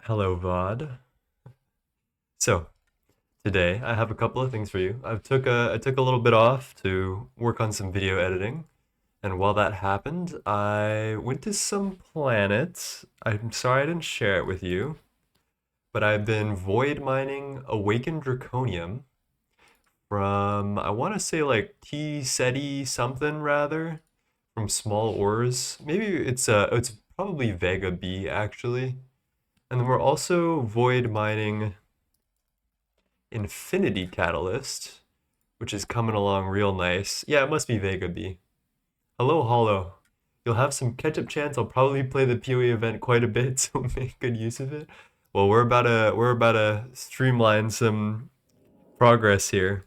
Hello, VOD. So, today I have a couple of things for you. I took a little bit off to work on some video editing, and while that happened, I went to some planets. I'm sorry I didn't share it with you, but I've been void mining awakened draconium from I want to say like T SETI something rather from small ores. Maybe it's probably Vega B actually. And then we're also void mining Infinity Catalyst, which is coming along real nice. Yeah, it must be Vega B. Hello, Hollow. You'll have some catch-up chance. I'll probably play the PoE event quite a bit, so make good use of it. Well, we're about to streamline some progress here.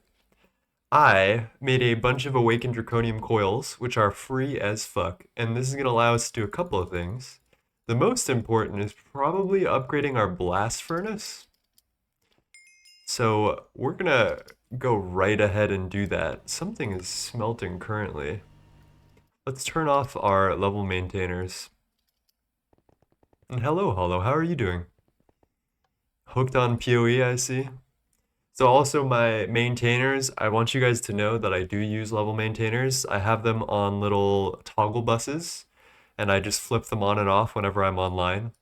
I made a bunch of awakened draconium coils, which are free as fuck, and this is gonna allow us to do a couple of things. The most important is probably upgrading our blast furnace. So we're gonna go right ahead and do that. Something is smelting currently. Let's turn off our level maintainers. And hello, Hollow, how are you doing? Hooked on PoE, I see. So also my maintainers, I want you guys to know that I do use level maintainers. I have them on little toggle buses, and I just flip them on and off whenever I'm online.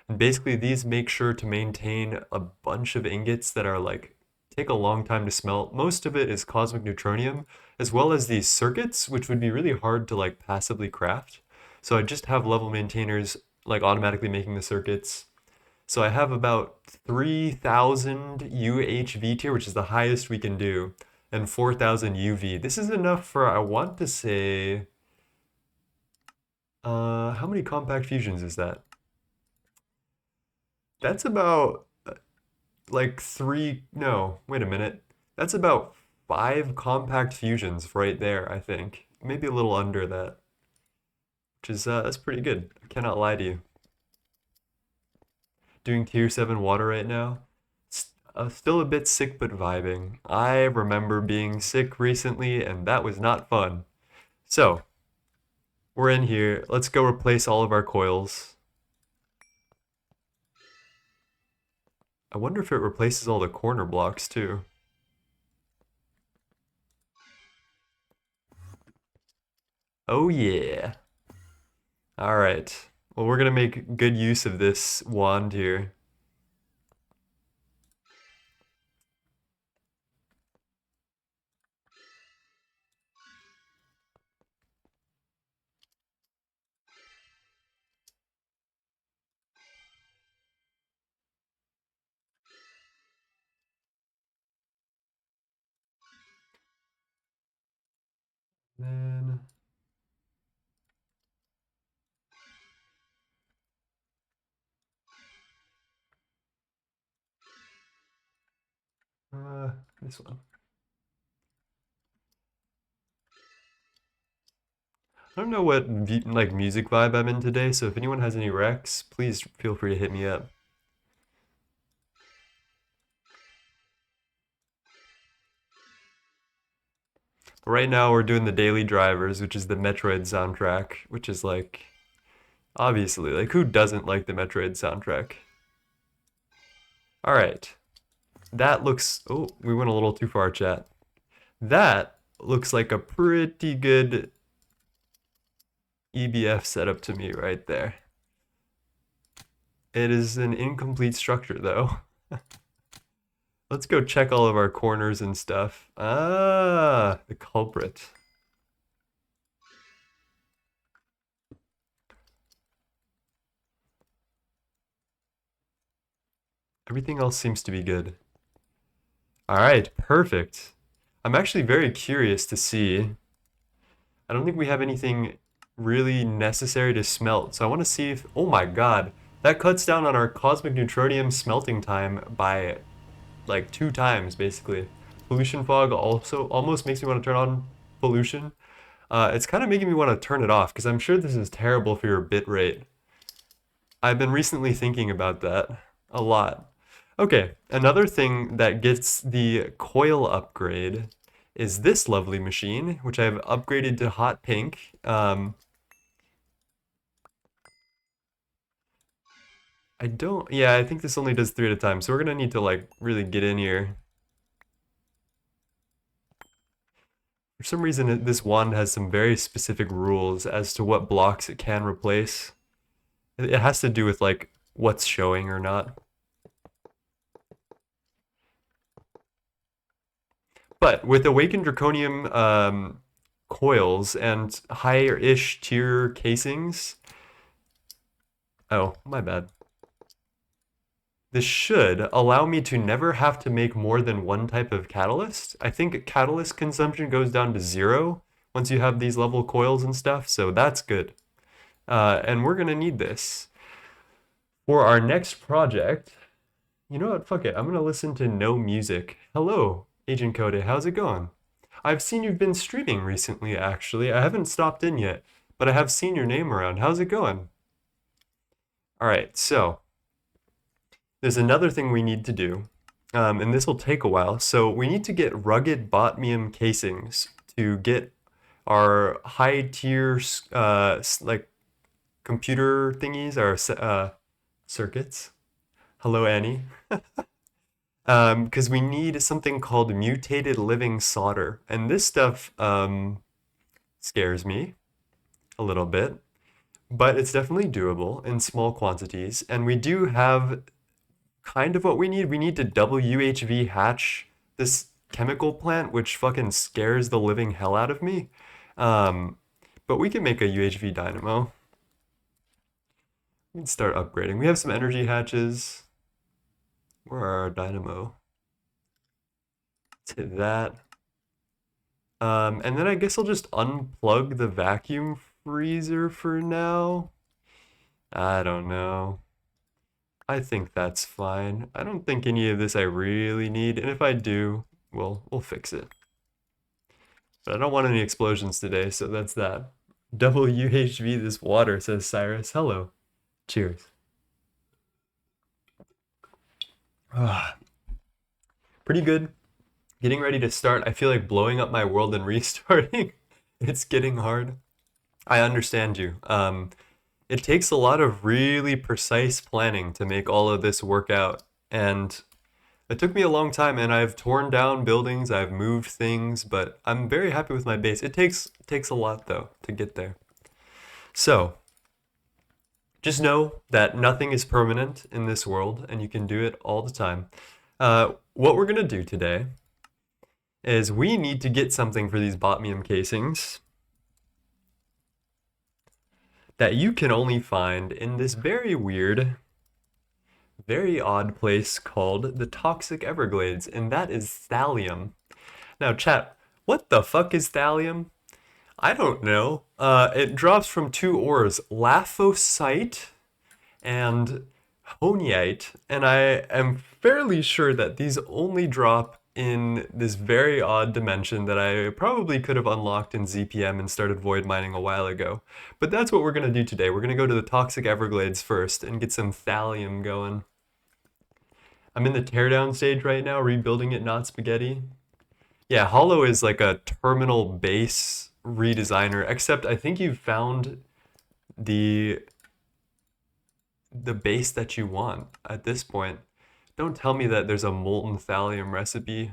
And basically these make sure to maintain a bunch of ingots that are like take a long time to smelt. Most of it is cosmic neutronium, as well as these circuits, which would be really hard to like passively craft. So I just have level maintainers like automatically making the circuits. So I have about 3,000 UHV tier, which is the highest we can do, and 4,000 UV. This is enough for, I want to say, how many compact fusions is that? That's about like three, no, wait a minute. That's about five compact fusions right there, I think. Maybe a little under that, which is, that's pretty good. I cannot lie to you. Doing tier 7 water right now. Still a bit sick, but vibing. I remember being sick recently, and that was not fun. So, we're in here. Let's go replace all of our coils. I wonder if it replaces all the corner blocks too. Oh yeah. All right. Well, we're gonna make good use of this wand here. Then, this one. I don't know what like music vibe I'm in today, so if anyone has any recs, please feel free to hit me up. But right now we're doing the Daily Drivers, which is the Metroid soundtrack, which is like obviously like who doesn't like the Metroid soundtrack? All right. That looks oh, we went a little too far, chat. That looks like a pretty good EBF setup to me right there. It is an incomplete structure though. Let's go check all of our corners and stuff. Ah, the culprit. Everything else seems to be good. All right, perfect. I'm actually very curious to see. I don't think we have anything really necessary to smelt, so I want to see if. Oh my god, that cuts down on our cosmic neutronium smelting time by like 2 times basically. Pollution fog also almost makes me want to turn on pollution. It's kind of making me want to turn it off because I'm sure this is terrible for your bit rate. I've been recently thinking about that a lot. Okay, another thing that gets the coil upgrade is this lovely machine, which I've upgraded to hot pink. I don't, yeah, I think this only does 3 at a time, so we're gonna need to like really get in here. For some reason, this wand has some very specific rules as to what blocks it can replace. It has to do with like what's showing or not. But with awakened draconium coils and higher-ish tier casings, oh, my bad. This should allow me to never have to make more than one type of catalyst. I think catalyst consumption goes down to 0 once you have these level coils and stuff, so that's good. And we're gonna need this. For our next project, you know what, fuck it, I'm gonna listen to no music. Hello, Agent Code, how's it going? I've seen you've been streaming recently, actually. I haven't stopped in yet, but I have seen your name around. How's it going? Alright, so there's another thing we need to do, and this will take a while. So we need to get rugged botmium casings to get our high tier like computer thingies, our circuits. Hello, Annie. Because we need something called mutated living solder, and this stuff scares me a little bit, but it's definitely doable in small quantities, and we do have kind of what we need. We need to double UHV hatch this chemical plant, which fucking scares the living hell out of me. Um, but we can make a UHV dynamo. We can start upgrading. We have some energy hatches. Where are our dynamo? Let's hit that. And then I guess I'll just unplug the vacuum freezer for now. I don't know. I think that's fine. I don't think any of this I really need, and if I do, we'll fix it. But I don't want any explosions today, so that's that. Double UHV this water, says Cyrus. Hello. Cheers. Ah, pretty good. Getting ready to start. I feel like blowing up my world and restarting. It's getting hard. I understand you. It takes a lot of really precise planning to make all of this work out, and it took me a long time, and I've torn down buildings, I've moved things, but I'm very happy with my base. It takes a lot though to get there. So, just know that nothing is permanent in this world, and you can do it all the time. What we're gonna do today is we need to get something for these botmium casings that you can only find in this very weird, very odd place called the Toxic Everglades, and that is thallium. Now, chat, what the fuck is thallium? I don't know. It drops from 2 ores, laphosite and honite, and I am fairly sure that these only drop in this very odd dimension that I probably could have unlocked in ZPM and started void mining a while ago. But that's what we're going to do today. We're going to go to the Toxic Everglades first and get some thallium going. I'm in the teardown stage right now, rebuilding it, not spaghetti. Yeah, Hollow is like a terminal base redesigner, except I think you've found the base that you want at this point. Don't tell me that there's a molten thallium recipe.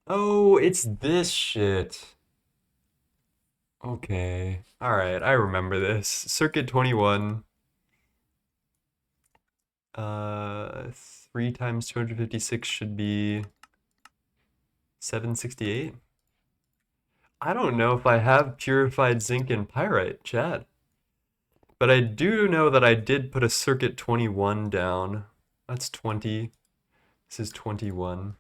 Oh, it's this shit. Okay. Alright, I remember this. Circuit 21. 3 times 256 should be 768. I don't know if I have purified zinc and pyrite, chat. But I do know that I did put a circuit 21 down. That's 20. This is 21.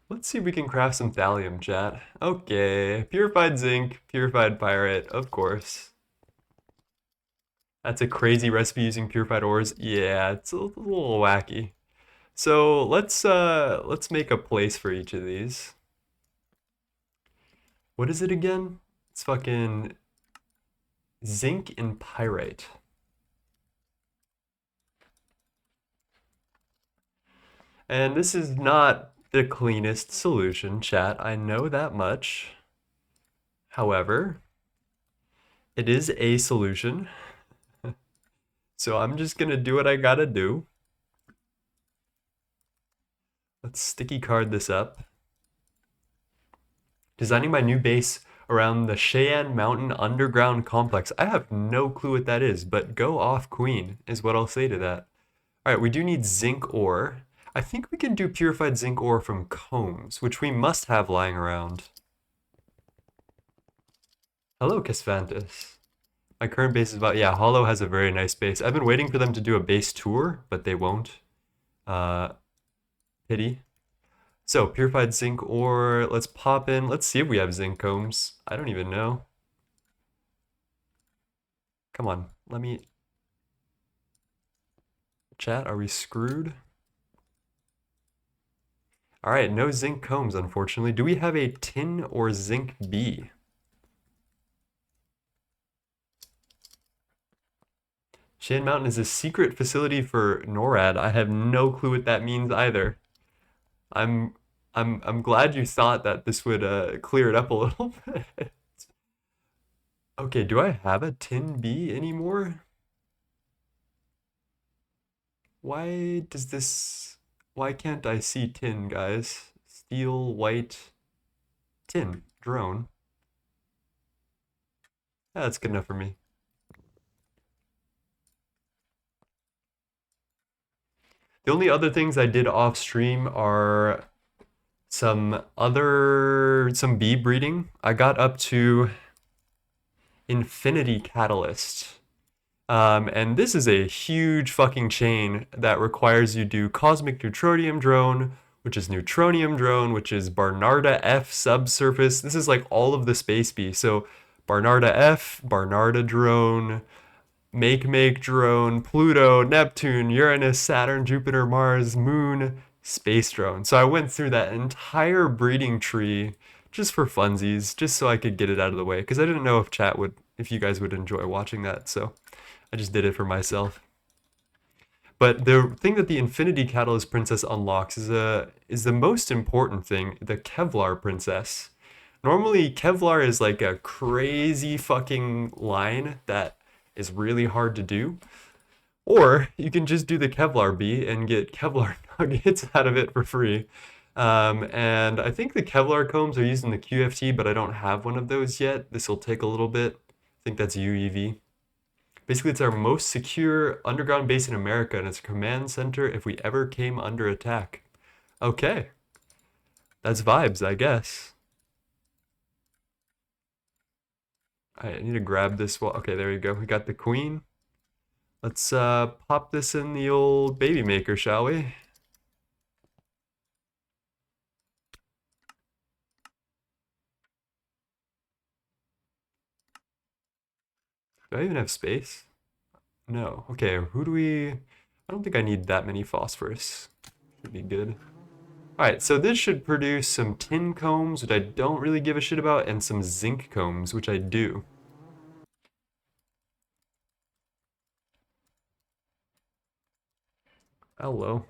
Let's see if we can craft some thallium, chat. Okay, purified zinc, purified pyrite, of course. That's a crazy recipe using purified ores. Yeah, it's a little wacky. So let's make a place for each of these. What is it again? It's fucking zinc and pyrite. And this is not the cleanest solution, chat. I know that much. However, It is a solution. So I'm just gonna do what I gotta do. Let's sticky card this up. Designing my new base around the Cheyenne Mountain Underground Complex. I have no clue what that is, but go off queen is what I'll say to that. All right, we do need zinc ore. I think we can do purified zinc ore from combs, which we must have lying around. Hello, Casvantis. My current base is about, yeah, Hollow has a very nice base. I've been waiting for them to do a base tour, but they won't. Pity. So, purified zinc ore, let's pop in. Let's see if we have zinc combs. I don't even know. Come on, let me... Chat, are we screwed? All right, no zinc combs, unfortunately. Do we have a tin or zinc B? Cheyenne Mountain is a secret facility for NORAD. I have no clue what that means either. I'm I'm glad you thought that this would clear it up a little bit. Okay, do I have a tin B anymore? Why does this... Why can't I see tin, guys? Steel, white, tin, drone. Yeah, that's good enough for me. The only other things I did off stream are some bee breeding. I got up to Infinity Catalyst. And this is a huge fucking chain that requires you do Cosmic Neutronium Drone, which is Neutronium Drone, which is Barnarda F subsurface. This is like all of the space bee. So Barnarda F, Barnarda Drone, Make Drone, Pluto, Neptune, Uranus, Saturn, Jupiter, Mars, Moon, Space Drone. So I went through that entire breeding tree just for funsies, just so I could get it out of the way, because I didn't know if chat would, if you guys would enjoy watching that. So I just did it for myself. But the thing that the Infinity Catalyst Princess unlocks is the most important thing, the Kevlar Princess. Normally, Kevlar is like a crazy fucking line that is really hard to do. Or you can just do the Kevlar bee and get Kevlar nuggets out of it for free. And I think the Kevlar combs are using the QFT, but I don't have one of those yet. This will take a little bit. I think that's UEV. Basically, it's our most secure underground base in America, and it's a command center if we ever came under attack. Okay. That's vibes, I guess. I need to grab this wall. Okay, there you go. We got the queen. Let's pop this in the old baby maker, shall we? Do I even have space? No. Okay, who do we... I don't think I need that many phosphorus. Should be good. Alright, so this should produce some tin combs, which I don't really give a shit about, and some zinc combs, which I do. Hello.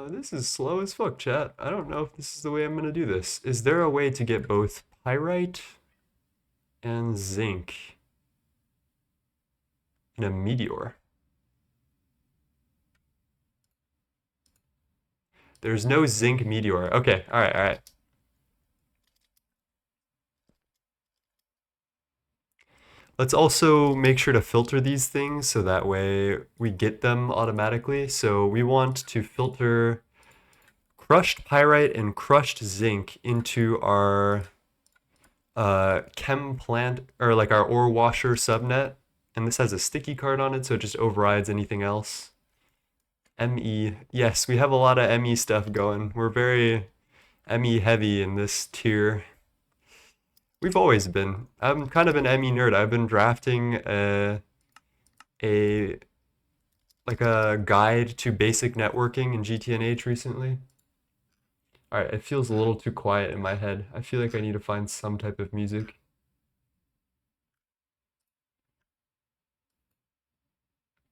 This is slow as fuck, chat. I don't know if this is the way I'm gonna do this. Is there a way to get both pyrite and zinc in a meteor? There's no zinc meteor. Okay, alright, alright. Let's also make sure to filter these things so that way we get them automatically. So we want to filter crushed pyrite and crushed zinc into our chem plant, or like our ore washer subnet. And this has a sticky card on it, so it just overrides anything else. ME. Yes, we have a lot of ME stuff going. We're very ME heavy in this tier. We've always been. I'm kind of an ME nerd. I've been drafting a like a guide to basic networking in GTNH recently. All right, it feels a little too quiet in my head. I feel like I need to find some type of music.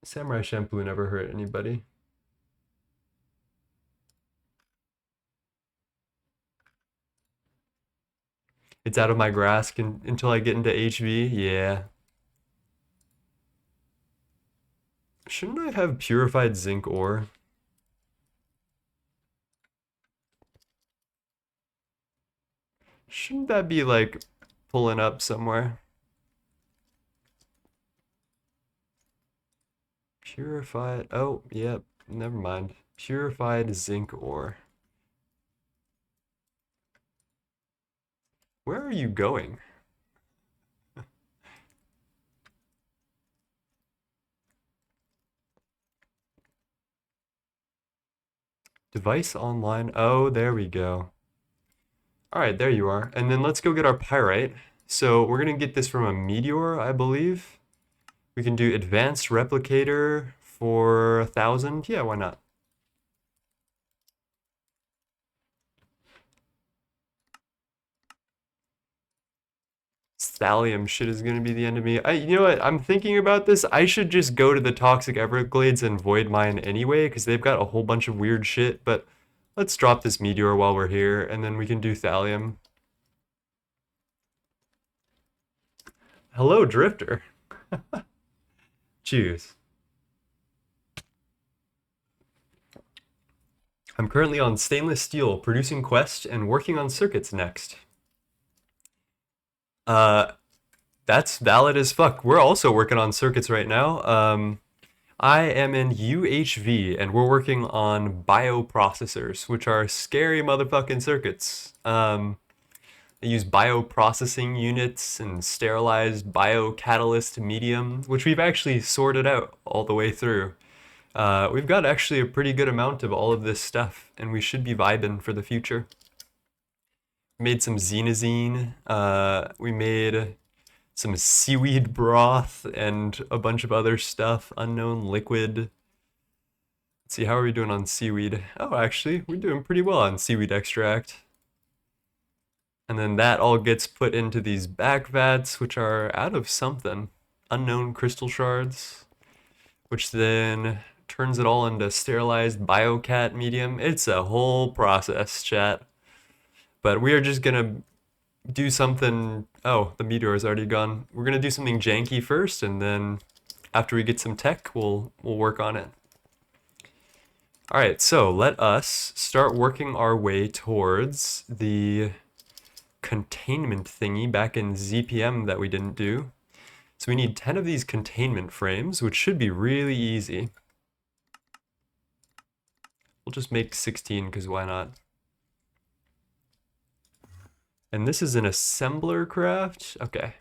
Samurai shampoo never hurt anybody. It's out of my grasp until I get into HV. Yeah. Shouldn't I have purified zinc ore? Shouldn't that be like pulling up somewhere? Purified. Oh, yep. Never mind. Purified zinc ore. Where are you going? Device online. Oh, there we go. All right, there you are. And then let's go get our pyrite. So we're gonna get this from a meteor, I believe. We can do advanced replicator for 1,000. Yeah, why not? Thallium shit is gonna be the end of me. You know what? I'm thinking about this. I should just go to the Toxic Everglades and void mine anyway, because they've got a whole bunch of weird shit. But let's drop this meteor while we're here, and then we can do thallium. Hello, Drifter. Cheers. I'm currently on stainless steel, producing quest and working on circuits next. Uh, that's valid as fuck. We're also working on circuits right now. I am in UHV, and we're working on bioprocessors, which are scary motherfucking circuits. They use bioprocessing units and sterilized biocatalyst medium, which we've actually sorted out all the way through. We've got actually a pretty good amount of all of this stuff, and we should be vibing for the future. Made some xenazine. We made some seaweed broth and a bunch of other stuff. Unknown liquid. Let's see, how are we doing on seaweed? Oh, actually, we're doing pretty well on seaweed extract. And then that all gets put into these back vats, which are out of something. Unknown crystal shards, which then turns it all into sterilized biocat medium. It's a whole process, chat. But we are just gonna do something. Oh, the meteor is already gone. We're gonna do something janky first, and then after we get some tech, we'll work on it. All right, so let us start working our way towards the containment thingy back in ZPM that we didn't do. So we need 10 of these containment frames, which should be really easy. We'll just make 16, because why not? And this is an assembler craft. Okay.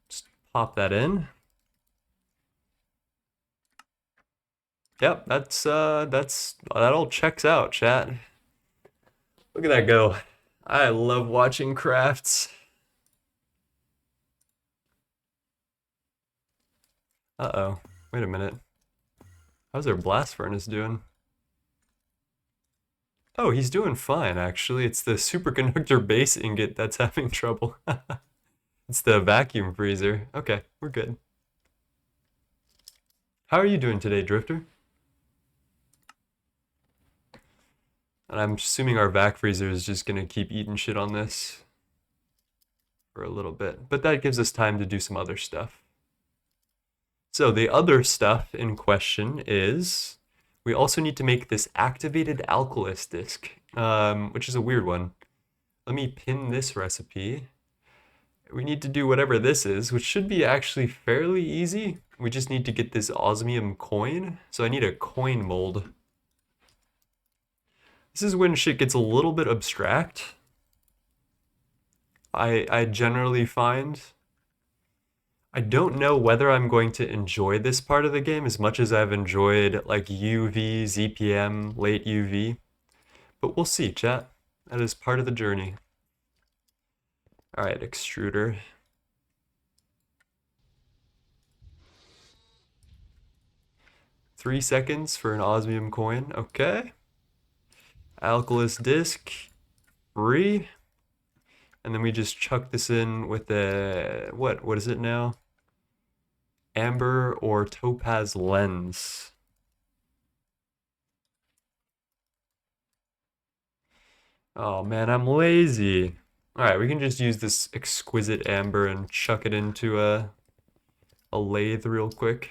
Just pop that in. Yep, that all checks out, chat. Look at that go. I love watching crafts. Uh-oh. Wait a minute. How's our blast furnace doing? Oh, he's doing fine, actually. It's the superconductor base ingot that's having trouble. It's the vacuum freezer. Okay, we're good. How are you doing today, Drifter? And I'm assuming our vac freezer is just gonna keep eating shit on this for a little bit. But that gives us time to do some other stuff. So the other stuff in question is we also need to make this activated alkylist disc, which is a weird one. Let me pin this recipe. We need to do whatever this is, which should be actually fairly easy. We just need to get this osmium coin. So I need a coin mold. This is when shit gets a little bit abstract. I generally find. I don't know whether I'm going to enjoy this part of the game as much as I've enjoyed like UV, ZPM, late UV. But we'll see, chat. That is part of the journey. Alright, extruder. Three seconds for an osmium coin. Okay. Alkylist disc. Free. And then we just chuck this in with the, what is it now? Amber or topaz lens. Oh man, I'm lazy. Alright, we can just use this exquisite amber and chuck it into a lathe real quick.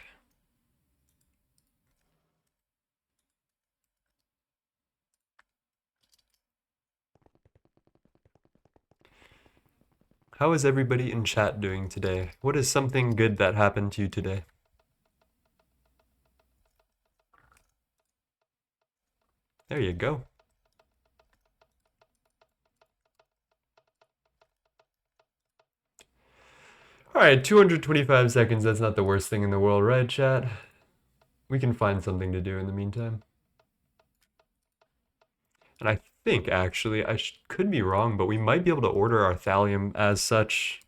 How is everybody in chat doing today? What is something good that happened to you today? There you go. Alright, 225 seconds, that's not the worst thing in the world, right, chat? We can find something to do in the meantime. And I think, actually, I could be wrong, but we might be able to order our thallium as such.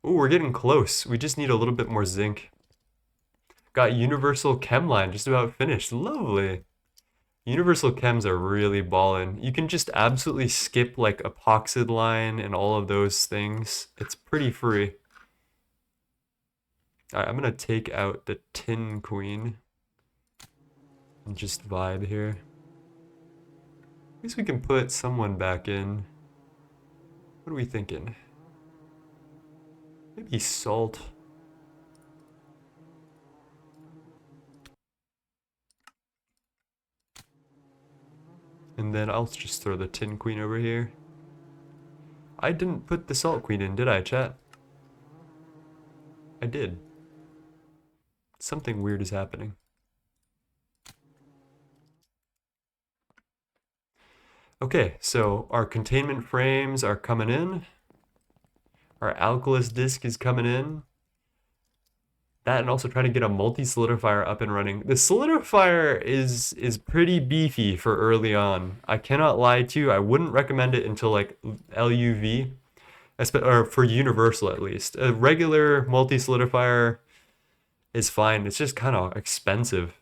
Ooh, we're getting close. We just need a little bit more zinc. Got universal chem line just about finished. Lovely. Universal chems are really ballin'. You can just absolutely skip like epoxid line and all of those things. It's pretty free. Alright, I'm gonna take out the tin queen and just vibe here. At least we can put someone back in. What are we thinking? Maybe salt. And then I'll just throw the tin queen over here. I didn't put the salt queen in, did I, chat? I did. Something weird is happening. Okay, so our containment frames are coming in. Our alkylus disc is coming in. That and also trying to get a multi-solidifier up and running. The solidifier is pretty beefy for early on. I cannot lie to you. I wouldn't recommend it until like LUV, or for universal at least. A regular multi-solidifier is fine. It's just kind of expensive.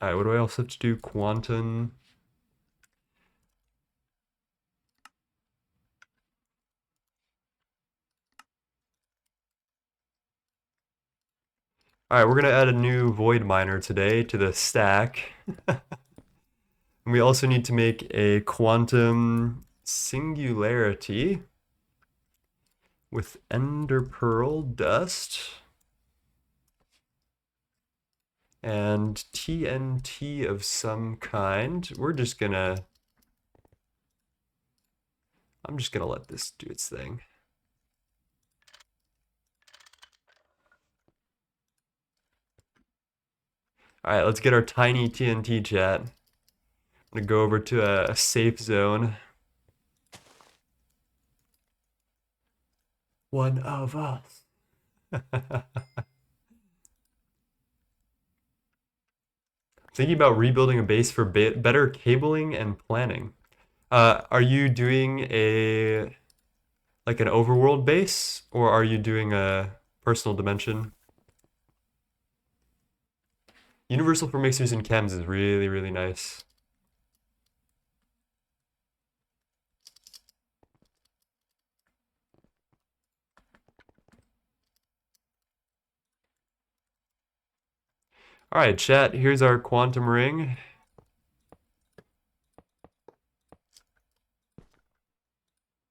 All right, what do I also have to do? Quantum. All right, we're gonna add a new void miner today to the stack. And we also need to make a quantum singularity with ender pearl dust and TNT of some kind. I'm just gonna let this do its thing. All right, let's get our tiny TNT, chat. I'm gonna go over to a safe zone. One of us. Thinking about rebuilding a base for better cabling and planning. Are you doing an overworld base, or are you doing a personal dimension? Universal for mixers and chems is really, really nice. All right, chat, here's our quantum ring.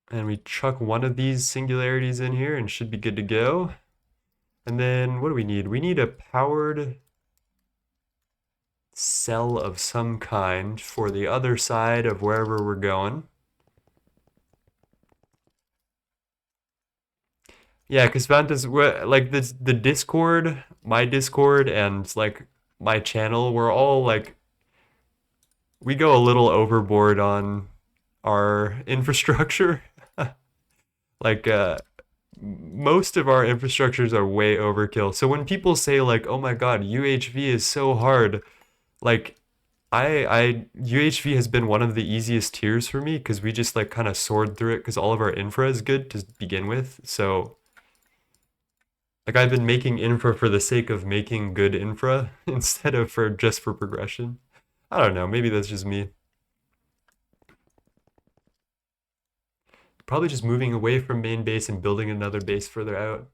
And we chuck one of these singularities in here and should be good to go. And then what do we need? We need a powered cell of some kind for the other side of wherever we're going. Yeah, because Vanta's like the Discord, my Discord, and like my channel, we're all like we go a little overboard on our infrastructure. Like most of our infrastructures are way overkill. So when people say like, "Oh my God, UHV is so hard," like I UHV has been one of the easiest tiers for me because we just like kind of soared through it because all of our infra is good to begin with. So like I've been making infra for the sake of making good infra instead of for just for progression. I don't know, maybe that's just me. Probably just moving away from main base and building another base further out.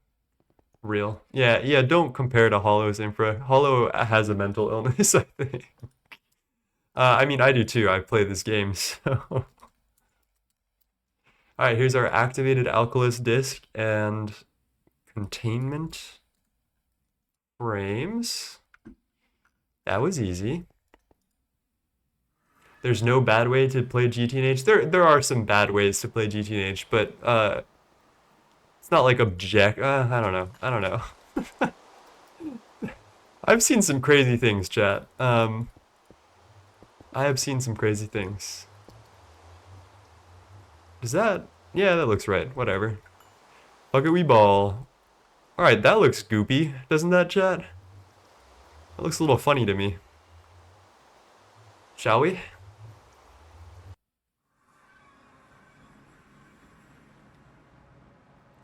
Real. Yeah, don't compare to Hollow's infra. Hollow has a mental illness, I think. I mean, I do too. I play this game, so. Alright, here's our activated alkylus disk and containment frames. That was easy. There's no bad way to play GTNH. There are some bad ways to play GTNH, but it's not like I don't know. I don't know. I've seen some crazy things, chat. I have seen some crazy things. Does that? Yeah, that looks right. Whatever. Bucket we ball. Alright, that looks goopy, doesn't that, chat? That looks a little funny to me. Shall we?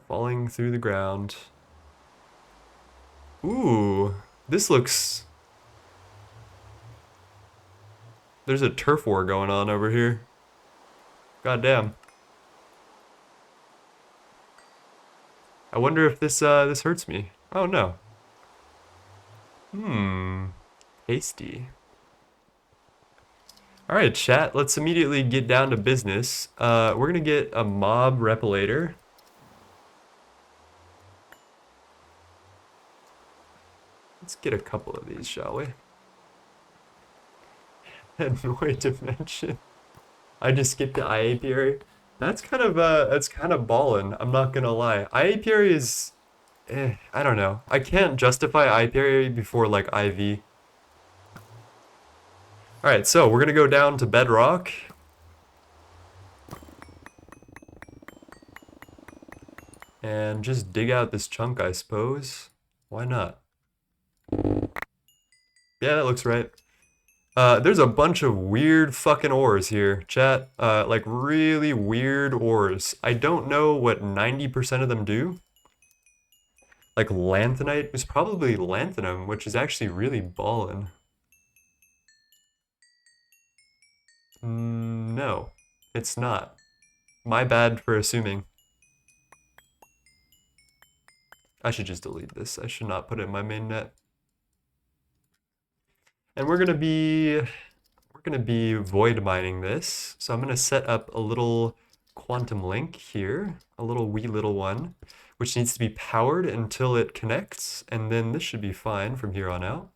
Falling through the ground. Ooh, this looks... There's a turf war going on over here. God damn. I wonder if this hurts me. Oh no. Tasty. Alright, chat, let's immediately get down to business. We're gonna get a mob repilator. Let's get a couple of these, shall we? Annoy dimension. I just skipped the IA apiary. That's kind of ballin', I'm not gonna lie. IA apiary is I don't know. I can't justify IA apiary before like IV. Alright, so we're gonna go down to bedrock. And just dig out this chunk, I suppose. Why not? Yeah, that looks right. There's a bunch of weird fucking ores here, chat. Like really weird ores. I don't know what 90% of them do. Like lanthanite is probably lanthanum, which is actually really ballin'. No, it's not. My bad for assuming. I should just delete this. I should not put it in my main net. And we're gonna be void mining this. So I'm gonna set up a little quantum link here, a little wee little one, which needs to be powered until it connects, and then this should be fine from here on out.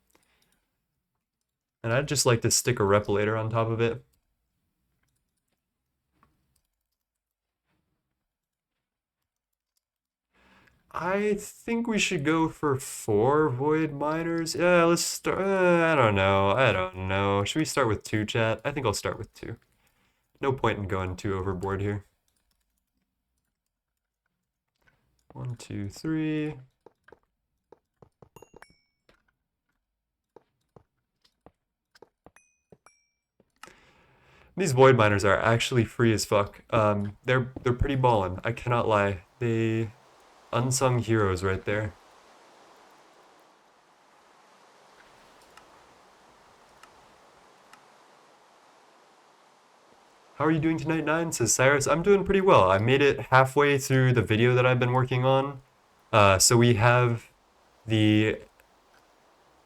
And I'd just like to stick a repilator on top of it. I think we should go for 4 void miners. Yeah, let's start. I don't know. I don't know. Should we start with 2, chat? I think I'll start with 2. No point in going too overboard here. 1, 2, 3. These void miners are actually free as fuck. They're pretty ballin'. I cannot lie. They unsung heroes right there. How are you doing tonight, 9? Says Cyrus. I'm doing pretty well. I made it halfway through the video that I've been working on. So we have the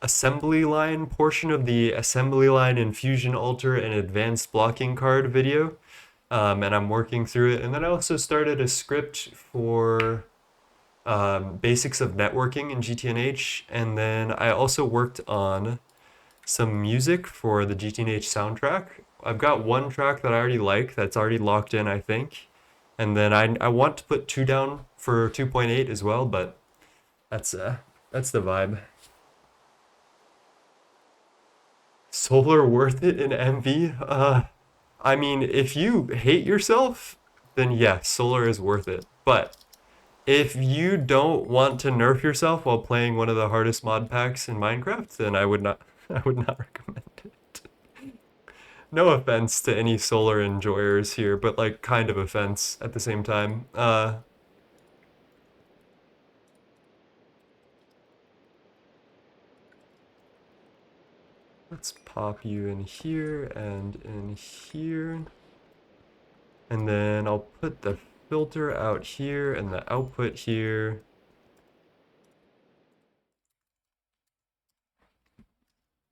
assembly line portion of the assembly line infusion altar and advanced blocking card video. And I'm working through it. And then I also started a script for basics of networking in GTNH. And then I also worked on some music for the GTNH soundtrack. I've got one track that I already like that's already locked in, I think. And then I want to put 2 down for 2.8 as well, but that's the vibe. Solar worth it in MV? I mean, if you hate yourself, then yeah, solar is worth it. But if you don't want to nerf yourself while playing one of the hardest mod packs in Minecraft, then I would not recommend it. No offense to any solar enjoyers here, but like kind of offense at the same time. Let's pop you in here and in here. And then I'll put the filter out here and the output here.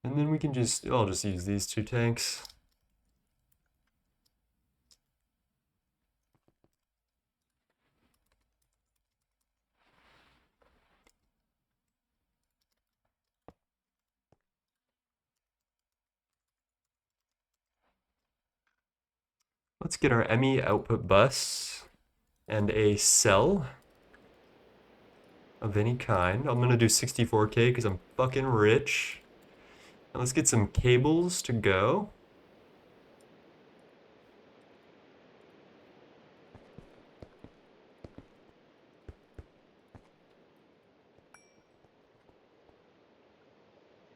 And then we can I'll just use these two tanks. Let's get our ME output bus and a cell of any kind. I'm gonna do 64K because I'm fucking rich. And let's get some cables to go.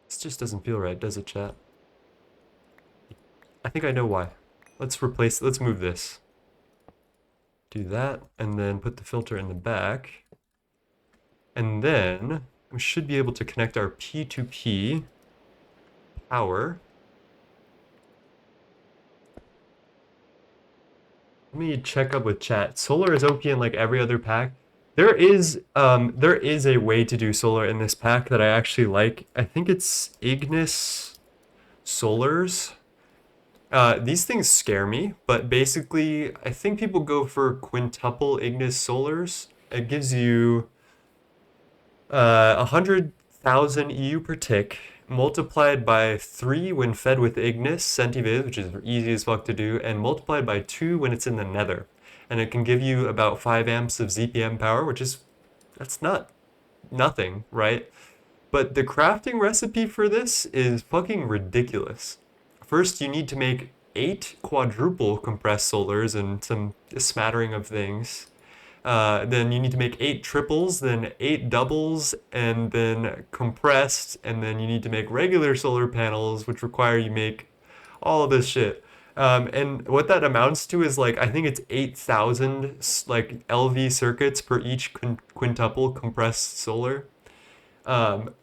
This just doesn't feel right, does it, chat? I think I know why. Let's move this. Do that, and then put the filter in the back. And then we should be able to connect our P2P power. Let me check up with chat. Solar is OP in like every other pack. There is a way to do solar in this pack that I actually like. I think it's Ignis Solars. These things scare me, but basically, I think people go for quintuple Ignis Solars. It gives you 100,000 EU per tick, multiplied by 3 when fed with Ignis Centiviz, which is easy as fuck to do, and multiplied by 2 when it's in the nether. And it can give you about 5 amps of ZPM power, that's not nothing, right? But the crafting recipe for this is fucking ridiculous. First, you need to make 8 quadruple compressed solars and a smattering of things. Then you need to make 8 triples, then 8 doubles, and then compressed, and then you need to make regular solar panels, which require you make all this shit. And what that amounts to is like, I think it's 8,000 like LV circuits per each quintuple compressed solar.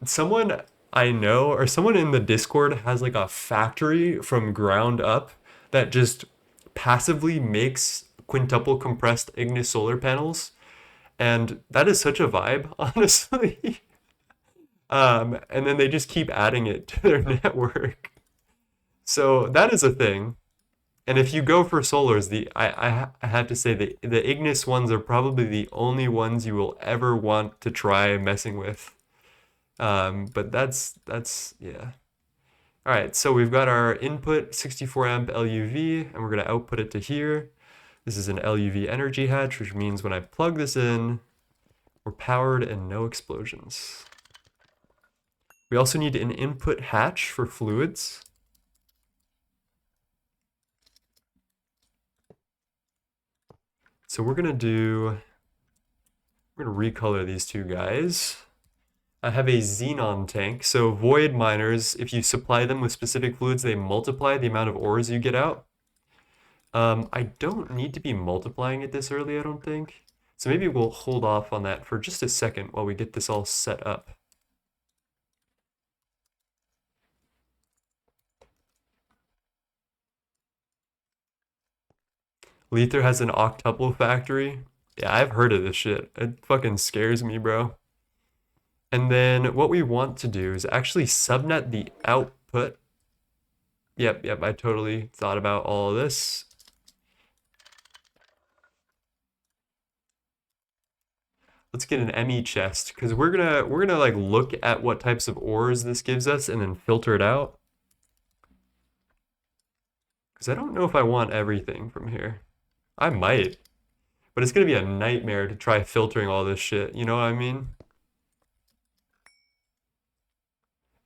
Someone I know or someone in the Discord has like a factory from ground up that just passively makes quintuple compressed Ignis solar panels, and that is such a vibe, honestly. And then they just keep adding it to their network. So that is a thing. And if you go for solars, I have to say the Ignis ones are probably the only ones you will ever want to try messing with. But that's yeah. All right, so we've got our input 64 amp LUV, and we're gonna output it to here. This is an LUV energy hatch, which means when I plug this in, we're powered and no explosions. We also need an input hatch for fluids. So we're gonna recolor these two guys. I have a xenon tank. So void miners, if you supply them with specific fluids, they multiply the amount of ores you get out. I don't need to be multiplying it this early, I don't think. So maybe we'll hold off on that for just a second while we get this all set up. Lether has an octuple factory. Yeah, I've heard of this shit. It fucking scares me, bro. And then what we want to do is actually subnet the output. Yep, I totally thought about all of this. Let's get an ME chest, because we're gonna like look at what types of ores this gives us and then filter it out. Because I don't know if I want everything from here. I might. But it's gonna be a nightmare to try filtering all this shit, you know what I mean?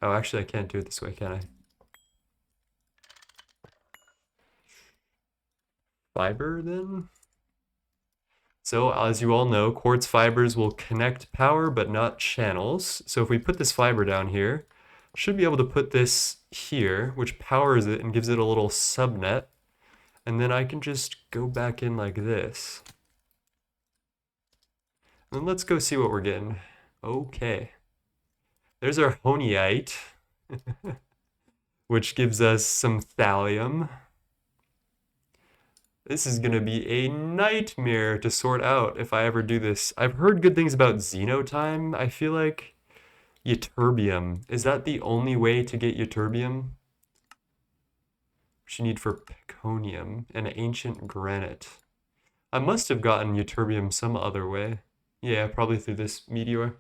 Oh, actually I can't do it this way, can I? Fiber then? So as you all know, quartz fibers will connect power but not channels. So if we put this fiber down here, should be able to put this here, which powers it and gives it a little subnet. And then I can just go back in like this. And let's go see what we're getting. Okay. There's our honeyite, which gives us some thallium. This is gonna be a nightmare to sort out if I ever do this. I've heard good things about Xenotime. I feel like Ytterbium. Is that the only way to get ytterbium? What you need for peconium and ancient granite. I must have gotten ytterbium some other way. Yeah, probably through this meteor.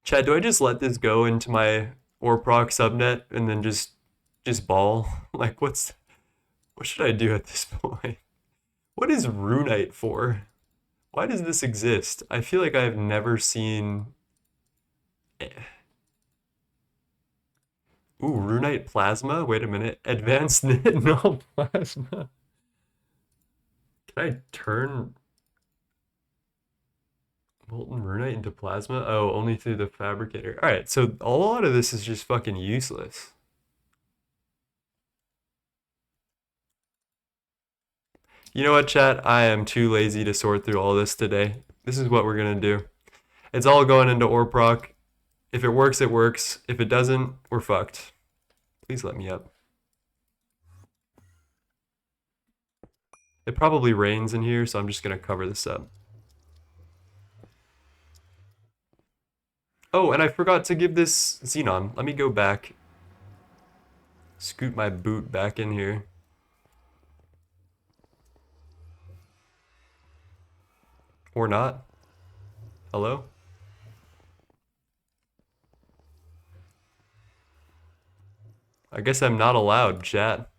Chad, do I just let this go into my Orproc subnet and then just ball? Like what should I do at this point? What is runite for? Why does this exist? I feel like I've never seen. Ooh, runite plasma? Wait a minute. Advanced null plasma. Can I turn molten runite into plasma? Oh, only through the fabricator. Alright, so a lot of this is just fucking useless. You know what, chat? I am too lazy to sort through all this today. This is what we're gonna do. It's all going into Orproc. If it works, it works. If it doesn't, we're fucked. Please let me up. It probably rains in here, so I'm just gonna cover this up. Oh, and I forgot to give this xenon. Let me go back. Scoot my boot back in here. Or not. Hello? I guess I'm not allowed, chat.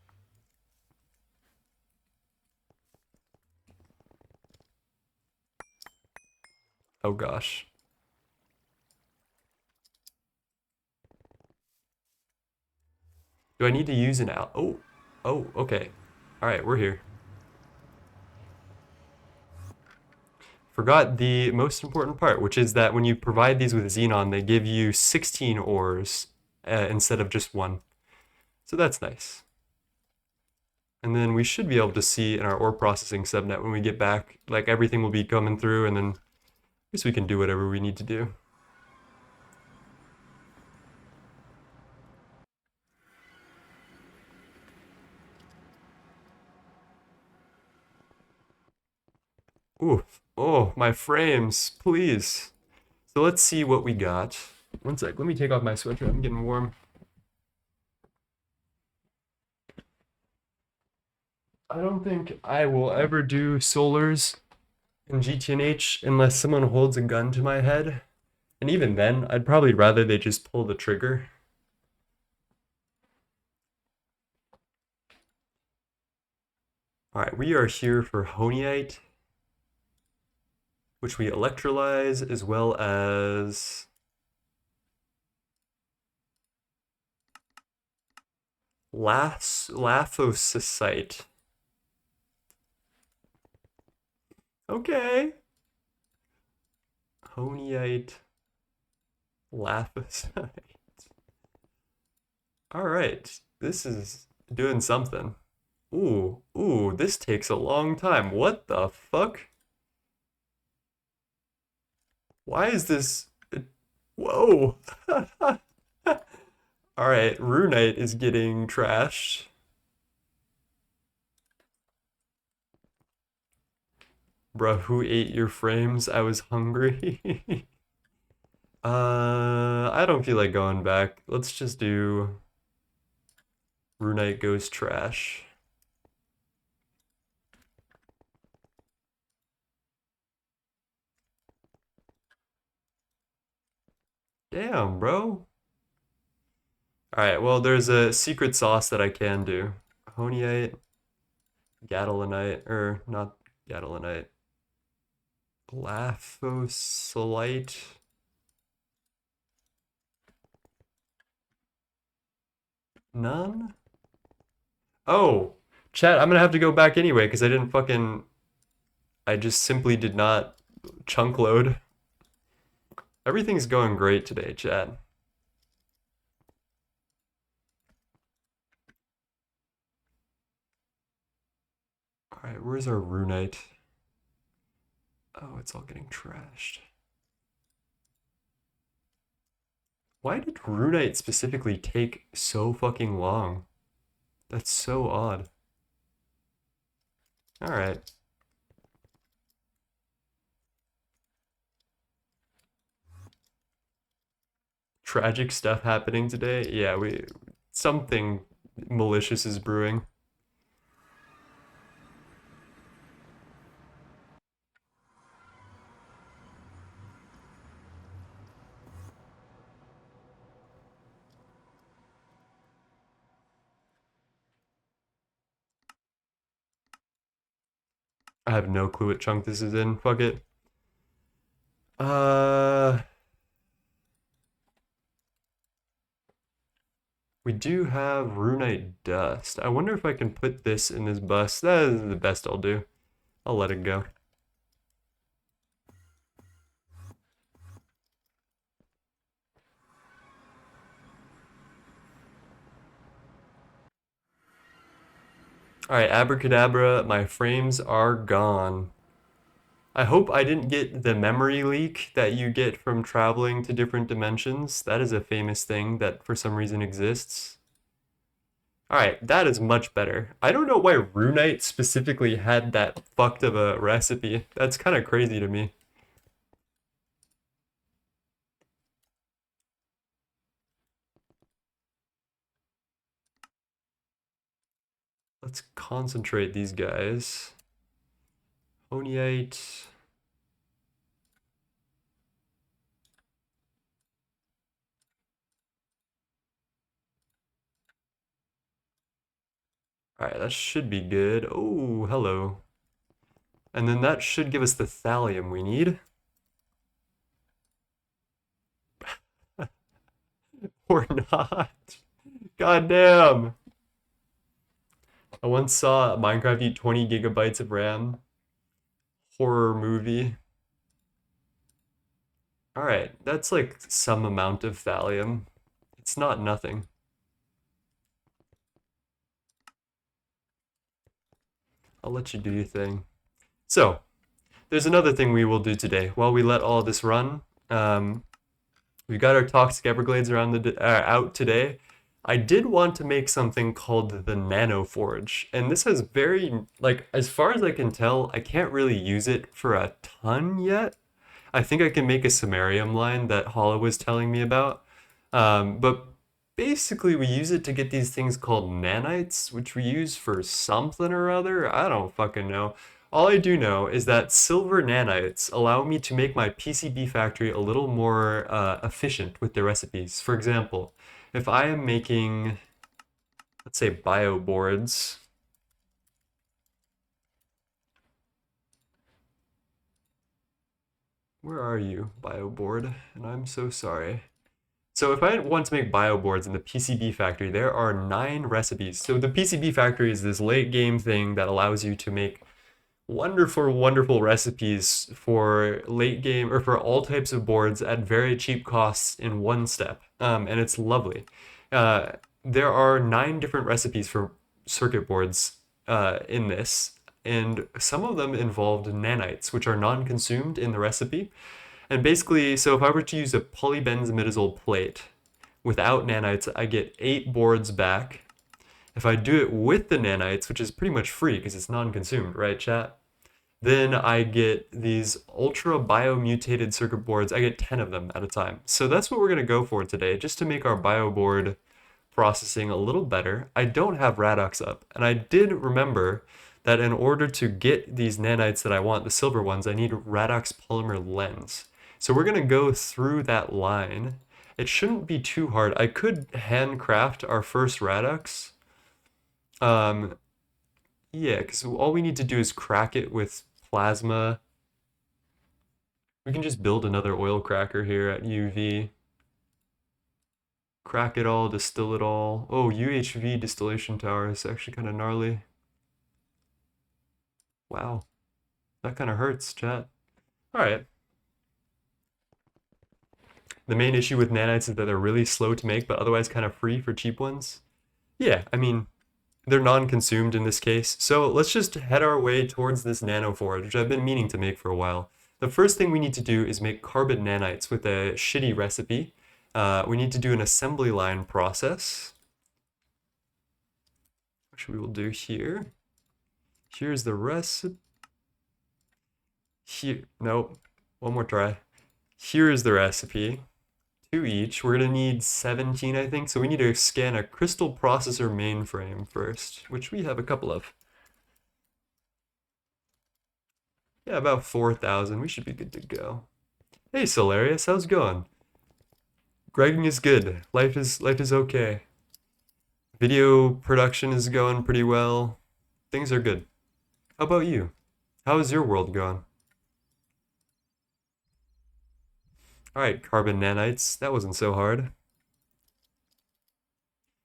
Oh gosh. Do I need to use an out? Oh, okay. Alright, we're here. Forgot the most important part, which is that when you provide these with xenon, they give you 16 ores instead of just one. So that's nice. And then we should be able to see in our ore processing subnet when we get back, like everything will be coming through, and then I guess we can do whatever we need to do. Oof. Oh, my frames, please. So let's see what we got. One sec, let me take off my sweater, I'm getting warm. I don't think I will ever do solars in GTNH unless someone holds a gun to my head. And even then, I'd probably rather they just pull the trigger. Alright, we are here for honeyite, which we electrolyze, as well as laphosite. Okay. Honeyite, laphosite. Alright, this is doing something. Ooh, this takes a long time. What the fuck? Why is this? Whoa! Alright, runite is getting trashed. Bruh, who ate your frames? I was hungry. I don't feel like going back. Let's just do runite goes trash. Damn, bro. Alright, well, there's a secret sauce that I can do. Honeyite, gadolinite, or not gadolinite. Laphosolite. None? Oh, chat, I'm gonna have to go back anyway because I just simply did not chunk load. Everything's going great today, chat. Alright, where's our runite? Oh, it's all getting trashed. Why did runite specifically take so fucking long? That's so odd. Alright. Tragic stuff happening today. Yeah, something malicious is brewing. I have no clue what chunk this is in. Fuck it. Uh, we do have runite dust. I wonder if I can put this in this bus. That is the best I'll do. I'll let it go. Alright, abracadabra, my frames are gone. I hope I didn't get the memory leak that you get from traveling to different dimensions. That is a famous thing that for some reason exists. Alright, that is much better. I don't know why runite specifically had that fucked of a recipe. That's kind of crazy to me. Let's concentrate these guys. Honeyite. Alright, that should be good. Oh, hello. And then that should give us the thallium we need. Or not. God damn. I once saw Minecraft eat 20 gigabytes of RAM. Horror movie. Alright, that's like some amount of thallium. It's not nothing. I'll let you do your thing. So, there's another thing we will do today. While we let all this run, we got our Toxic Everglades out today. I did want to make something called the nanoforge, and this has like, as far as I can tell, I can't really use it for a ton yet. I think I can make a samarium line that Hollow was telling me about. But basically, we use it to get these things called nanites, which we use for something or other. I don't fucking know. All I do know is that silver nanites allow me to make my PCB factory a little more efficient with their recipes. For example, if I am making, let's say, bio boards. Where are you, bio board? And I'm so sorry. So if I want to make bio boards in the PCB factory, there are 9 recipes. So the PCB factory is this late game thing that allows you to make wonderful, wonderful recipes for late game or for all types of boards at very cheap costs in one step. And it's lovely. Uh, there are 9 different recipes for circuit boards in this, and some of them involved nanites, which are non-consumed in the recipe. And basically, so if I were to use a polybenzimidazole plate without nanites, I get 8 boards back. If I do it with the nanites, which is pretty much free because it's non-consumed, right, chat? Then I get these ultra biomutated circuit boards. I get 10 of them at a time. So that's what we're going to go for today, just to make our bioboard processing a little better. I don't have Radux up, and I did remember that in order to get these nanites that I want, the silver ones, I need Radux polymer lens. So we're going to go through that line. It shouldn't be too hard. I could handcraft our first Radux. Yeah, because all we need to do is crack it with plasma. We can just build another oil cracker here at UV. Crack it all, distill it all. Oh, UHV distillation tower is actually kind of gnarly. Wow, that kind of hurts, chat. All right. The main issue with nanites is that they're really slow to make, but otherwise kind of free for cheap ones. Yeah, I mean, they're non-consumed in this case. So let's just head our way towards this nanoforge, which I've been meaning to make for a while. The first thing we need to do is make carbon nanites with a shitty recipe. We need to do an assembly line process, which we will do here. Here's the recipe. Here, nope, one more try. Here is the recipe 2 each. We're gonna need 17, I think. So we need to scan a crystal processor mainframe first, which we have a couple of. Yeah, about 4,000. We should be good to go. Hey, Solarius, how's it going? Gregging is good. Life is okay. Video production is going pretty well. Things are good. How about you? How is your world going? Alright, carbon nanites. That wasn't so hard.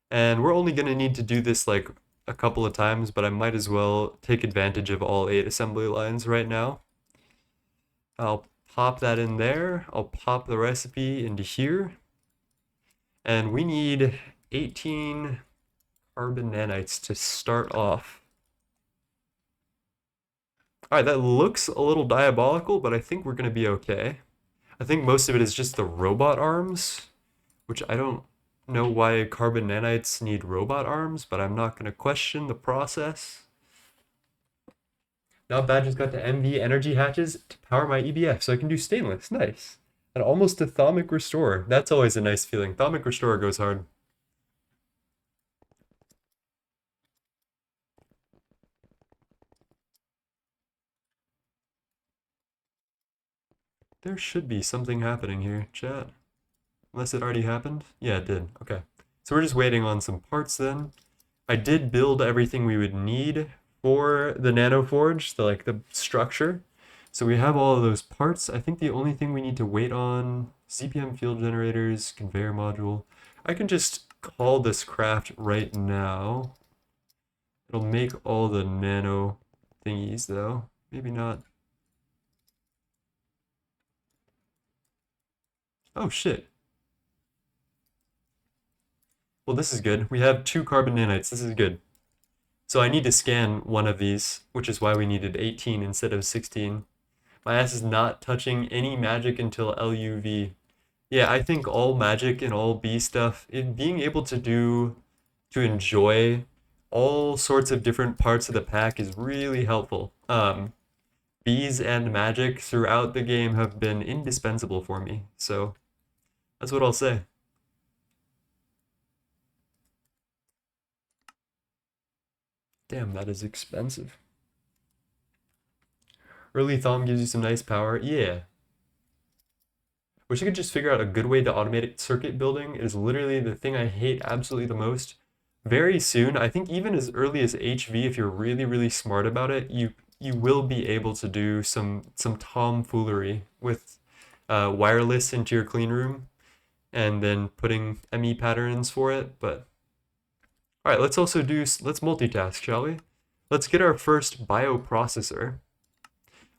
And we're only gonna need to do this like a couple of times, but I might as well take advantage of all 8 assembly lines right now. I'll pop that in there. I'll pop the recipe into here. And we need 18 carbon nanites to start off. Alright, that looks a little diabolical, but I think we're going to be okay. I think most of it is just the robot arms, which I don't know why carbon nanites need robot arms, but I'm not going to question the process. Not bad, just got to MV energy hatches to power my EBF, so I can do stainless. Nice. And almost a Thaumic Restorer. That's always a nice feeling. Thaumic Restorer goes hard. There should be something happening here, chat. Unless it already happened? Yeah, it did. Okay. So we're just waiting on some parts then. I did build everything we would need for the nanoforge, the structure. So we have all of those parts. I think the only thing we need to wait on, CPM field generators, conveyor module. I can just call this craft right now. It'll make all the nano thingies though. Maybe not. Oh shit. Well, this is good. We have 2 carbon nanites. This is good. So I need to scan one of these, which is why we needed 18 instead of 16. My ass is not touching any magic until LUV. Yeah, I think all magic and all B stuff, being able to enjoy all sorts of different parts of the pack is really helpful. Bees and magic throughout the game have been indispensable for me, so that's what I'll say. Damn, that is expensive. Early Thom gives you some nice power. Yeah. Wish I could just figure out a good way to automate circuit building. It is literally the thing I hate absolutely the most. Very soon, I think even as early as HV, if you're really, really smart about it, you will be able to do some tomfoolery with wireless into your clean room and then putting ME patterns for it. But all right, let's multitask, shall we? Let's get our first bioprocessor.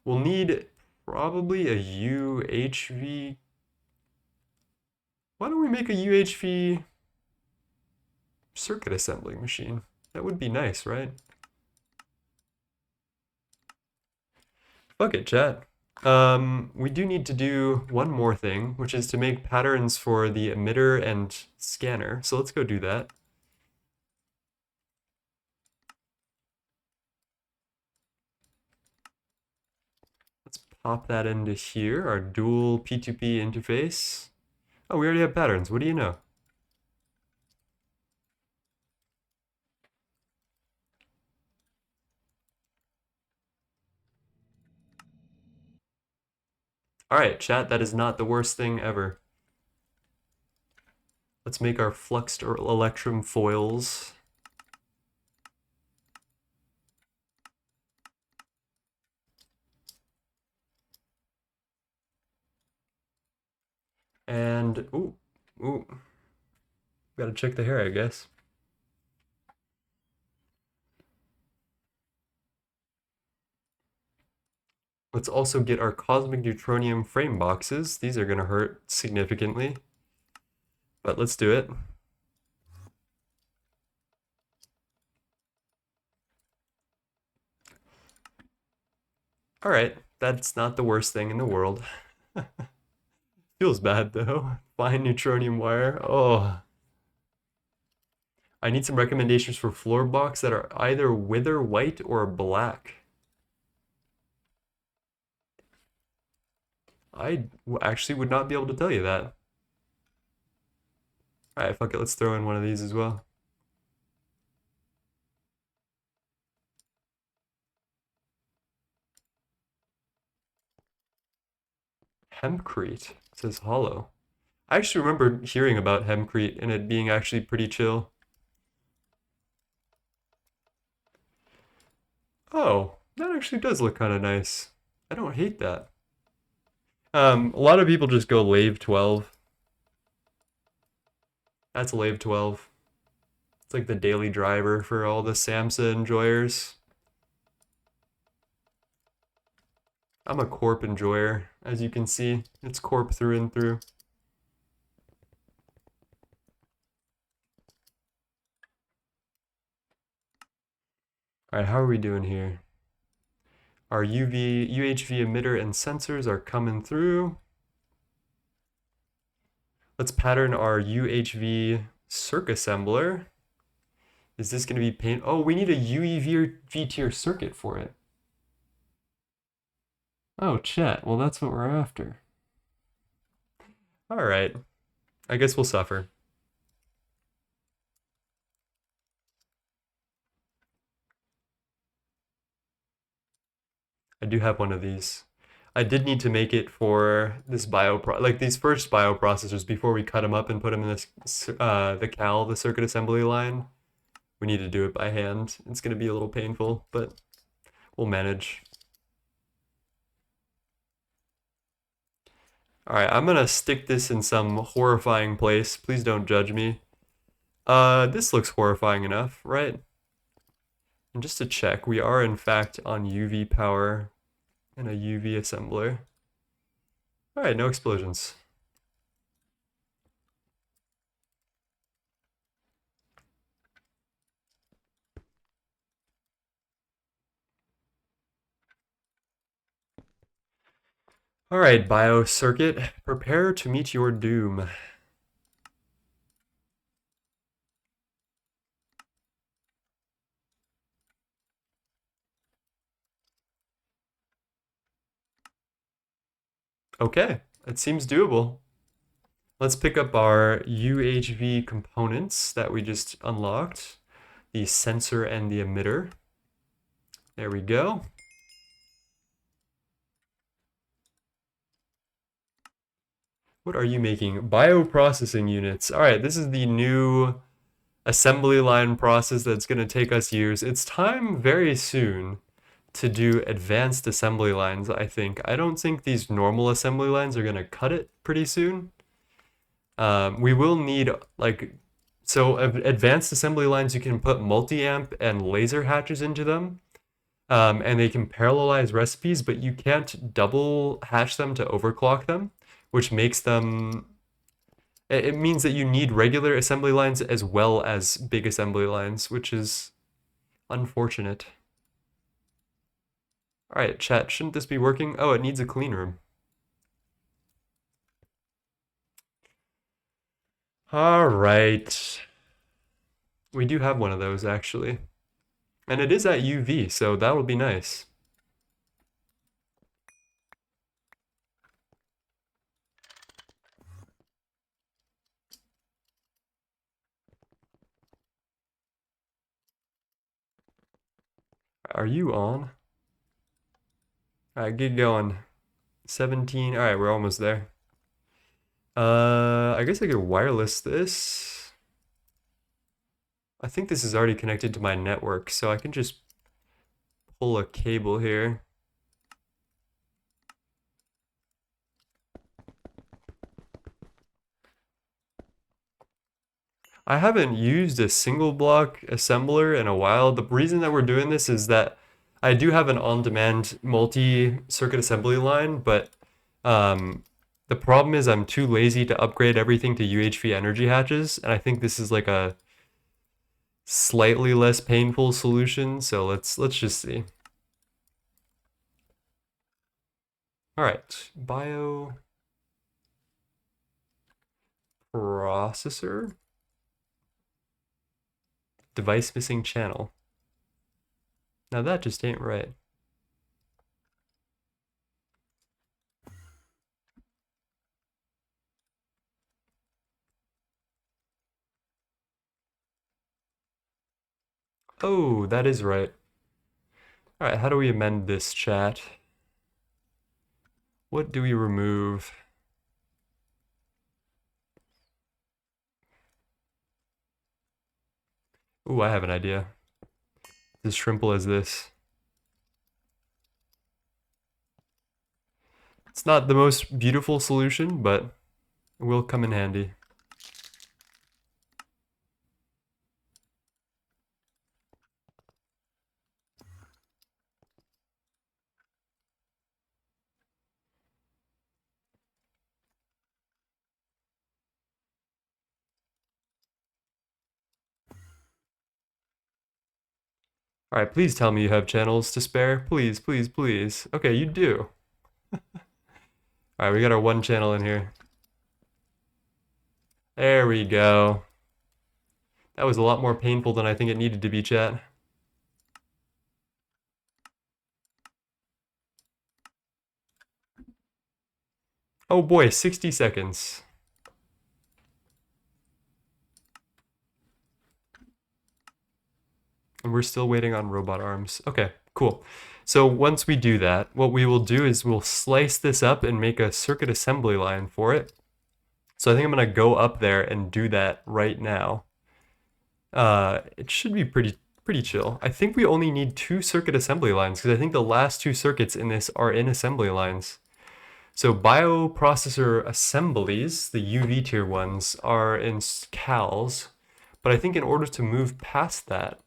We'll need probably a UHV. Why don't we make a UHV circuit assembling machine? That would be nice, right? Fuck it, chat. We do need to do one more thing, which is to make patterns for the emitter and scanner. So let's go do that. Let's pop that into here, our dual P2P interface. Oh, we already have patterns. What do you know? All right, chat, that is not the worst thing ever. Let's make our fluxed electrum foils. And, ooh, gotta check the hair, I guess. Let's also get our cosmic neutronium frame boxes. These are gonna hurt significantly, but let's do it. All right, that's not the worst thing in the world. Feels bad though. Fine neutronium wire. Oh. I need some recommendations for floor blocks that are either wither white or black. I actually would not be able to tell you that. Alright, fuck it, let's throw in one of these as well. Hempcrete. It says hollow. I actually remember hearing about hempcrete and it being actually pretty chill. Oh, that actually does look kind of nice. I don't hate that. A lot of people just go lave 12. That's lave 12. It's like the daily driver for all the SAMHSA enjoyers. I'm a corp enjoyer, as you can see. It's corp through and through. Alright, how are we doing here? Our UHV emitter and sensors are coming through. Let's pattern our UHV circ assembler. Is this going to be paint? Oh, we need a UEV or V-tier circuit for it. Oh, chat. Well, that's what we're after. All right. I guess we'll suffer. I do have one of these. I did need to make it for this like these first bioprocessors before we cut them up and put them in this the circuit assembly line. We need to do it by hand. It's going to be a little painful, but we'll manage. All right, I'm gonna stick this in some horrifying place. Please don't judge me. This looks horrifying enough, right? And just to check, we are in fact on UV power and a UV assembler. All right, no explosions. All right, biocircuit, prepare to meet your doom. Okay, it seems doable. Let's pick up our UHV components that we just unlocked, the sensor and the emitter. There we go. What are you making? Bioprocessing units. All right, this is the new assembly line process that's going to take us years. It's time very soon to do advanced assembly lines, I think. I don't think these normal assembly lines are going to cut it pretty soon. We will need, like, so advanced assembly lines, you can put multi-amp and laser hatches into them. And they can parallelize recipes, but you can't double hatch them to overclock them, which makes them... It means that you need regular assembly lines as well as big assembly lines, which is unfortunate. All right, chat, shouldn't this be working? Oh, it needs a clean room. All right. We do have one of those, actually. And it is at UV, so that will be nice. Are you on? All right, get going. 17. All right, we're almost there. I guess I could wireless this. I think this is already connected to my network, so I can just pull a cable here. I haven't used a single block assembler in a while. The reason that we're doing this is that I do have an on-demand multi-circuit assembly line, but the problem is I'm too lazy to upgrade everything to UHV energy hatches, and I think this is like a slightly less painful solution, so let's just see. All right, bio processor, device missing channel. Now that just ain't right. Oh, that is right. All right, how do we amend this, chat? What do we remove? Ooh, I have an idea. As simple as this. It's not the most beautiful solution, but it will come in handy. All right, please tell me you have channels to spare. Please, please, please. Okay, you do. All right, we got our one channel in here. There we go. That was a lot more painful than I think it needed to be, chat. Oh boy, 60 seconds. And we're still waiting on robot arms. Okay, cool. So once we do that, what we will do is we'll slice this up and make a circuit assembly line for it. So I think I'm gonna go up there and do that right now. It should be pretty chill. I think we only need 2 circuit assembly lines because I think the last 2 circuits in this are in assembly lines. So bioprocessor assemblies, the UV tier ones, are in cals, but I think in order to move past that,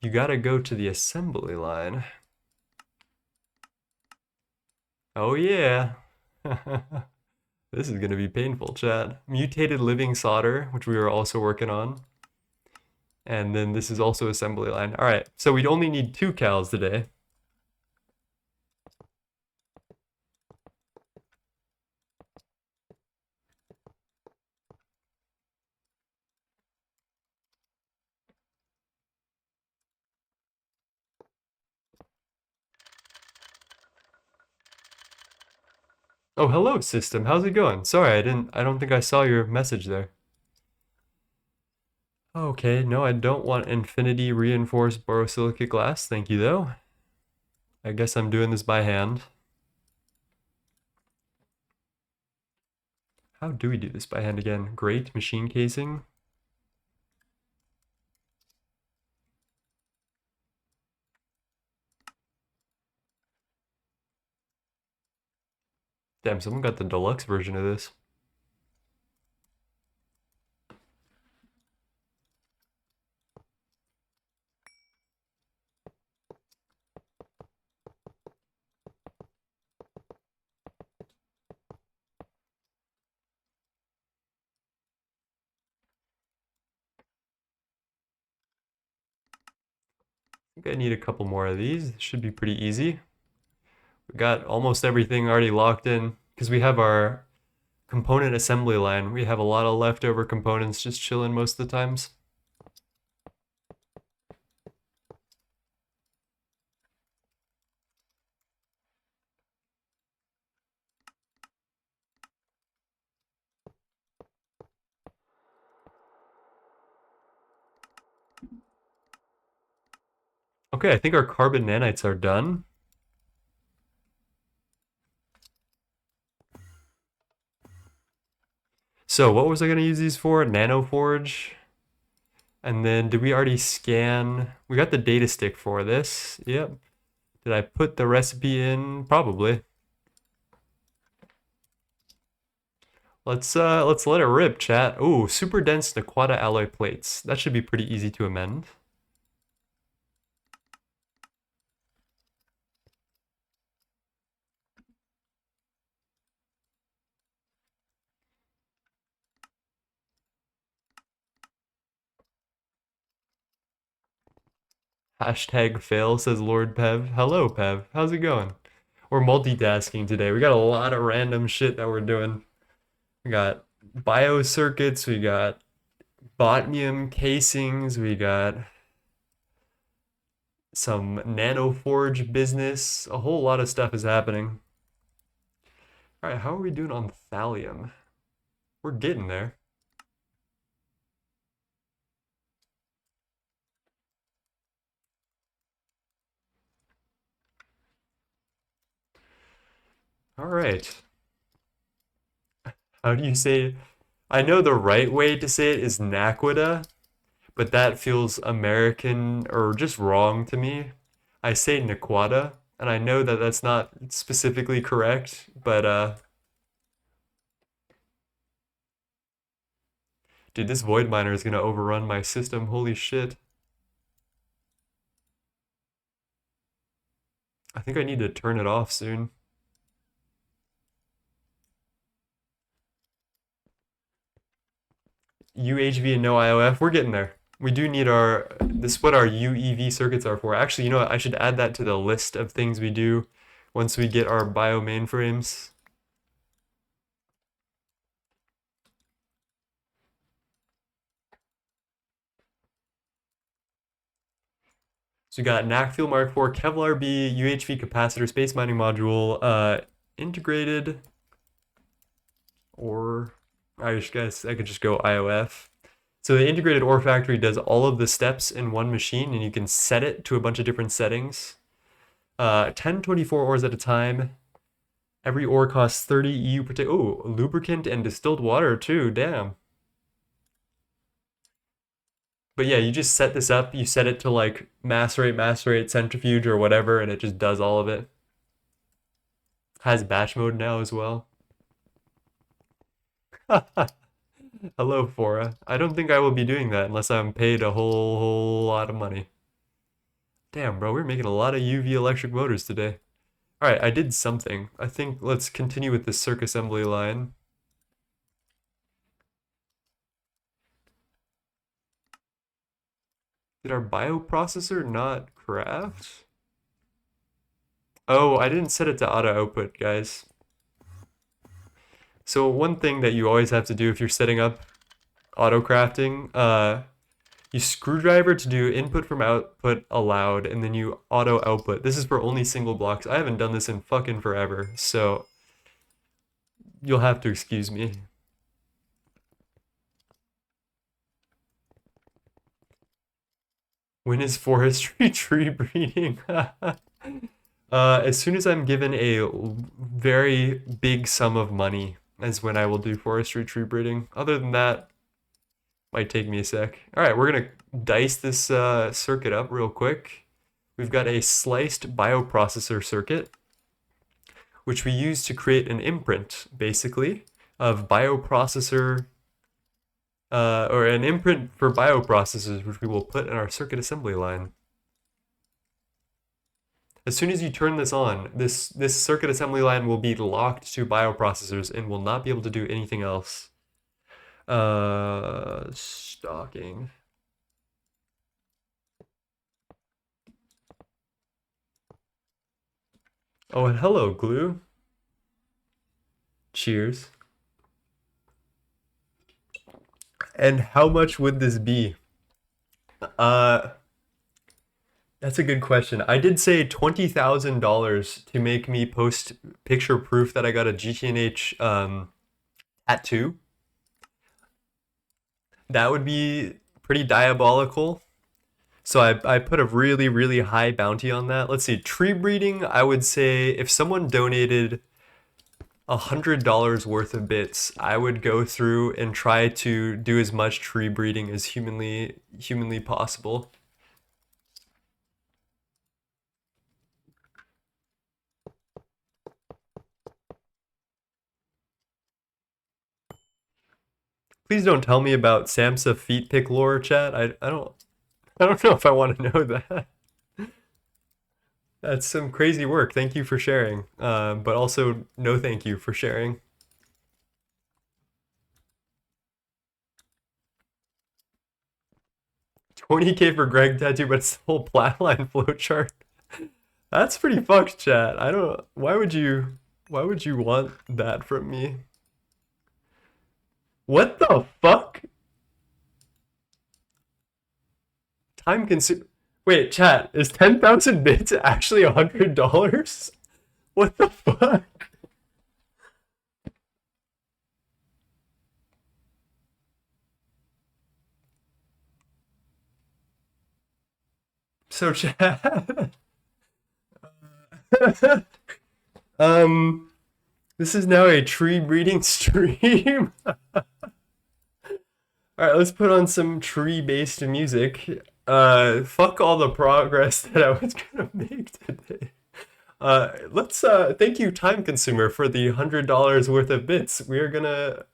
you gotta go to the assembly line. Oh yeah. This is gonna be painful, chat. Mutated living solder, which we are also working on. And then this is also assembly line. All right, so we'd only need 2 cals today. Oh, hello, system. How's it going? Sorry, I don't think I saw your message there. Okay, no, I don't want infinity reinforced borosilicate glass. Thank you, though. I guess I'm doing this by hand. How do we do this by hand again? Great machine casing. Damn, someone got the deluxe version of this. I think I need a couple more of these. Should be pretty easy. We got almost everything already locked in because we have our component assembly line. We have a lot of leftover components just chilling most of the times. Okay, I think our carbon nanites are done. So what was I gonna use these for? Nanoforge. And then did we already scan? We got the data stick for this. Yep. Did I put the recipe in? Probably. Let's let it rip, chat. Oh, super dense Naquata alloy plates. That should be pretty easy to amend. Hashtag fail, says Lord Pev. Hello, Pev. How's it going? We're multitasking today. We got a lot of random shit that we're doing. We got bio circuits, we got botmium casings, we got some nanoforge business. A whole lot of stuff is happening. All right, how are we doing on thallium? We're getting there. All right. How do you say? I know the right way to say it is Naquita, but that feels American or just wrong to me. I say Naquata, and I know that that's not specifically correct, but dude, this void miner is gonna overrun my system. Holy shit. I think I need to turn it off soon. UHV and no IOF, we're getting there. We do need this is what our UEV circuits are for. Actually, you know what? I should add that to the list of things we do once we get our bio mainframes. So we got NAC Fuel Mark IV, Kevlar B, UHV capacitor, space mining module, integrated, or I guess I could just go IOF. So the integrated ore factory does all of the steps in one machine, and you can set it to a bunch of different settings. 1024 ores at a time. Every ore costs 30 EU per take. Oh, lubricant and distilled water too. Damn. But yeah, you just set this up. You set it to like macerate, centrifuge, or whatever, and it just does all of it. Has batch mode now as well. Hello, Fora. I don't think I will be doing that unless I'm paid a whole lot of money. Damn, bro, we're making a lot of UV electric motors today. All right, I did something. I think let's continue with the circ assembly line. Did our bioprocessor not craft? Oh, I didn't set it to auto output, guys. So one thing that you always have to do if you're setting up auto crafting, you screwdriver to do input from output allowed, and then you auto output. This is for only single blocks. I haven't done this in fucking forever, so you'll have to excuse me. When is forestry tree breeding? As soon as I'm given a very big sum of money is when I will do forestry tree breeding. Other than that, might take me a sec. All right, we're gonna dice this circuit up real quick. We've got a sliced bioprocessor circuit, which we use to create an imprint, basically, of bioprocessor, or an imprint for bioprocessors, which we will put in our circuit assembly line. As soon as you turn this on, this circuit assembly line will be locked to bioprocessors and will not be able to do anything else. Stocking. Oh, and hello, glue. Cheers. And how much would this be? Uh, that's a good question. I did say $20,000 to make me post picture proof that I got a GTNH tattoo. That would be pretty diabolical. So I put a really, really high bounty on that. Let's see, tree breeding, I would say if someone donated $100 worth of bits, I would go through and try to do as much tree breeding as humanly possible. Please don't tell me about Samsa feet pick lore, chat. I don't know if I want to know that. That's some crazy work. Thank you for sharing. But also no thank you for sharing. 20K for Greg tattoo, but it's the whole flatline flowchart. That's pretty fucked, chat. I don't. Why would you want that from me? What the fuck? Time consume. Wait, chat. Is 10,000 bits actually $100? What the fuck? So chat. um. This is now a tree breeding stream. Alright, let's put on some tree-based music. Fuck all the progress that I was gonna make today. Let's thank you, Timeconsumer, for the $100 worth of bits. We're gonna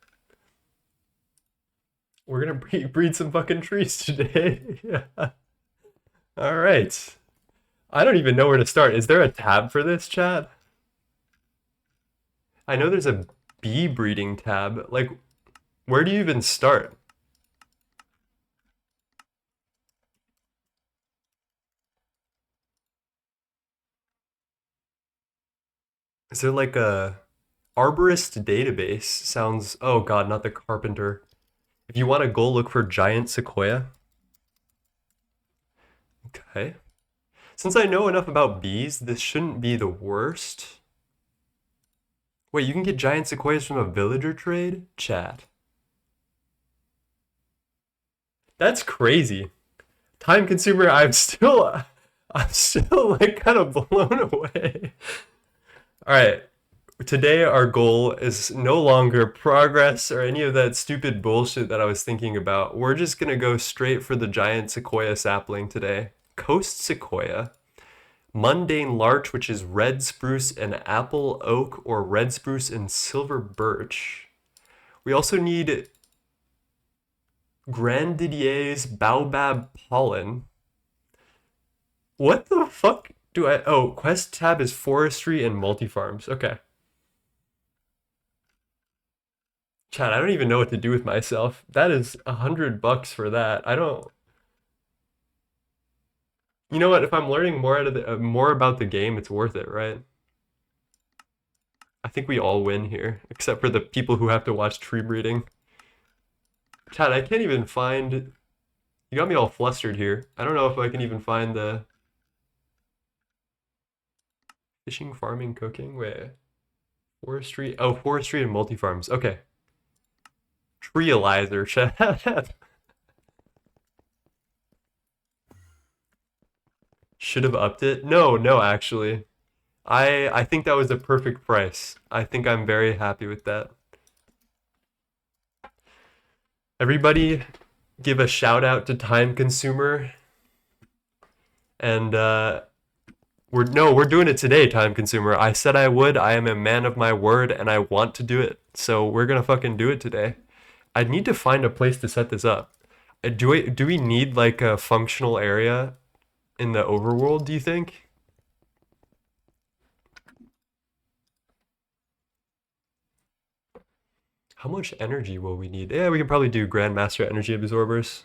breed some fucking trees today. Yeah. All right. I don't even know where to start. Is there a tab for this, chat? I know there's a bee breeding tab. Like, where do you even start? Is there like a arborist database? Sounds, oh god, not the carpenter. If you want to go look for giant sequoia. Okay. Since I know enough about bees, this shouldn't be the worst. Wait, you can get giant sequoias from a villager trade? Chat. That's crazy. Timeconsumer, I'm still like kind of blown away. All right. Today our goal is no longer progress or any of that stupid bullshit that I was thinking about. We're just gonna go straight for the giant sequoia sapling today. Coast sequoia, mundane larch, which is red spruce and apple oak, or red spruce and silver birch. We also need Grandidier's baobab pollen. What the fuck do I... Oh, quest tab is forestry and multi-farms. Okay. Chad, I don't even know what to do with myself. That is $100 for that. I don't... You know what? If I'm learning more about the game, it's worth it, right? I think we all win here, except for the people who have to watch tree breeding. Chad, I can't even find... You got me all flustered here. I don't know if I can even find the... Fishing, farming, cooking? Wait. Forestry? Oh, forestry and multi-farms. Okay. Treealizer, Chad. Should have upped it? No, actually. I think that was a perfect price. I think I'm very happy with that. Everybody give a shout out to Timeconsumer. And we're doing it today, Timeconsumer. I said I would. I am a man of my word and I want to do it. So we're gonna fucking do it today. I need to find a place to set this up. Do we need like a functional area in the overworld, do you think? How much energy will we need? Yeah, we can probably do Grandmaster energy absorbers.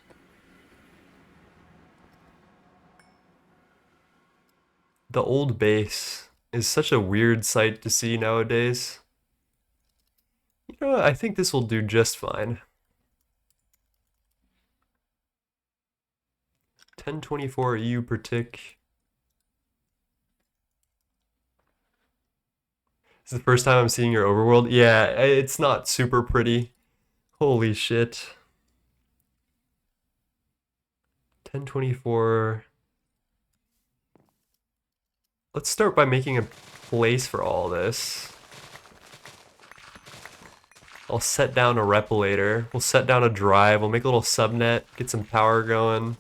The old base is such a weird sight to see nowadays. You know what? I think this will do just fine. 1024 EU per tick. This is the first time I'm seeing your overworld. Yeah, it's not super pretty. Holy shit. 1024. Let's start by making a place for all this. I'll set down a replicator. We'll set down a drive. We'll make a little subnet. Get some power going.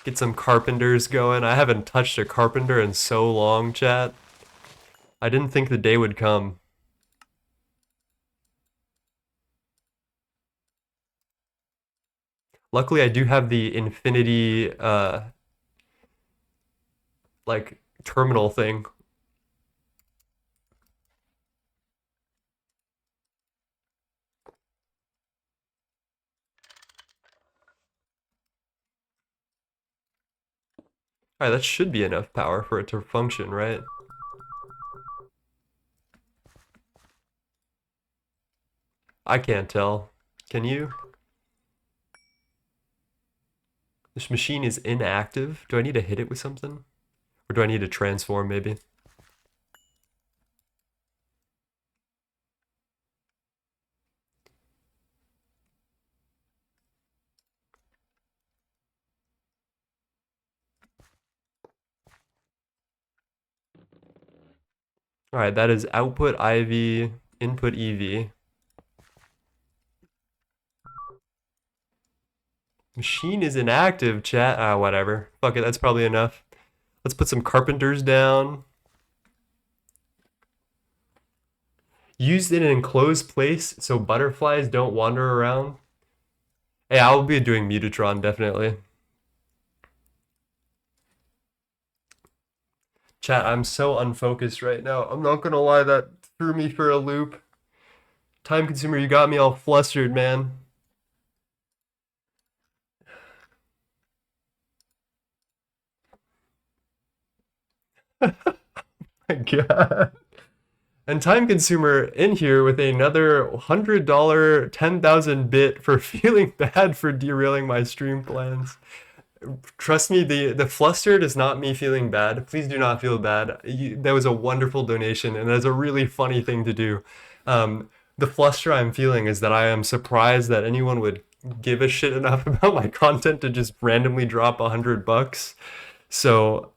Get some carpenters going. I haven't touched a carpenter in so long, chat. I didn't think the day would come. Luckily, I do have the infinity, like, terminal thing. Alright, that should be enough power for it to function, right? I can't tell. Can you? This machine is inactive. Do I need to hit it with something? Or do I need to transform, maybe? Alright, that is output IV. Input EV. Machine is inactive, chat. Ah, whatever. Fuck it, that's probably enough. Let's put some carpenters down. Used in an enclosed place so butterflies don't wander around. Hey, I'll be doing Mutatron, definitely. Chat, I'm so unfocused right now. I'm not gonna lie, that threw me for a loop. Timeconsumer, you got me all flustered, man. My God. And Timeconsumer in here with another $100 10,000 bit for feeling bad for derailing my stream plans. Trust me, the flustered is not me feeling bad. Please do not feel bad. That was a wonderful donation, and that's a really funny thing to do. The fluster I'm feeling is that I am surprised that anyone would give a shit enough about my content to just randomly drop $100. So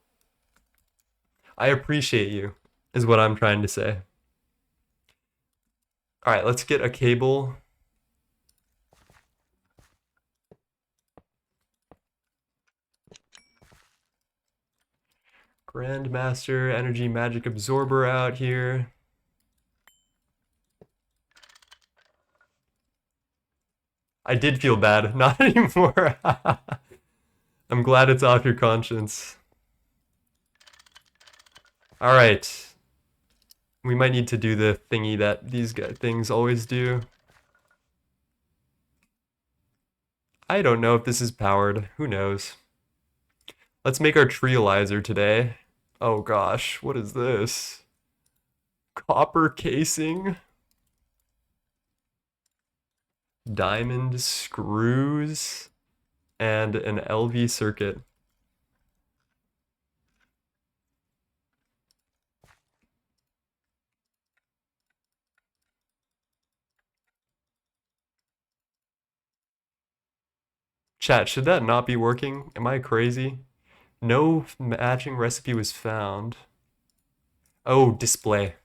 I appreciate you, is what I'm trying to say. All right, let's get a cable. Grandmaster Energy Magic Absorber out here. I did feel bad. Not anymore. I'm glad it's off your conscience. All right. We might need to do the thingy that these things always do. I don't know if this is powered. Who knows? Let's make our trealizer today. Oh gosh, what is this? Copper casing. Diamond screws. And an LV circuit. Chat, should that not be working? Am I crazy? No matching recipe was found. Oh, display.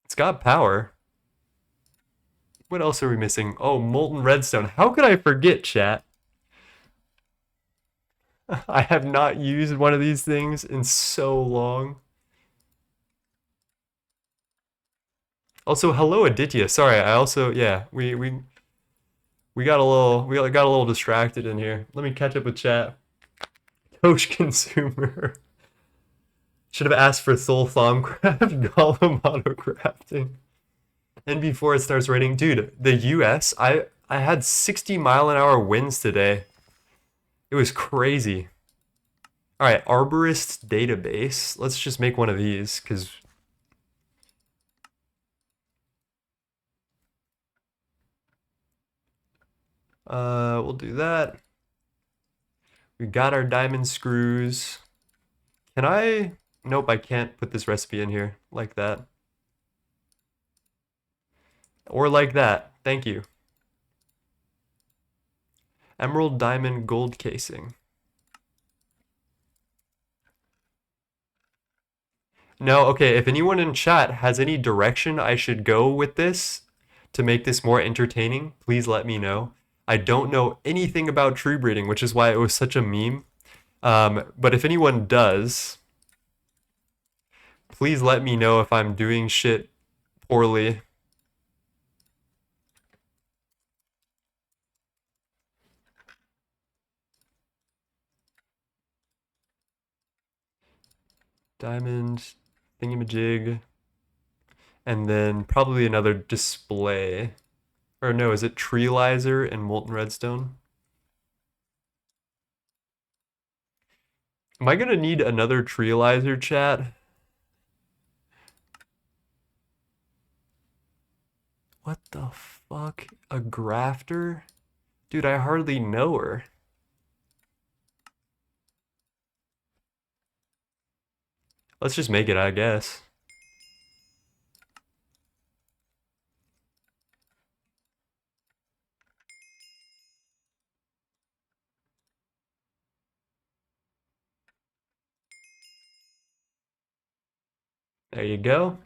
It's got power. What else are we missing? Oh, molten redstone. How could I forget, chat? I have not used one of these things in so long. Also, hello Aditya. Sorry, I also we got a little distracted in here. Let me catch up with chat. Coach consumer. Should have asked for soul Thaumcraft, Golem autocrafting. And before it starts raining, dude, the US, I had 60-mile-an-hour winds today. It was crazy. All right, arborist database. Let's just make one of these because we'll do that. We got our diamond screws. Can I? Nope, I can't put this recipe in here like that. Or like that. Thank you. Emerald, diamond, gold casing. No, okay, if anyone in chat has any direction I should go with this to make this more entertaining, please let me know. I don't know anything about tree breeding, which is why it was such a meme. But if anyone does, please let me know if I'm doing shit poorly. Diamond, thingamajig, and then probably another display. Or no, is it trealizer and molten redstone? Am I gonna need another trealizer, chat? What the fuck? A grafter? Dude, I hardly know her. Let's just make it, I guess. There you go.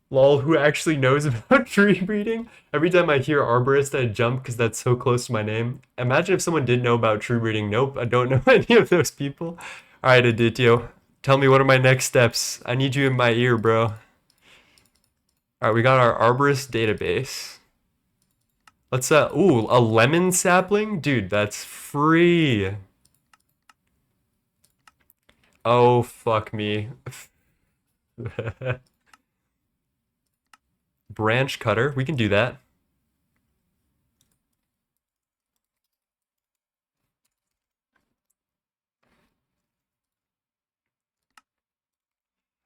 Lol, who actually knows about tree breeding? Every time I hear arborist, I jump because that's so close to my name. Imagine if someone did know about tree breeding. Nope, I don't know any of those people. All right, Adityo, tell me what are my next steps? I need you in my ear, bro. All right, we got our arborist database. Let's ooh, a lemon sapling? Dude, that's free. Oh, fuck me. Branch cutter, we can do that.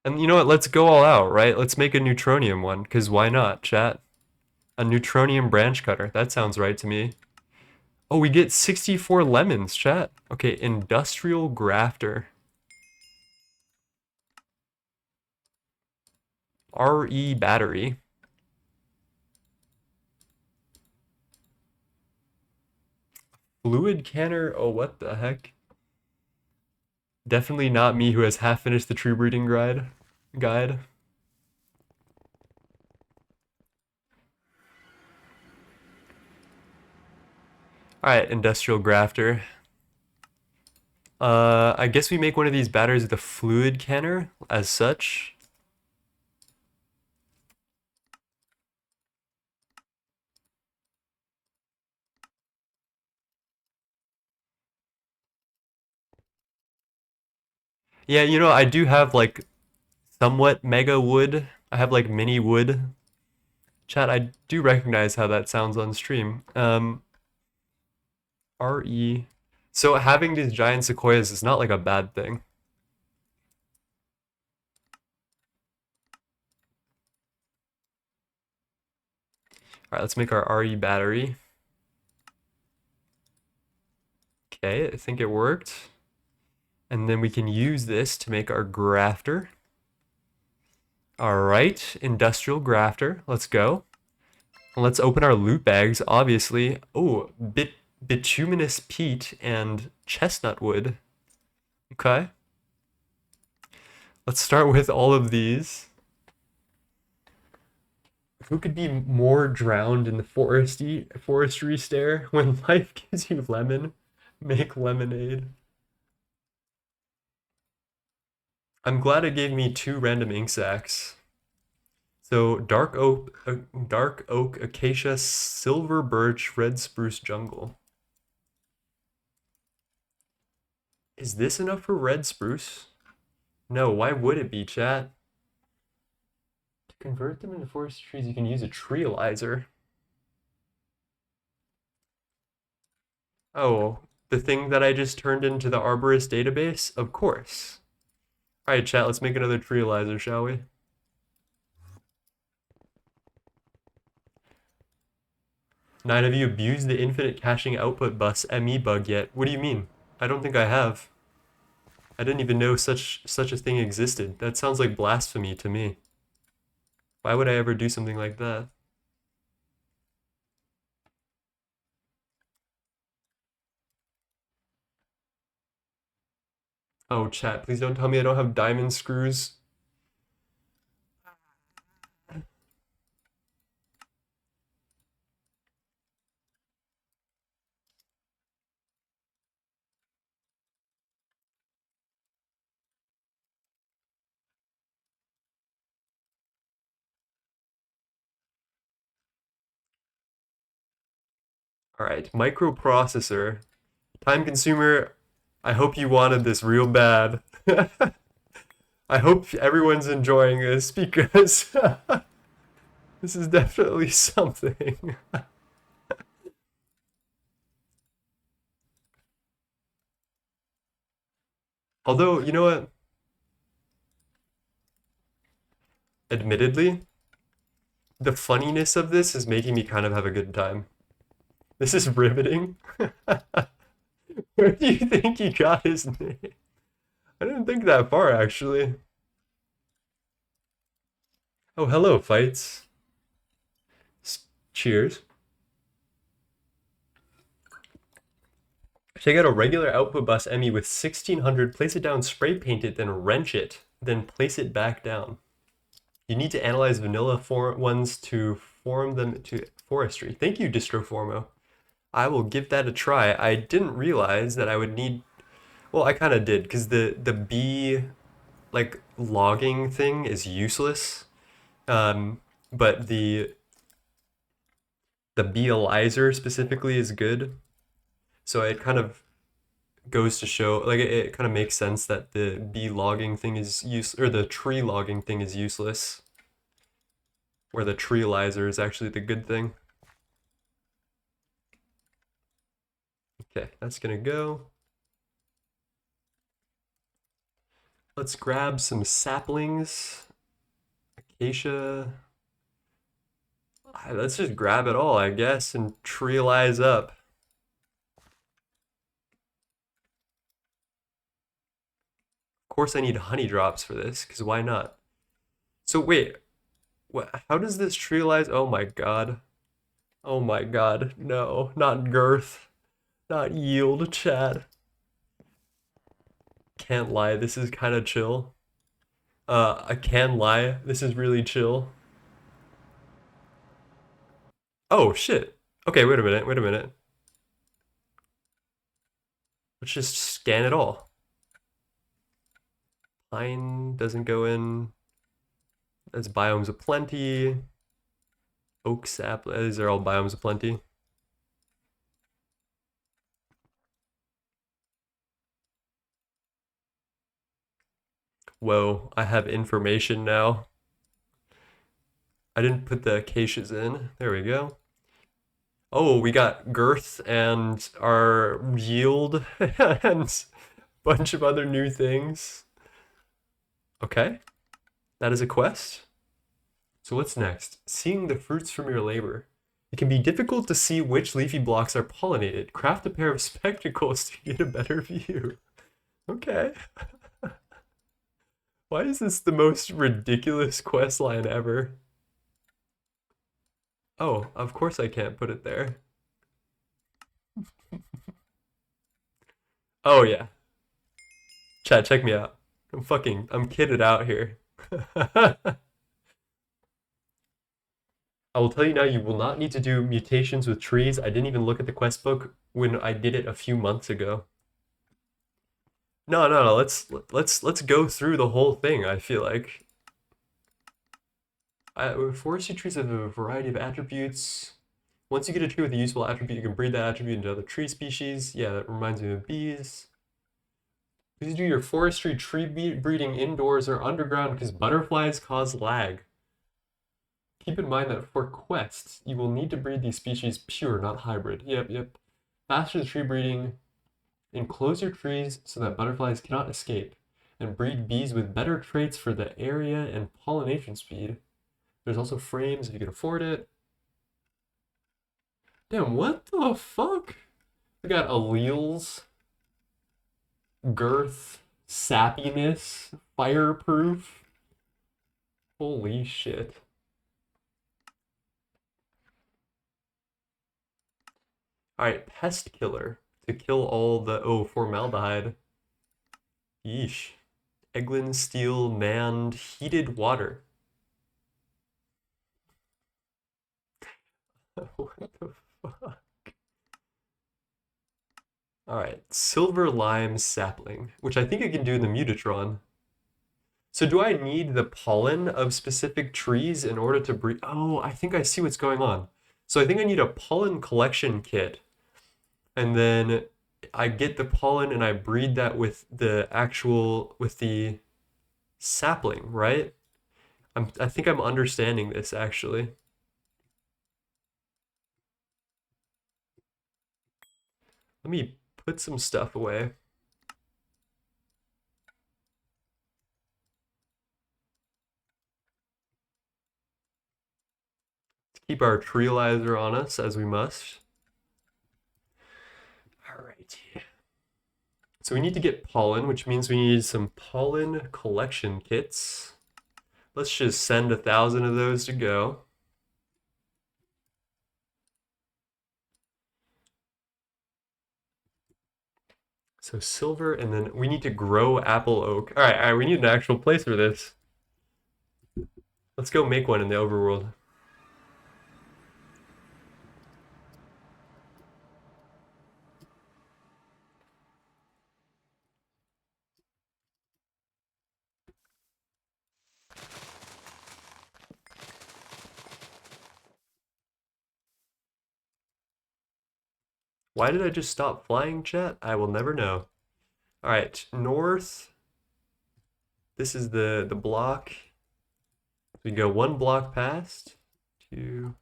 And you know what? Let's go all out, right? Let's make a neutronium one, because why not, chat? A neutronium branch cutter. That sounds right to me. Oh, we get 64 lemons, chat. Okay, industrial grafter. RE battery. Fluid canner. Oh, what the heck? Definitely not me who has half finished the tree breeding guide. Alright, industrial grafter. I guess we make one of these batteries with a fluid canner as such. Yeah, you know, I do have like somewhat mega wood. I have like mini wood. Chat, I do recognize how that sounds on stream. RE. So having these giant sequoias is not like a bad thing. All right, let's make our RE battery. Okay, I think it worked. And then we can use this to make our grafter. All right, industrial grafter. Let's go. Let's open our loot bags, obviously. Oh, bituminous peat and chestnut wood. Okay. Let's start with all of these. Who could be more drowned in the forestry stare when life gives you lemon? Make lemonade. I'm glad it gave me 2 random ink sacs. So dark oak, acacia, silver birch, red spruce jungle. Is this enough for red spruce? No, why would it be, chat? To convert them into forest trees, you can use a treealizer. Oh, the thing that I just turned into the arborist database? Of course. Alright, chat, let's make another treealizer, shall we? Nine of you abused the infinite caching output bus ME bug yet? What do you mean? I don't think I have. I didn't even know such a thing existed. That sounds like blasphemy to me. Why would I ever do something like that? Oh, chat, please don't tell me I don't have diamond screws. Alright, microprocessor. Timeconsumer, I hope you wanted this real bad. I hope everyone's enjoying this because this is definitely something. Although, you know what? Admittedly, the funniness of this is making me kind of have a good time. This is riveting. Where do you think he got his name? I didn't think that far, actually. Oh, hello, fights. Cheers. Take out a regular output bus ME with 1600, place it down, spray paint it, then wrench it. then place it back down. You need to analyze vanilla ones to form them to forestry. Thank you, Distroformo. I will give that a try. I didn't realize that I would need. Well, I kind of did because the bee like logging thing is useless. But the beealyzer specifically is good. So it kind of goes to show, like it kind of makes sense that the bee logging thing is or the tree logging thing is useless, where the treealyzer is actually the good thing. Okay, that's gonna go. Let's grab some saplings. Acacia. Let's just grab it all, I guess, and treealize up. Of course I need honey drops for this, because why not? So wait, what? How does this treealize? Oh my god. Oh my god. No, not girth. Not yield, Chad. Can't lie, this is kind of chill. I can lie, this is really chill. Oh shit. Okay, wait a minute, wait a minute. Let's just scan it all. Pine doesn't go in. That's biomes of plenty. Oak sap, these are all biomes of plenty. Whoa, I have information now. I didn't put the acacias in. There we go. Oh, we got girth and our yield and a bunch of other new things. Okay, that is a quest. So what's next? Seeing the fruits from your labor. It can be difficult to see which leafy blocks are pollinated. Craft a pair of spectacles to get a better view. Okay. Why is this the most ridiculous quest line ever? Oh, of course I can't put it there. Oh yeah. Chat, check me out. I'm kitted out here. I will tell you now, you will not need to do mutations with trees. I didn't even look at the quest book when I did it a few months ago. No. Let's go through the whole thing. I feel like forestry trees have a variety of attributes. Once you get a tree with a useful attribute, you can breed that attribute into other tree species. Yeah, that reminds me of bees. Please do your forestry tree breeding indoors or underground because butterflies cause lag. Keep in mind that for quests, you will need to breed these species pure, not hybrid. Yep. Faster tree breeding. Enclose your trees so that butterflies cannot escape. And breed bees with better traits for the area and pollination speed. There's also frames if you can afford it. Damn, what the fuck? We got alleles, girth, sappiness, fireproof. Holy shit. Alright, pest killer to kill all the formaldehyde. Yeesh. Eglin steel manned heated water. What the fuck? Alright, silver lime sapling, which I think I can do in the Mutatron. So do I need the pollen of specific trees in order to breed? Oh, I think I see what's going on. So I think I need a pollen collection kit. And then I get the pollen and I breed that with with the sapling, right? I think I'm understanding this actually. Let me put some stuff away. Let's keep our treealizer on us as we must. All right. So we need to get pollen, which means we need some pollen collection kits. Let's just send 1,000 of those to go. So silver, and then we need to grow apple oak. All right, we need an actual place for this. Let's go make one in the overworld. Why did I just stop flying, chat? I will never know. All right, north. This is the block. We go one block past, two,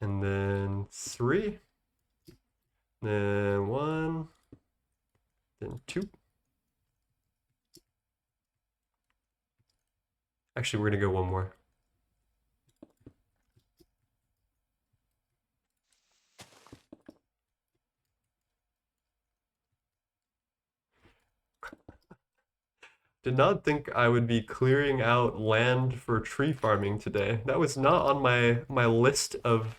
and then three, then one, then two. Actually, we're gonna go one more. Did not think I would be clearing out land for tree farming today. That was not on my list of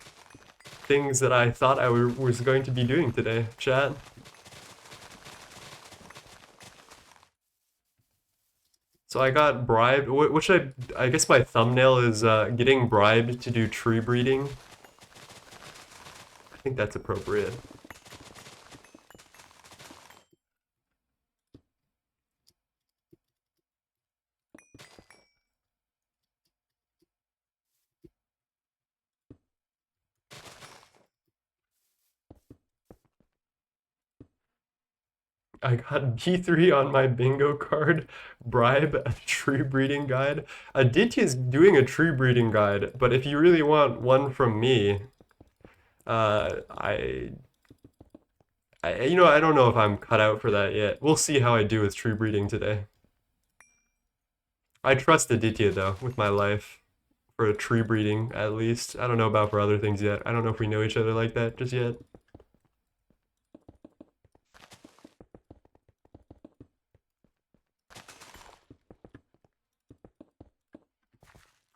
things that I thought I was going to be doing today, chat. So I got bribed, which I guess my thumbnail is getting bribed to do tree breeding. I think that's appropriate. I got B3 on my bingo card. Bribe a tree breeding guide. Aditya's doing a tree breeding guide, but if you really want one from me, uh, I, I don't know if I'm cut out for that yet. We'll see how I do with tree breeding today. I trust Aditya though with my life for a tree breeding at least. I don't know about for other things yet. I don't know if we know each other like that just yet.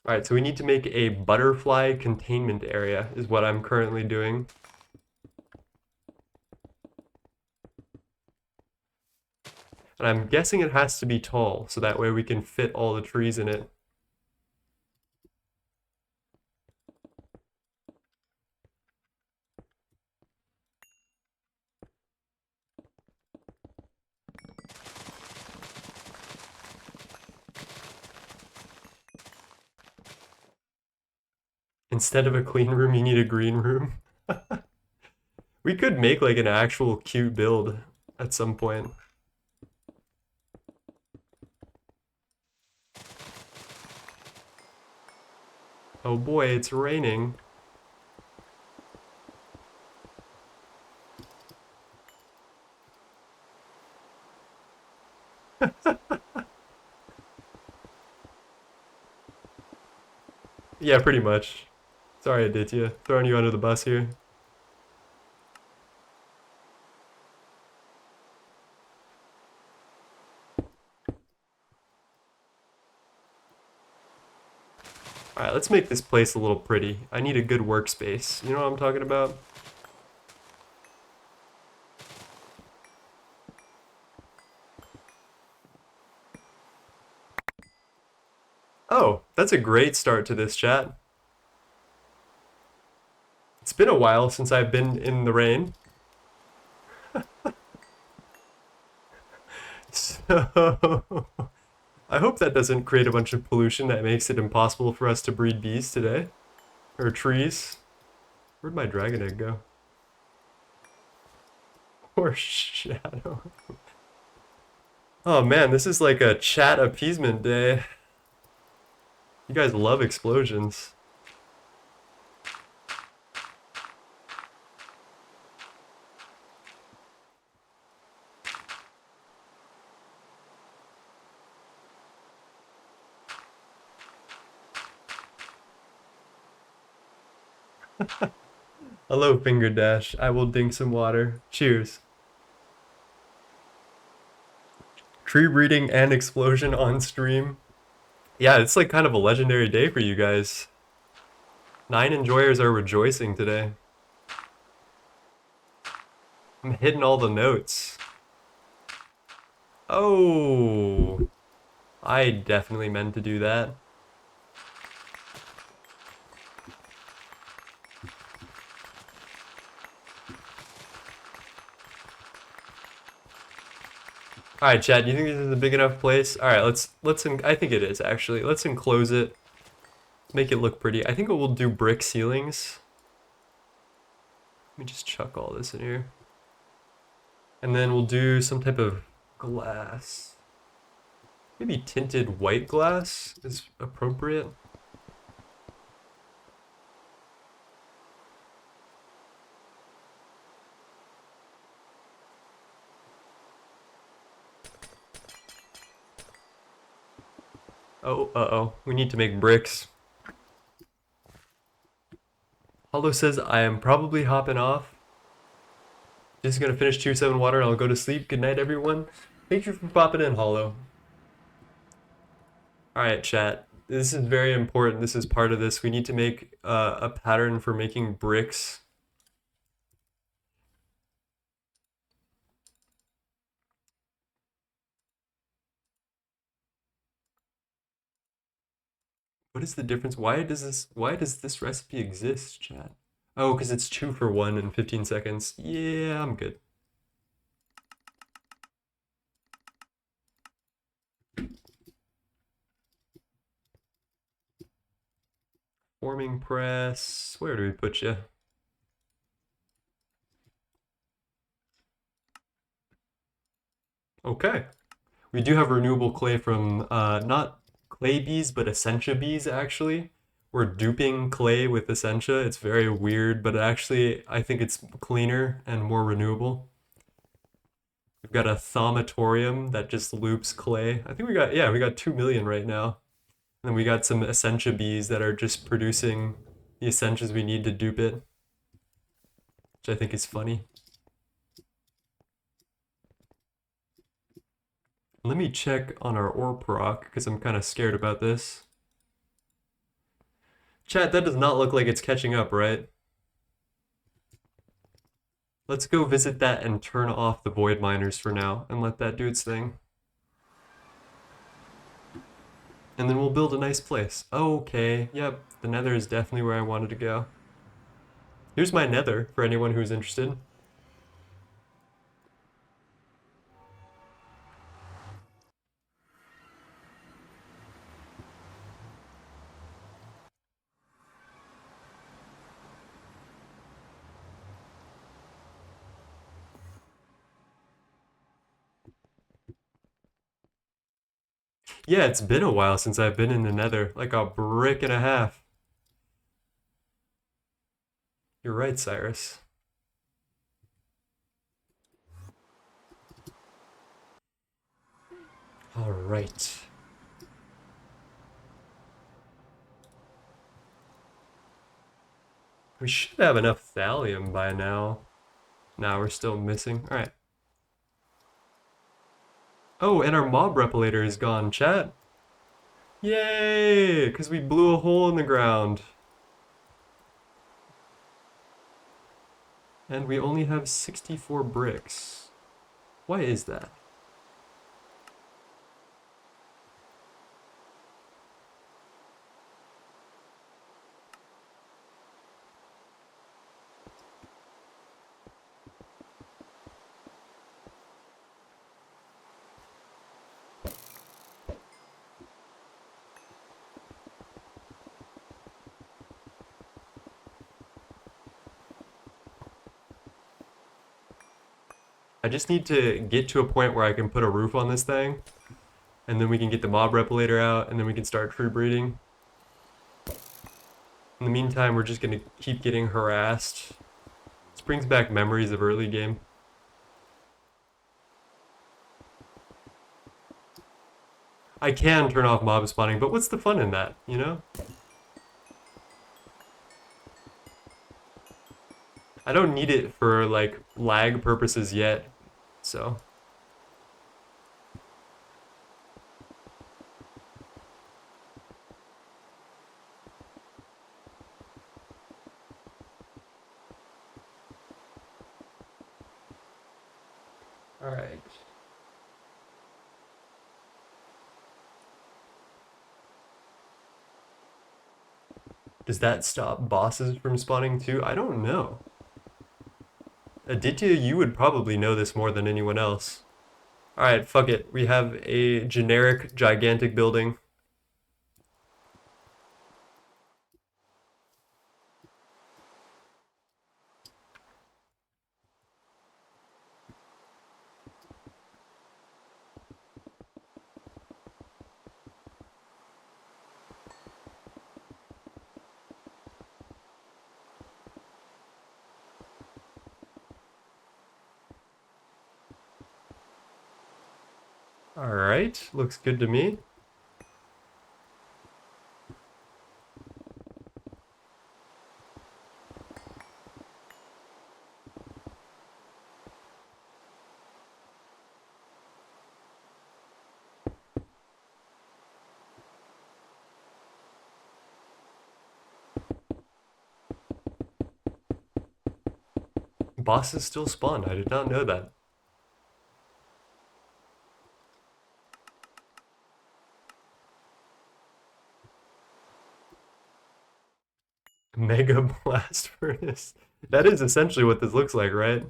All right, so we need to make a butterfly containment area is what I'm currently doing. And I'm guessing it has to be tall, so that way we can fit all the trees in it. Instead of a clean room, you need a green room. We could make like an actual cute build at some point. Oh boy, it's raining. Yeah, pretty much. Sorry, Aditya. Throwing you under the bus here. Alright, let's make this place a little pretty. I need a good workspace. You know what I'm talking about? Oh, that's a great start to this chat. It's been a while since I've been in the rain. So, I hope that doesn't create a bunch of pollution that makes it impossible for us to breed bees today. Or trees. Where'd my dragon egg go? Or shadow. Oh man, this is like a chat appeasement day. You guys love explosions. Hello, Finger Dash. I will drink some water. Cheers. Tree breeding and explosion on stream. Yeah, it's like kind of a legendary day for you guys. 9 enjoyers are rejoicing today. I'm hitting all the notes. Oh, I definitely meant to do that. All right, Chad, do you think this is a big enough place? All right, I think it is actually. Let's enclose it, make it look pretty. I think we'll do brick ceilings. Let me just chuck all this in here. And then we'll do some type of glass. Maybe tinted white glass is appropriate. Oh, uh-oh. We need to make bricks. Hollow says, I am probably hopping off. Just gonna finish tier 7 water and I'll go to sleep. Good night, everyone. Thank you for popping in, Hollow. Alright, chat. This is very important. This is part of this. We need to make a pattern for making bricks. What is the difference? Why does this recipe exist, chat? Oh, because it's 2 for 1 in 15 seconds. Yeah, I'm good. Forming press. Where do we put you? Okay. We do have renewable clay from not clay bees, but essentia bees, actually. We're duping clay with essentia. It's very weird, but actually, I think it's cleaner and more renewable. We've got a thaumatorium that just loops clay. I think we got 2 million right now. And then we got some essentia bees that are just producing the essentias we need to dupe it, which I think is funny. Let me check on our ore proc, because I'm kind of scared about this. Chat, that does not look like it's catching up, right? Let's go visit that and turn off the void miners for now and let that do its thing. And then we'll build a nice place. Okay, yep, the nether is definitely where I wanted to go. Here's my nether for anyone who's interested. Yeah, it's been a while since I've been in the nether, like a brick and a half. You're right, Cyrus. All right. We should have enough thallium by now. Nah, we're still missing. All right. Oh, and our mob replicator is gone, chat. Yay! Because we blew a hole in the ground. And we only have 64 bricks. Why is that? I just need to get to a point where I can put a roof on this thing, and then we can get the mob replicator out, and then we can start true breeding. In the meantime, we're just gonna keep getting harassed. This brings back memories of early game. I can turn off mob spawning, but what's the fun in that, you know? I don't need it for, like, lag purposes yet, so... Alright. Does that stop bosses from spawning too? I don't know. Aditya, you would probably know this more than anyone else. Alright, fuck it. We have a generic gigantic building. Alright, looks good to me. Bosses still spawn. I did not know that. Mega blast furnace. That is essentially what this looks like, right?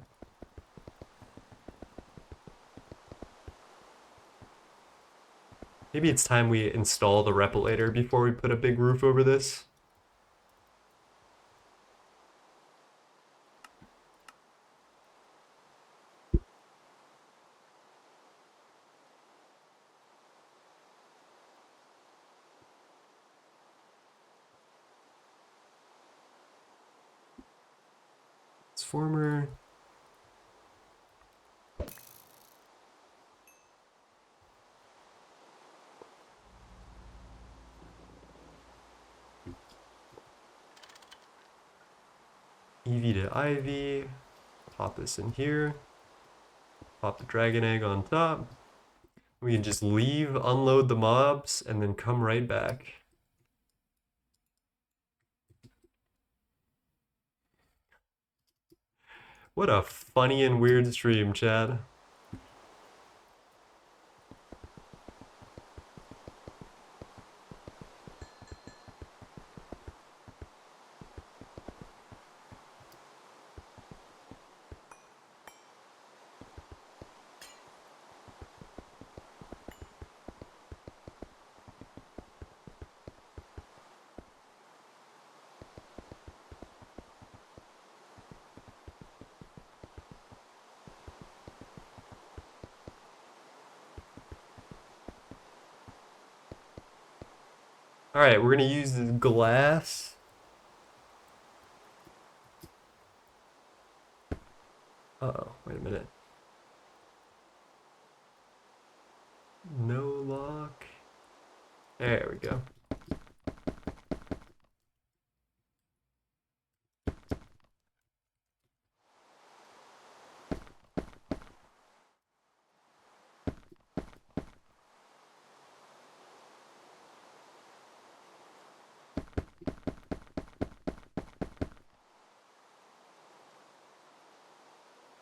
Maybe it's time we install the replicator before we put a big roof over this. Transformer. EV to IV. Pop this in here. Pop the dragon egg on top. We can just leave, unload the mobs, and then come right back. What a funny and weird stream, Chad. Alright, we're gonna use the glass. Uh-oh, wait a minute. No lock. There we go.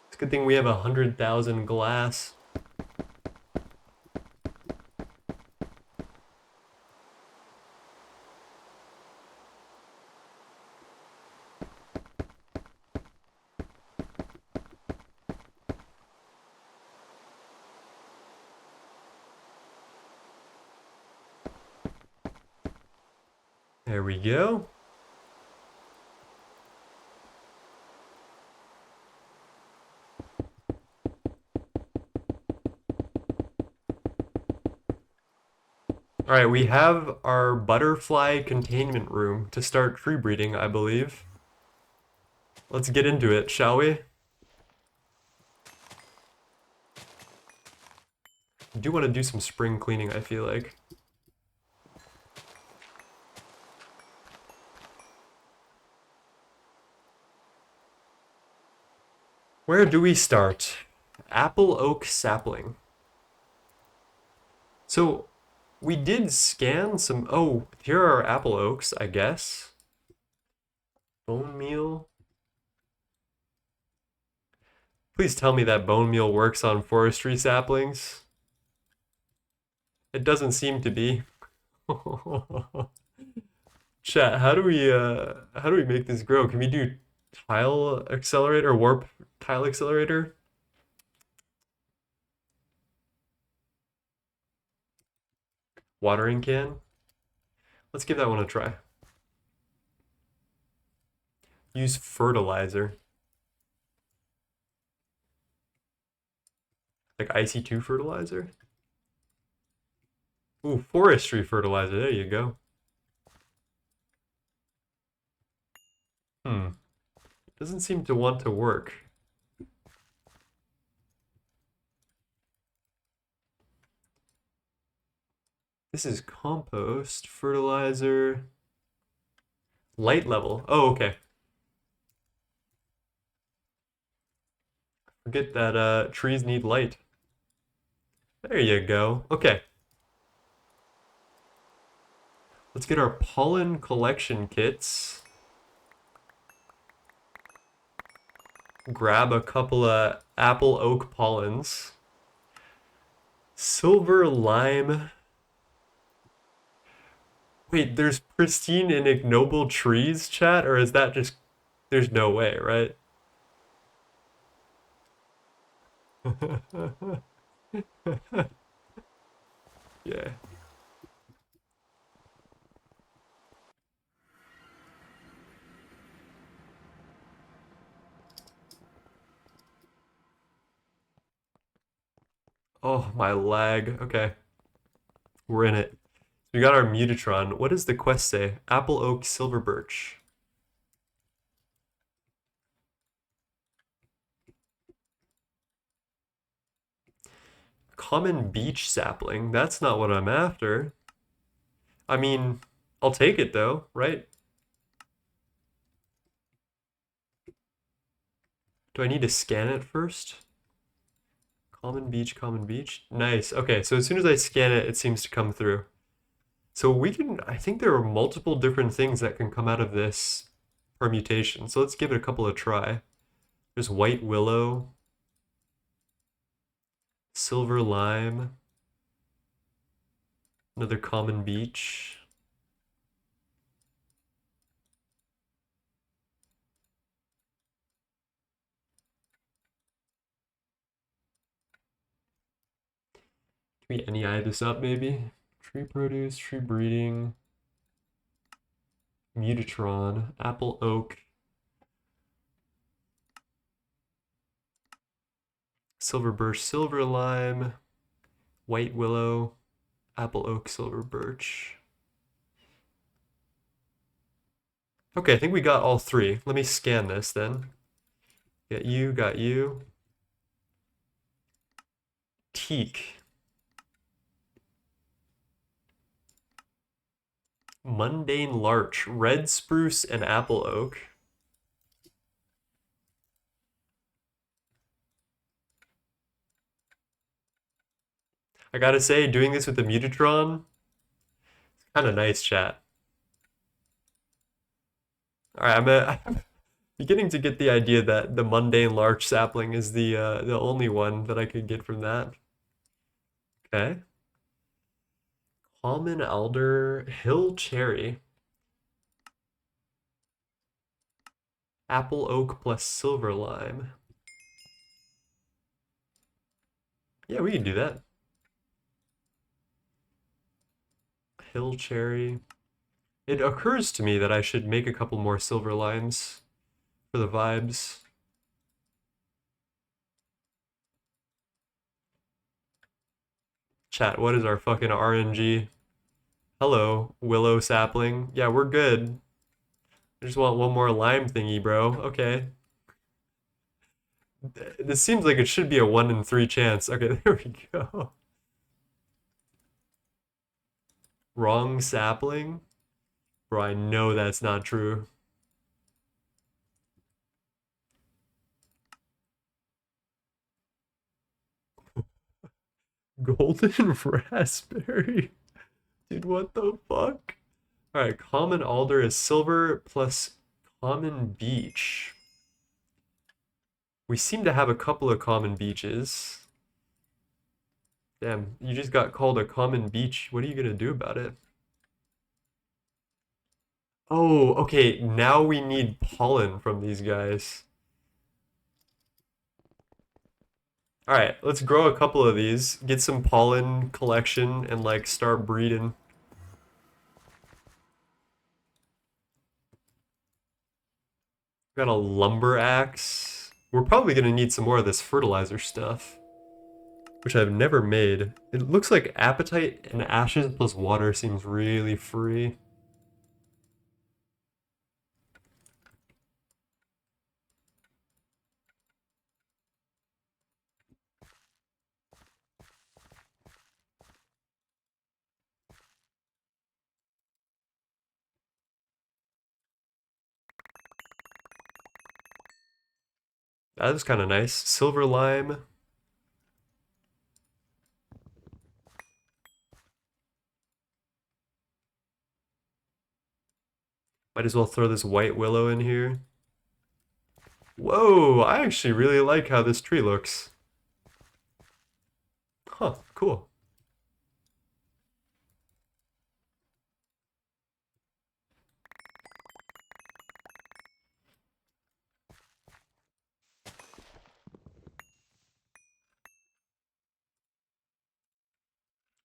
It's a good thing we have 100,000 glass. There we go. Alright, we have our butterfly containment room to start tree breeding, I believe. Let's get into it, shall we? I do want to do some spring cleaning, I feel like. Where do we start? Apple oak sapling. So, we did scan some... Oh, here are apple oaks, I guess. Bone meal. Please tell me that bone meal works on forestry saplings. It doesn't seem to be. Chat, how do we make this grow? Can we do tile accelerator, warp tile accelerator? Watering can? Let's give that one a try. Use fertilizer. Like IC2 fertilizer? Ooh, forestry fertilizer. There you go. Hmm. Doesn't seem to want to work. This is compost, fertilizer, light level. Oh, okay. Forget that trees need light. There you go. Okay. Let's get our pollen collection kits. Grab a couple of apple oak pollens. Silver lime. Wait, there's pristine and ignoble trees, chat? Or is that just... There's no way, right? Yeah. Oh, my lag. Okay. We're in it. We got our Mutatron. What does the quest say? Apple oak, silver birch. Common beech sapling. That's not what I'm after. I mean, I'll take it though, right? Do I need to scan it first? Common beech, common beech. Nice. Okay, so as soon as I scan it, it seems to come through. So we can, I think there are multiple different things that can come out of this permutation. So let's give it a couple of try. There's white willow, silver lime, another common beech. Can we NEI this up maybe? Tree produce, tree breeding, Mutatron, apple oak, silver birch, silver lime, white willow, apple oak, silver birch. Okay, I think we got all three. Let me scan this then. Got you, got you. Teak. Mundane larch, red spruce, and apple oak. I gotta say, doing this with the Mutatron, kind of nice, chat. All right, I'm beginning to get the idea that the mundane larch sapling is the only one that I could get from that. Okay. Common alder, hill cherry, apple oak plus silver lime. Yeah, we can do that. Hill cherry. It occurs to me that I should make a couple more silver limes for the vibes. Chat, what is our fucking RNG? Hello, willow sapling. Yeah, we're good. I just want one more lime thingy, bro. Okay. This seems like it should be a 1 in 3 chance. Okay, there we go. Wrong sapling? Bro, I know that's not true. Golden raspberry? Dude, what the fuck? Alright, common alder is silver plus common beech. We seem to have a couple of common beeches. Damn, you just got called a common beech. What are you gonna do about it? Oh, okay, now we need pollen from these guys. All right, let's grow a couple of these, get some pollen collection, and like start breeding. Got a lumber axe. We're probably gonna need some more of this fertilizer stuff, which I've never made. It looks like apatite and ashes plus water seems really free. That was kind of nice. Silver lime. Might as well throw this white willow in here. Whoa, I actually really like how this tree looks. Huh, cool.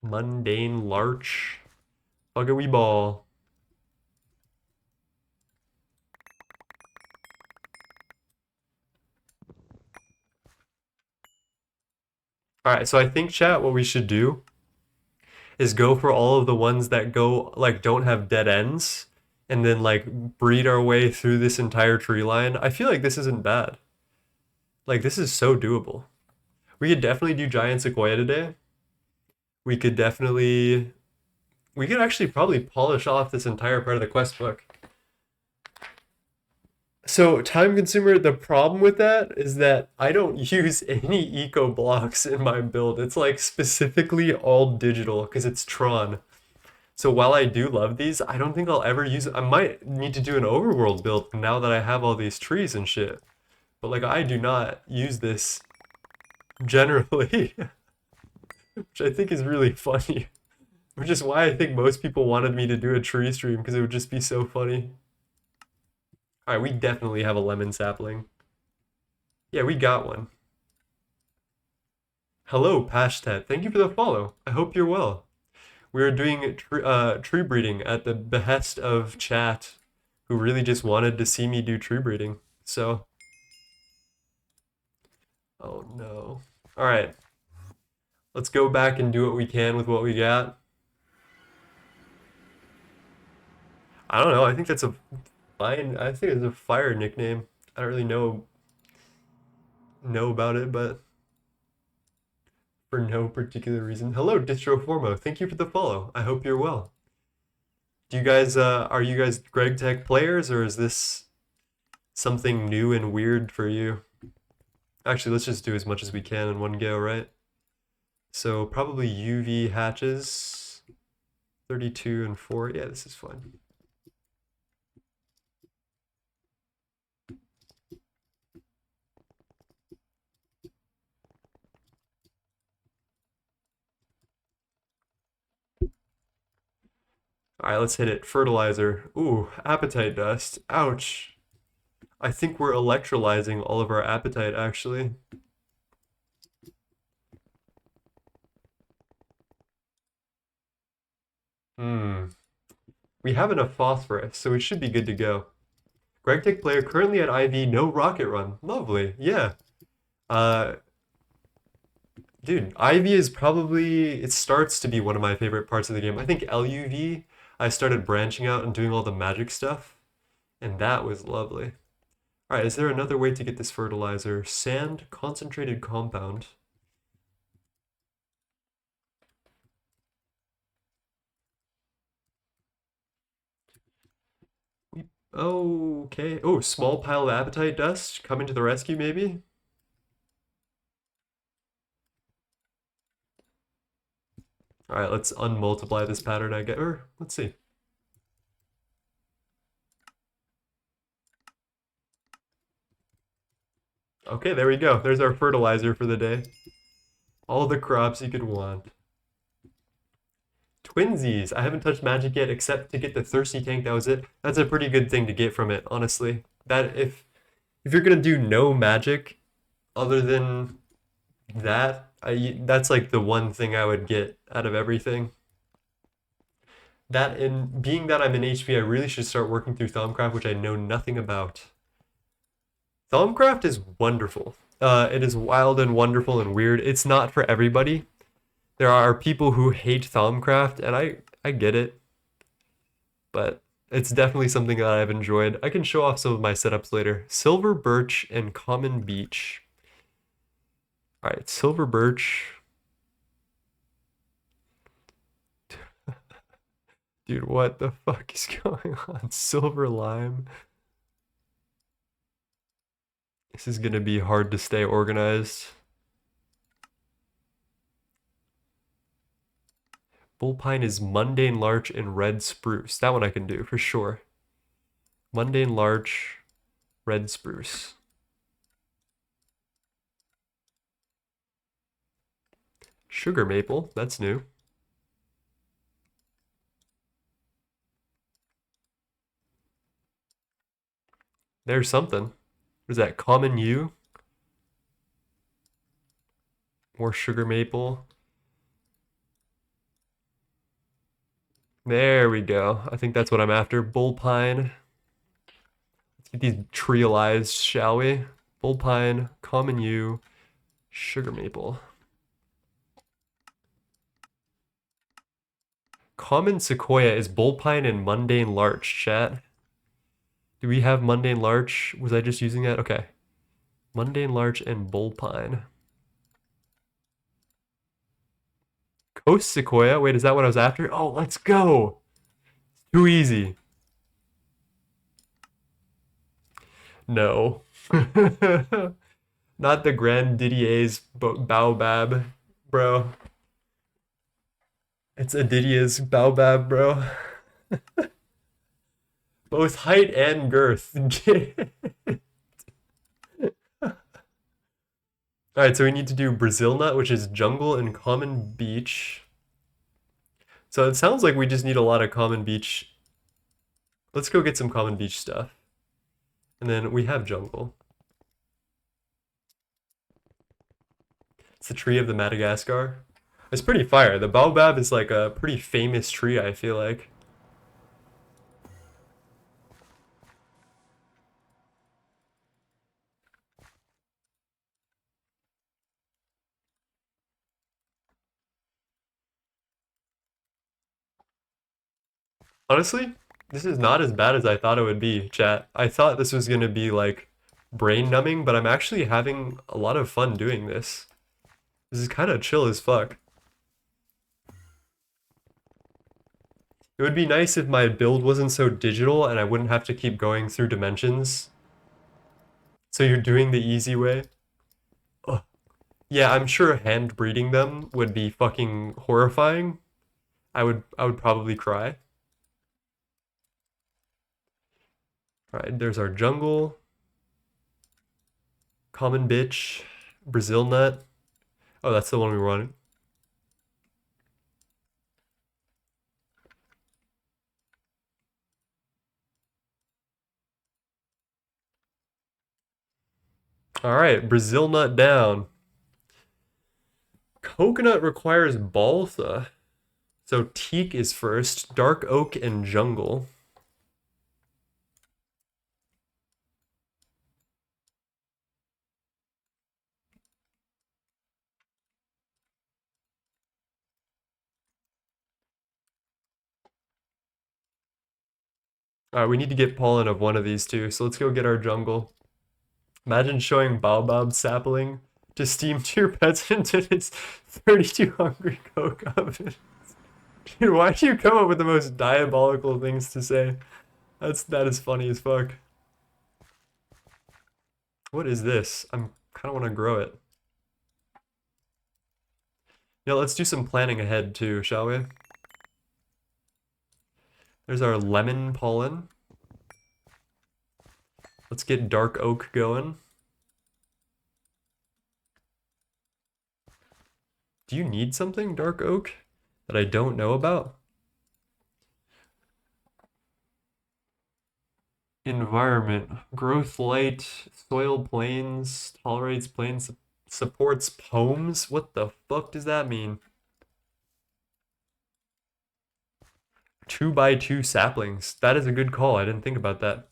Mundane larch. Bugger wee ball. Alright, so I think, chat, what we should do is go for all of the ones that go, like, don't have dead ends, and then, like, breed our way through this entire tree line. I feel like this isn't bad. Like, this is so doable. We could definitely do giant sequoia today. We could definitely... We could actually probably polish off this entire part of the quest book. So, time consumer, the problem with that is that I don't use any eco blocks in my build. It's like specifically all digital because it's Tron. So while I do love these, I don't think I'll ever use it. I might need to do an overworld build now that I have all these trees and shit. But like I do not use this generally, which I think is really funny. Which is why I think most people wanted me to do a tree stream because it would just be so funny. All right, we definitely have a lemon sapling. Yeah, we got one. Hello, Pashtet. Thank you for the follow. I hope you're well. We are doing tree breeding at the behest of chat, who really just wanted to see me do tree breeding. So, oh no. All right, let's go back and do what we can with what we got. I don't know. I think that's a fine. I think it's a fire nickname. I don't really know about it, but for no particular reason. Hello, Distroformo. Thank you for the follow. I hope you're well. Do you guys are you guys Gregtech players, or is this something new and weird for you? Actually, let's just do as much as we can in one go, right? So probably UV hatches, 32 and 4. Yeah, this is fine. All right, let's hit it. Fertilizer. Ooh, apatite dust. Ouch. I think we're electrolyzing all of our apatite, actually. Hmm. We have enough phosphorus, so we should be good to go. Gregtech player currently at IV, no rocket run. Lovely. Yeah. Uh, dude, IV is probably, it starts to be one of my favorite parts of the game. I think LUV, I started branching out and doing all the magic stuff, and that was lovely. All right, is there another way to get this fertilizer? Sand concentrated compound. Oh, okay. Oh, small pile of apatite dust coming to the rescue, maybe? All right, let's unmultiply this pattern I get. Or let's see. Okay, there we go. There's our fertilizer for the day. All the crops you could want. Twinsies. I haven't touched magic yet except to get the thirsty tank. That was it. That's a pretty good thing to get from it, honestly. That if you're gonna do no magic other than that, that's like the one thing I would get out of everything. That, and being that I'm in HP, I really should start working through Thaumcraft, which I know nothing about. Thaumcraft is wonderful. It is wild and wonderful and weird. It's not for everybody. There are people who hate Thaumcraft, and I get it. But it's definitely something that I've enjoyed. I can show off some of my setups later. Silver birch and common beech. All right, silver birch. Dude, what the fuck is going on? Silver lime. This is gonna be hard to stay organized. Bullpine is mundane larch and red spruce. That one I can do for sure. Mundane larch, red spruce. Sugar maple, that's new. There's something. What is that? Common yew? More sugar maple. There we go. I think that's what I'm after. Bullpine. Let's get these trialized, shall we? Bullpine, common yew, sugar maple. Common sequoia is bullpine and mundane larch, chat. Do we have mundane larch? Was I just using that? Okay. Mundane larch and bullpine. Coast sequoia. Wait, is that what I was after? Oh, let's go. It's too easy. No. Not the Grand Didier's baobab, bro. It's Aditya's baobab, bro. Both height and girth. Alright, so we need to do Brazil nut, which is jungle and common beech. So it sounds like we just need a lot of common beech. Let's go get some common beech stuff. And then we have jungle. It's the tree of the Madagascar. It's pretty fire. The baobab is like a pretty famous tree, I feel like. Honestly, this is not as bad as I thought it would be, chat. I thought this was gonna be like brain numbing, but I'm actually having a lot of fun doing this. This is kind of chill as fuck. It would be nice if my build wasn't so digital and I wouldn't have to keep going through dimensions. So you're doing the easy way? Ugh. Yeah, I'm sure hand breeding them would be fucking horrifying. I would probably cry. Alright, there's our jungle. Common bitch. Brazil nut. Oh, that's the one we wanted. Alright, Brazil nut down. Coconut requires balsa. So teak is first. Dark oak and jungle. Alright, we need to get pollen of one of these two, so let's go get our jungle. Imagine showing baobab sapling to steam to your peasant and it's 32 hungry coke ovens. Dude, why do you come up with the most diabolical things to say? That is funny as fuck. What is this? I'm kind of want to grow it. Yeah, let's do some planning ahead too, shall we? There's our lemon pollen. Let's get dark oak going. Do you need something, dark oak, that I don't know about? Environment. Growth light. Soil planes. Tolerates planes. Supports poems. What the fuck does that mean? 2x2 saplings. That is a good call. I didn't think about that.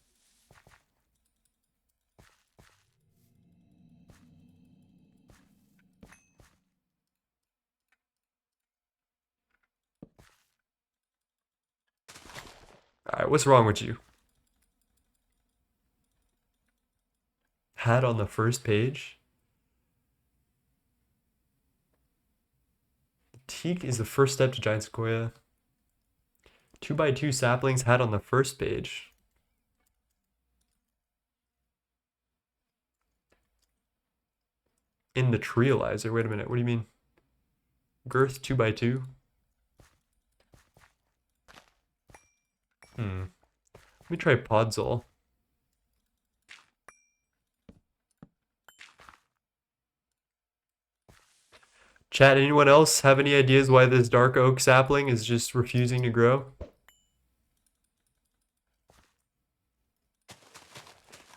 Alright, what's wrong with you? Hat on the first page? Teak is the first step to giant sequoia. 2x2 saplings, hat on the first page. In the treealizer. Wait a minute. What do you mean? Girth 2x2? Let me try Podzol. Chat, anyone else have any ideas why this dark oak sapling is just refusing to grow?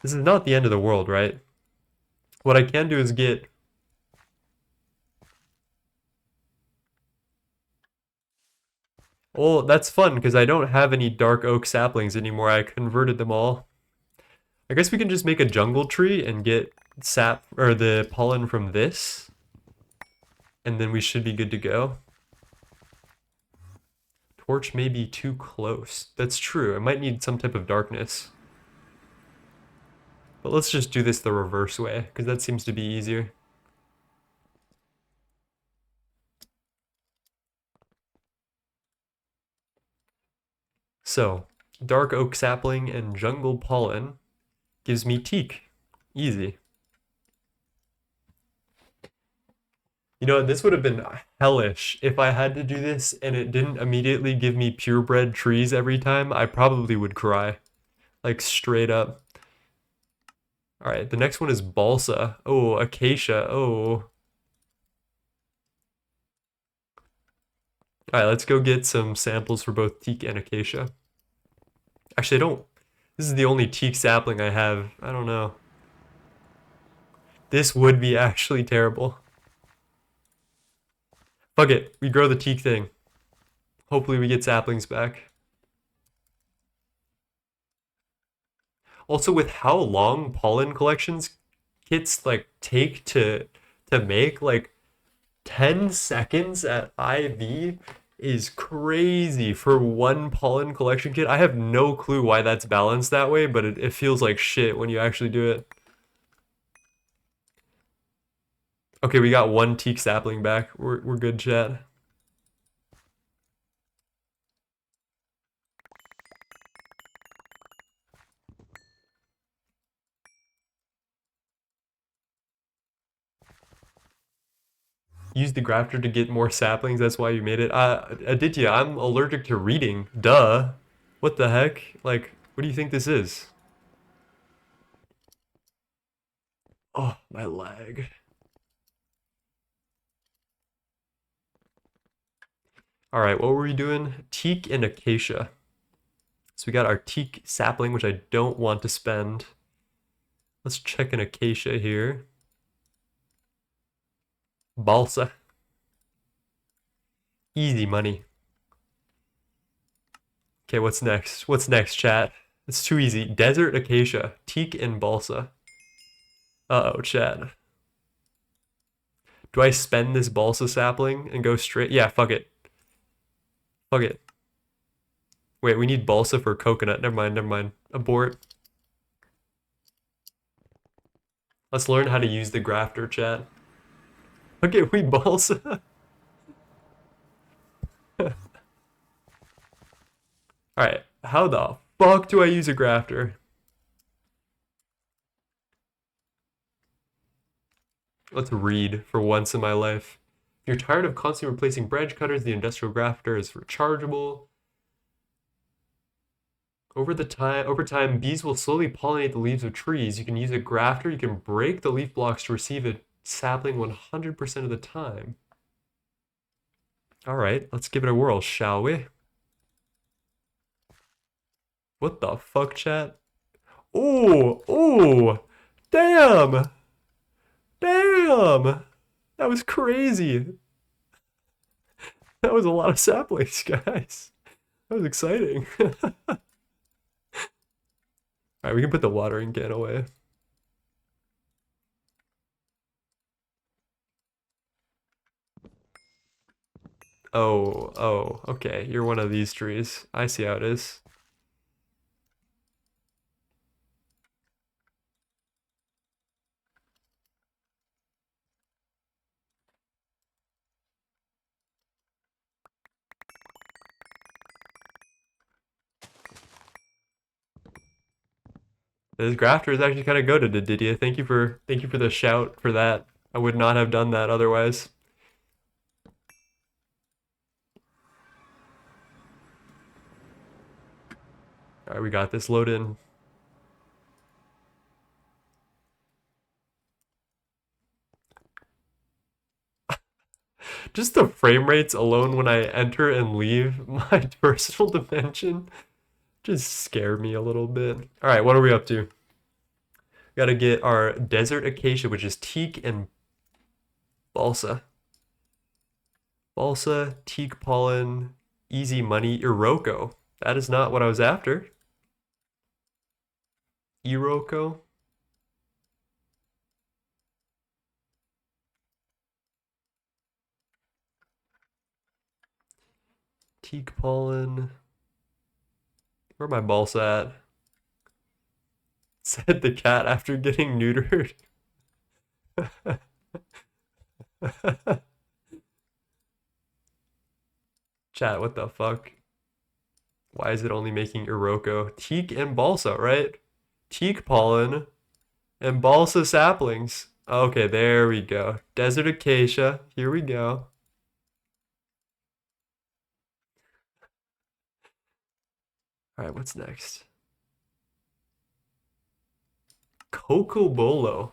This is not the end of the world, right? What I can do is get... Well, that's fun, because I don't have any dark oak saplings anymore. I converted them all. I guess we can just make a jungle tree and get sap, or the pollen from this. And then we should be good to go. Torch may be too close. That's true. I might need some type of darkness. But let's just do this the reverse way, because that seems to be easier. So, dark oak sapling and jungle pollen gives me teak. Easy. You know, this would have been hellish if I had to do this and it didn't immediately give me purebred trees every time. I probably would cry. Like, straight up. Alright, the next one is balsa. Oh, acacia. Oh. Alright, let's go get some samples for both teak and acacia. Actually, I don't... This is the only teak sapling I have. I don't know. This would be actually terrible. Fuck it. We grow the teak thing. Hopefully we get saplings back. Also, with how long pollen collections kits like take to make, like 10 seconds at IV is crazy for one pollen collection kit. I have no clue why that's balanced that way, but it feels like shit when you actually do it. Okay, we got one teak sapling back. We're good, chat. Use the grafter to get more saplings. That's why you made it. Aditya, I'm allergic to reading. Duh. What the heck? Like, what do you think this is? Oh, my leg. All right, what were we doing? Teak and acacia. So we got our teak sapling, which I don't want to spend. Let's check an acacia here. Balsa. Easy money. Okay, what's next? What's next, chat? It's too easy. Desert acacia, teak and balsa. Uh-oh, chat. Do I spend this balsa sapling and go straight? Yeah, fuck it. Fuck it. Wait, we need balsa for coconut. Never mind, never mind. Abort. Let's learn how to use the grafter, chat. Okay, we balsa. Alright, how the fuck do I use a grafter? Let's read for once in my life. If you're tired of constantly replacing branch cutters, the industrial grafter is rechargeable. Over time, bees will slowly pollinate the leaves of trees. You can use a grafter. You can break the leaf blocks to receive a sapling 100% of the time. All right, let's give it a whirl, shall we? What the fuck, chat? Oh, oh, damn, damn. That was crazy. That was a lot of saplings, guys. That was exciting. All right, we can put the watering can away. Oh, oh, okay. You're one of these trees. I see how it is. This grafter is actually kind of goated, Didier. Thank you for the shout for that. I would not have done that otherwise. All right, we got this. Load in. Just the frame rates alone when I enter and leave my personal dimension just scare me a little bit. All right, what are we up to? Got to get our desert acacia, which is teak and balsa. Balsa, teak pollen, easy money, iroko. That is not what I was after. Iroko. Teak pollen. Where my balsa at? Said the cat after getting neutered. Chat, what the fuck? Why is it only making iroko? Teak and balsa, right? Teak pollen and balsa saplings. Okay, there we go. Desert acacia. Here we go. All right, what's next? Cocobolo.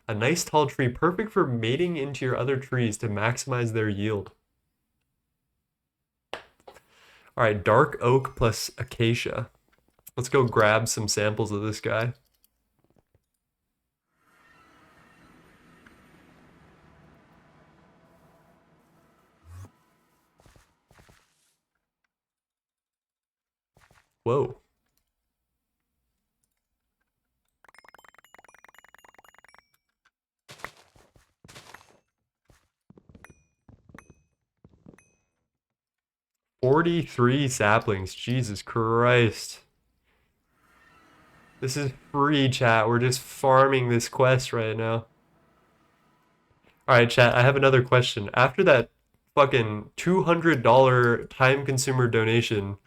A nice tall tree, perfect for mating into your other trees to maximize their yield. All right, dark oak plus acacia. Let's go grab some samples of this guy. Whoa. $43 saplings. Jesus Christ. This is free, chat. We're just farming this quest right now. All right, chat. I have another question. After that fucking $200 time consumer donation,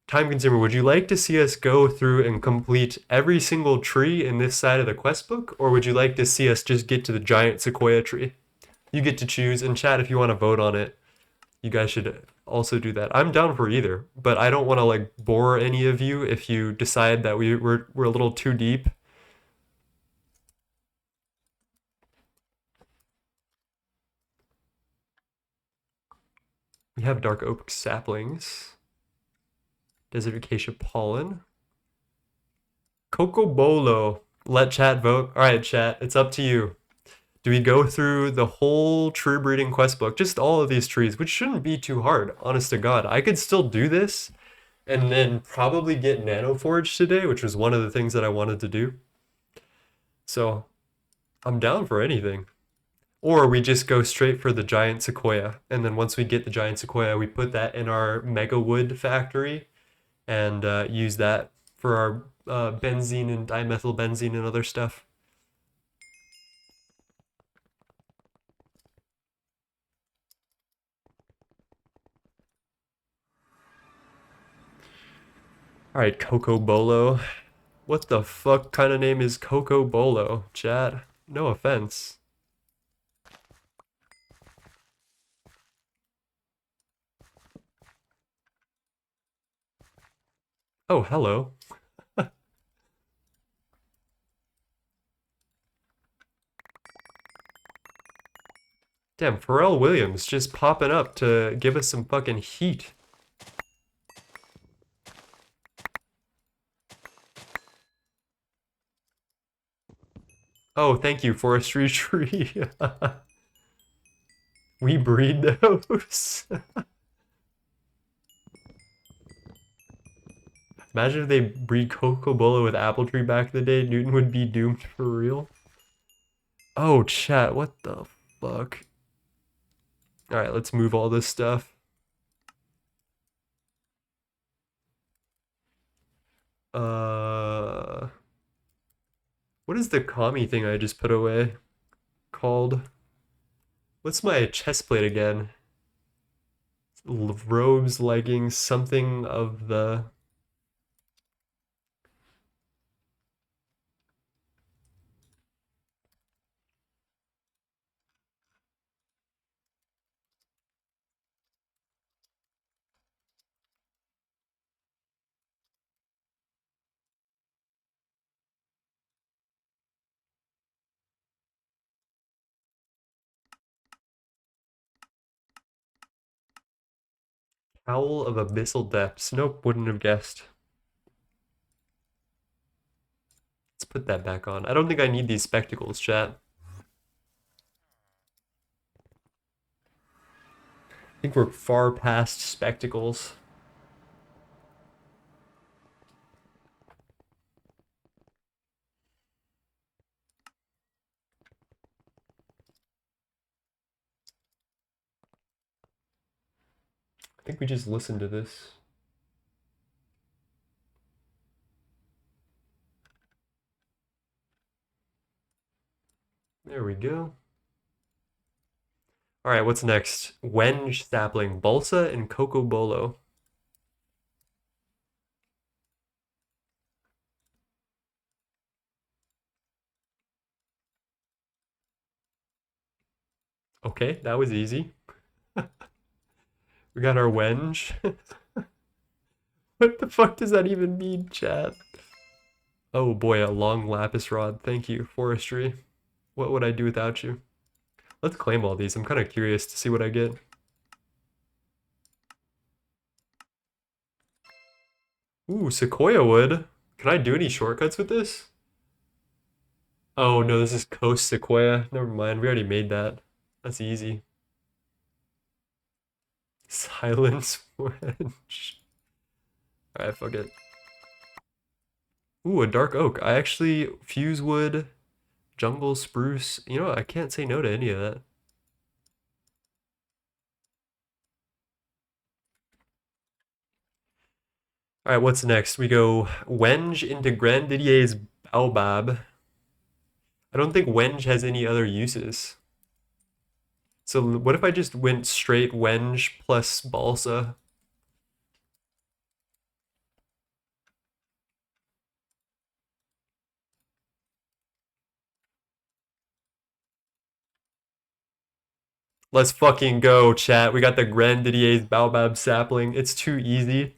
time consumer, would you like to see us go through and complete every single tree in this side of the quest book, or would you like to see us just get to the giant sequoia tree? You get to choose, and chat, if you want to vote on it, you guys should also do that. I'm down for either, but I don't want to like bore any of you if you decide that we're a little too deep. We have dark oak saplings, desert acacia pollen, cocobolo. Let chat vote. All right, chat, it's up to you. Do we go through the whole tree breeding quest book, just all of these trees, which shouldn't be too hard, honest to God. I could still do this and then probably get nanoforge today, which was one of the things that I wanted to do. So I'm down for anything. Or we just go straight for the giant sequoia, and then once we get the giant sequoia, we put that in our mega wood factory and use that for our benzene and dimethylbenzene and other stuff. All right, Coco Bolo. What the fuck kind of name is Coco Bolo, chat? No offense. Oh, hello. Damn, Pharrell Williams just popping up to give us some fucking heat. Oh, thank you, forestry tree. We breed those. Imagine if they breed Cocobolo with apple tree back in the day. Newton would be doomed for real. Oh, chat, what the fuck? Alright, let's move all this stuff. What is the commie thing I just put away called? What's my chest plate again? Robes, leggings, something of the... Owl of Abyssal Depths. Nope, wouldn't have guessed. Let's put that back on. I don't think I need these spectacles, chat. I think we're far past spectacles. I think we just listened to this. There we go. All right, what's next? Wenge sapling, balsa, and cocobolo. Okay, that was easy. We got our wenge. What the fuck does that even mean, chat? Oh boy, a long lapis rod. Thank you, forestry. What would I do without you? Let's claim all these. I'm kind of curious to see what I get. Ooh, sequoia wood. Can I do any shortcuts with this? Oh no, this is coast sequoia. Never mind, we already made that. That's easy. Silence wedge. Alright, fuck it. Ooh, a dark oak. I actually fuse wood, jungle spruce. You know what? I can't say no to any of that. Alright, what's next? We go wenge into Grandidier's baobab. I don't think wenge has any other uses. So what if I just went straight wenge plus balsa? Let's fucking go, chat. We got the Grandidier's baobab sapling. It's too easy.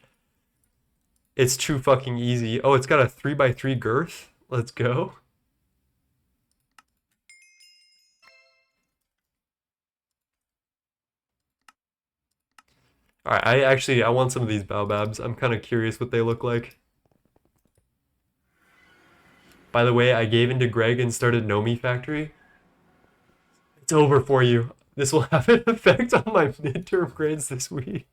It's too fucking easy. Oh, it's got a 3x3 girth. Let's go. Alright, I want some of these baobabs. I'm kind of curious what they look like. By the way, I gave in to Greg and started Nomi Factory. It's over for you. This will have an effect on my midterm grades this week.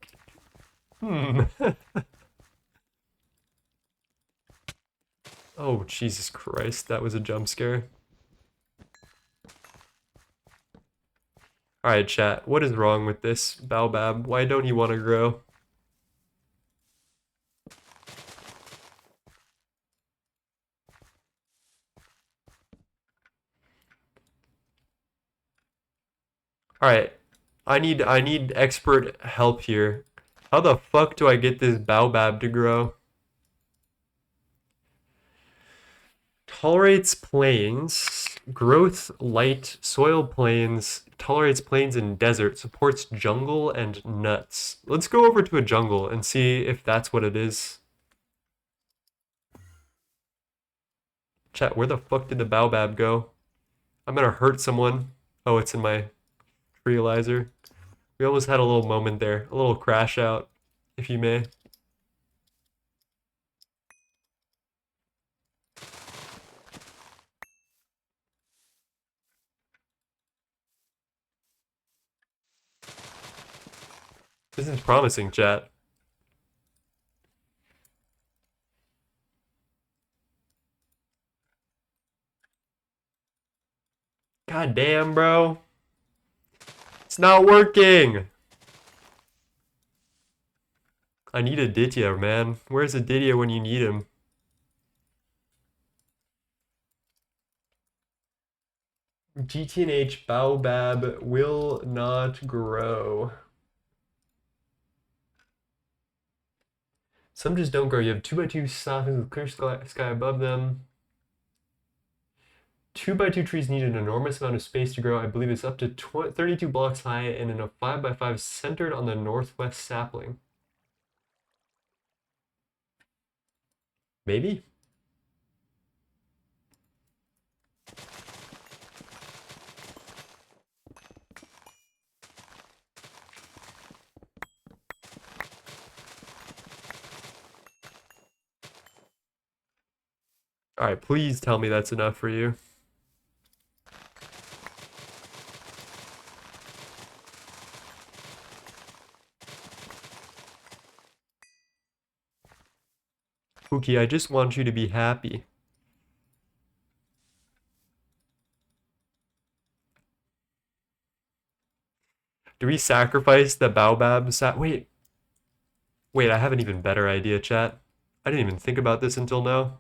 Oh, Jesus Christ, that was a jump scare. Alright, chat, what is wrong with this baobab? Why don't you want to grow? Alright, I need expert help here. How the fuck do I get this baobab to grow? Tolerates plains, growth light, soil plains, tolerates plains and desert, supports jungle and nuts. Let's go over to a jungle and see if that's what it is. Chat, where the fuck did the baobab go? I'm gonna hurt someone. Oh, it's in my realizer. We almost had a little moment there, a little crash out, if you may. This is promising, chat. God damn, bro. It's not working. I need a Ditya, man. Where's a Ditya when you need him? GTNH Baobab will not grow. Some just don't grow. You have 2x2 saplings with clear sky above them. 2x2 trees need an enormous amount of space to grow. I believe it's up to 32 blocks high and in a 5x5 centered on the northwest sapling. Maybe? Alright, please tell me that's enough for you. Pookie, I just want you to be happy. Do we sacrifice the Baobab wait. Wait, I have an even better idea, chat. I didn't even think about this until now.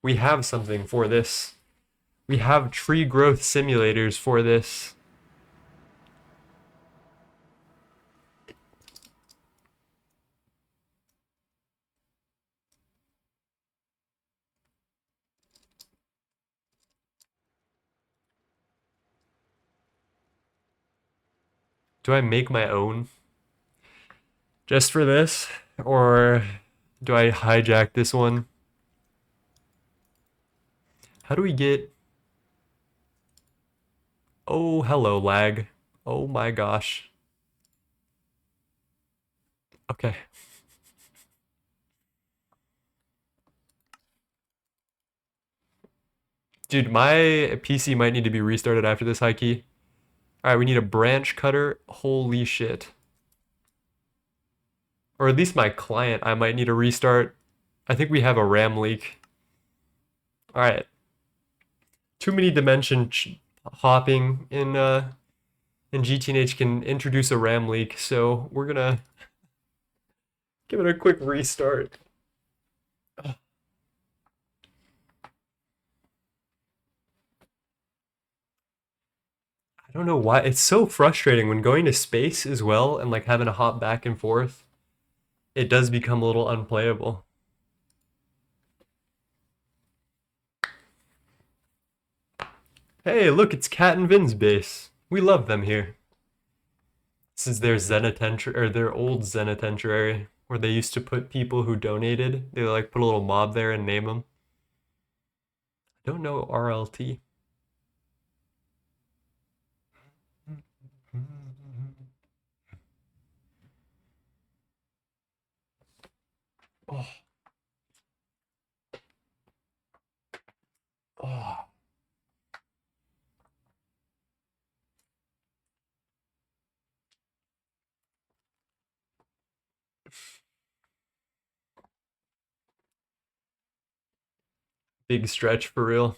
We have something for this. We have tree growth simulators for this. Do I make my own just for this? Or do I hijack this one? How do we get... Oh, hello, lag. Oh my gosh. Okay. Dude, my PC might need to be restarted after this high key. Alright, we need a branch cutter. Holy shit. Or at least my client, I might need a restart. I think we have a RAM leak. Alright. Too many dimension hopping in GTNH can introduce a RAM leak, so we're gonna give it a quick restart. I don't know why. It's so frustrating when going to space as well and like having to hop back and forth. It does become a little unplayable. Hey, look, it's Cat and Vin's base. We love them here. This is their Zenitentiary, or their old Zenitentiary, where they used to put people who donated. They like put a little mob there and name them. I don't know RLT. Oh. Oh. Big stretch for real.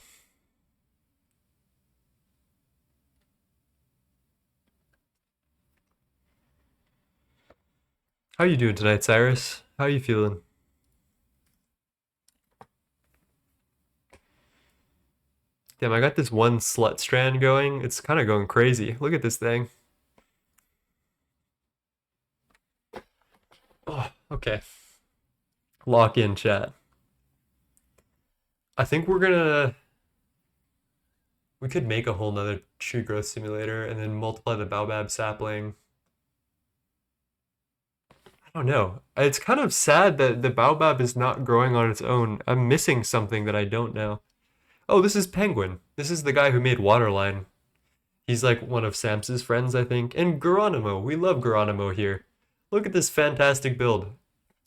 How you doing tonight, Cyrus? How you feeling? Damn, I got this one slut strand going. It's kind of going crazy. Look at this thing. Oh, okay. Lock in, chat. I think we could make a whole nother tree growth simulator and then multiply the baobab sapling. I don't know. It's kind of sad that the baobab is not growing on its own. I'm missing something that I don't know. Oh, this is Penguin. This is the guy who made Waterline. He's like one of Sams's friends, I think. And Geronimo. We love Geronimo here. Look at this fantastic build.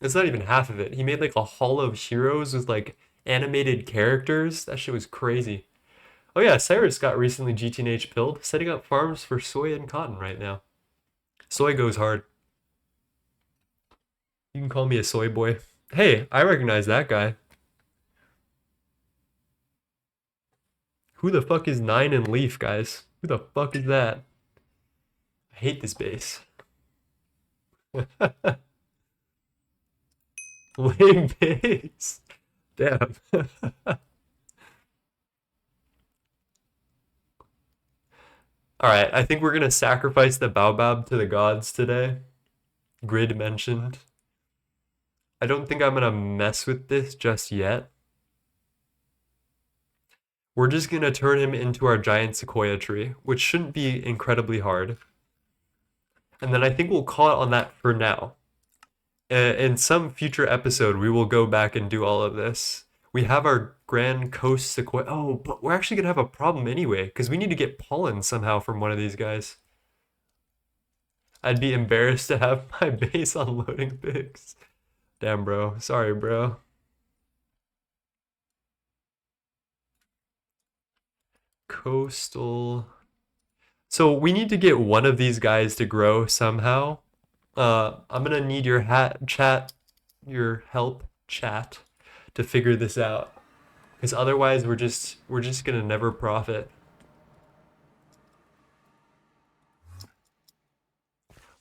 It's not even half of it. He made like a Hall of Heroes with like animated characters. That shit was crazy. Oh yeah, Cyrus got recently GTNH pilled, setting up farms for soy and cotton right now. Soy goes hard. You can call me a soy boy. Hey, I recognize that guy. Who the fuck is 9 and Leaf, guys? Who the fuck is that? I hate this base. Lame base. Damn. Alright, I think we're gonna sacrifice the Baobab to the gods today. Grid mentioned. I don't think I'm gonna mess with this just yet. We're just gonna turn him into our giant sequoia tree, which shouldn't be incredibly hard. And then I think we'll call it on that for now. In some future episode, we will go back and do all of this. We have our Grand Coast Sequoia. Oh, but we're actually gonna have a problem anyway, because we need to get pollen somehow from one of these guys. I'd be embarrassed to have my base on loading pigs. Damn, bro. Sorry, bro. Coastal. So we need to get one of these guys to grow somehow. I'm gonna need your your help, chat, to figure this out. Because otherwise we're just gonna never profit.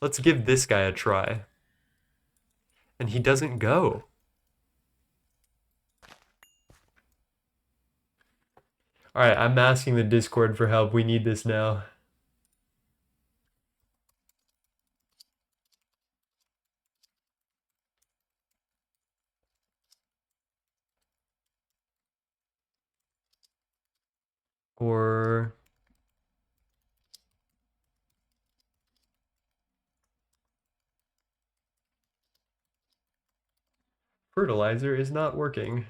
Let's give this guy a try. And he doesn't go. Alright, I'm asking the Discord for help. We need this now. Or fertilizer is not working.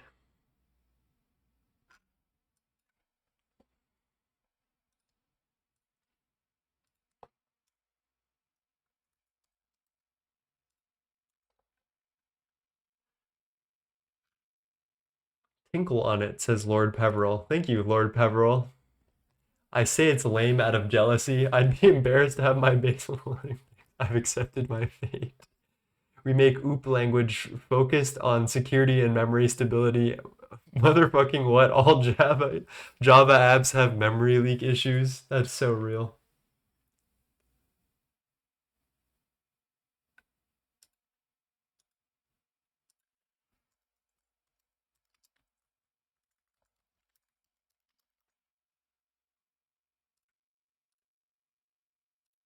Tinkle on it, says Lord Peveril. Thank you, Lord Peveril. I say it's lame out of jealousy. I'd be embarrassed to have my base loading. I've accepted my fate. We make OOP language focused on security and memory stability. Motherfucking what? All Java apps have memory leak issues. That's so real.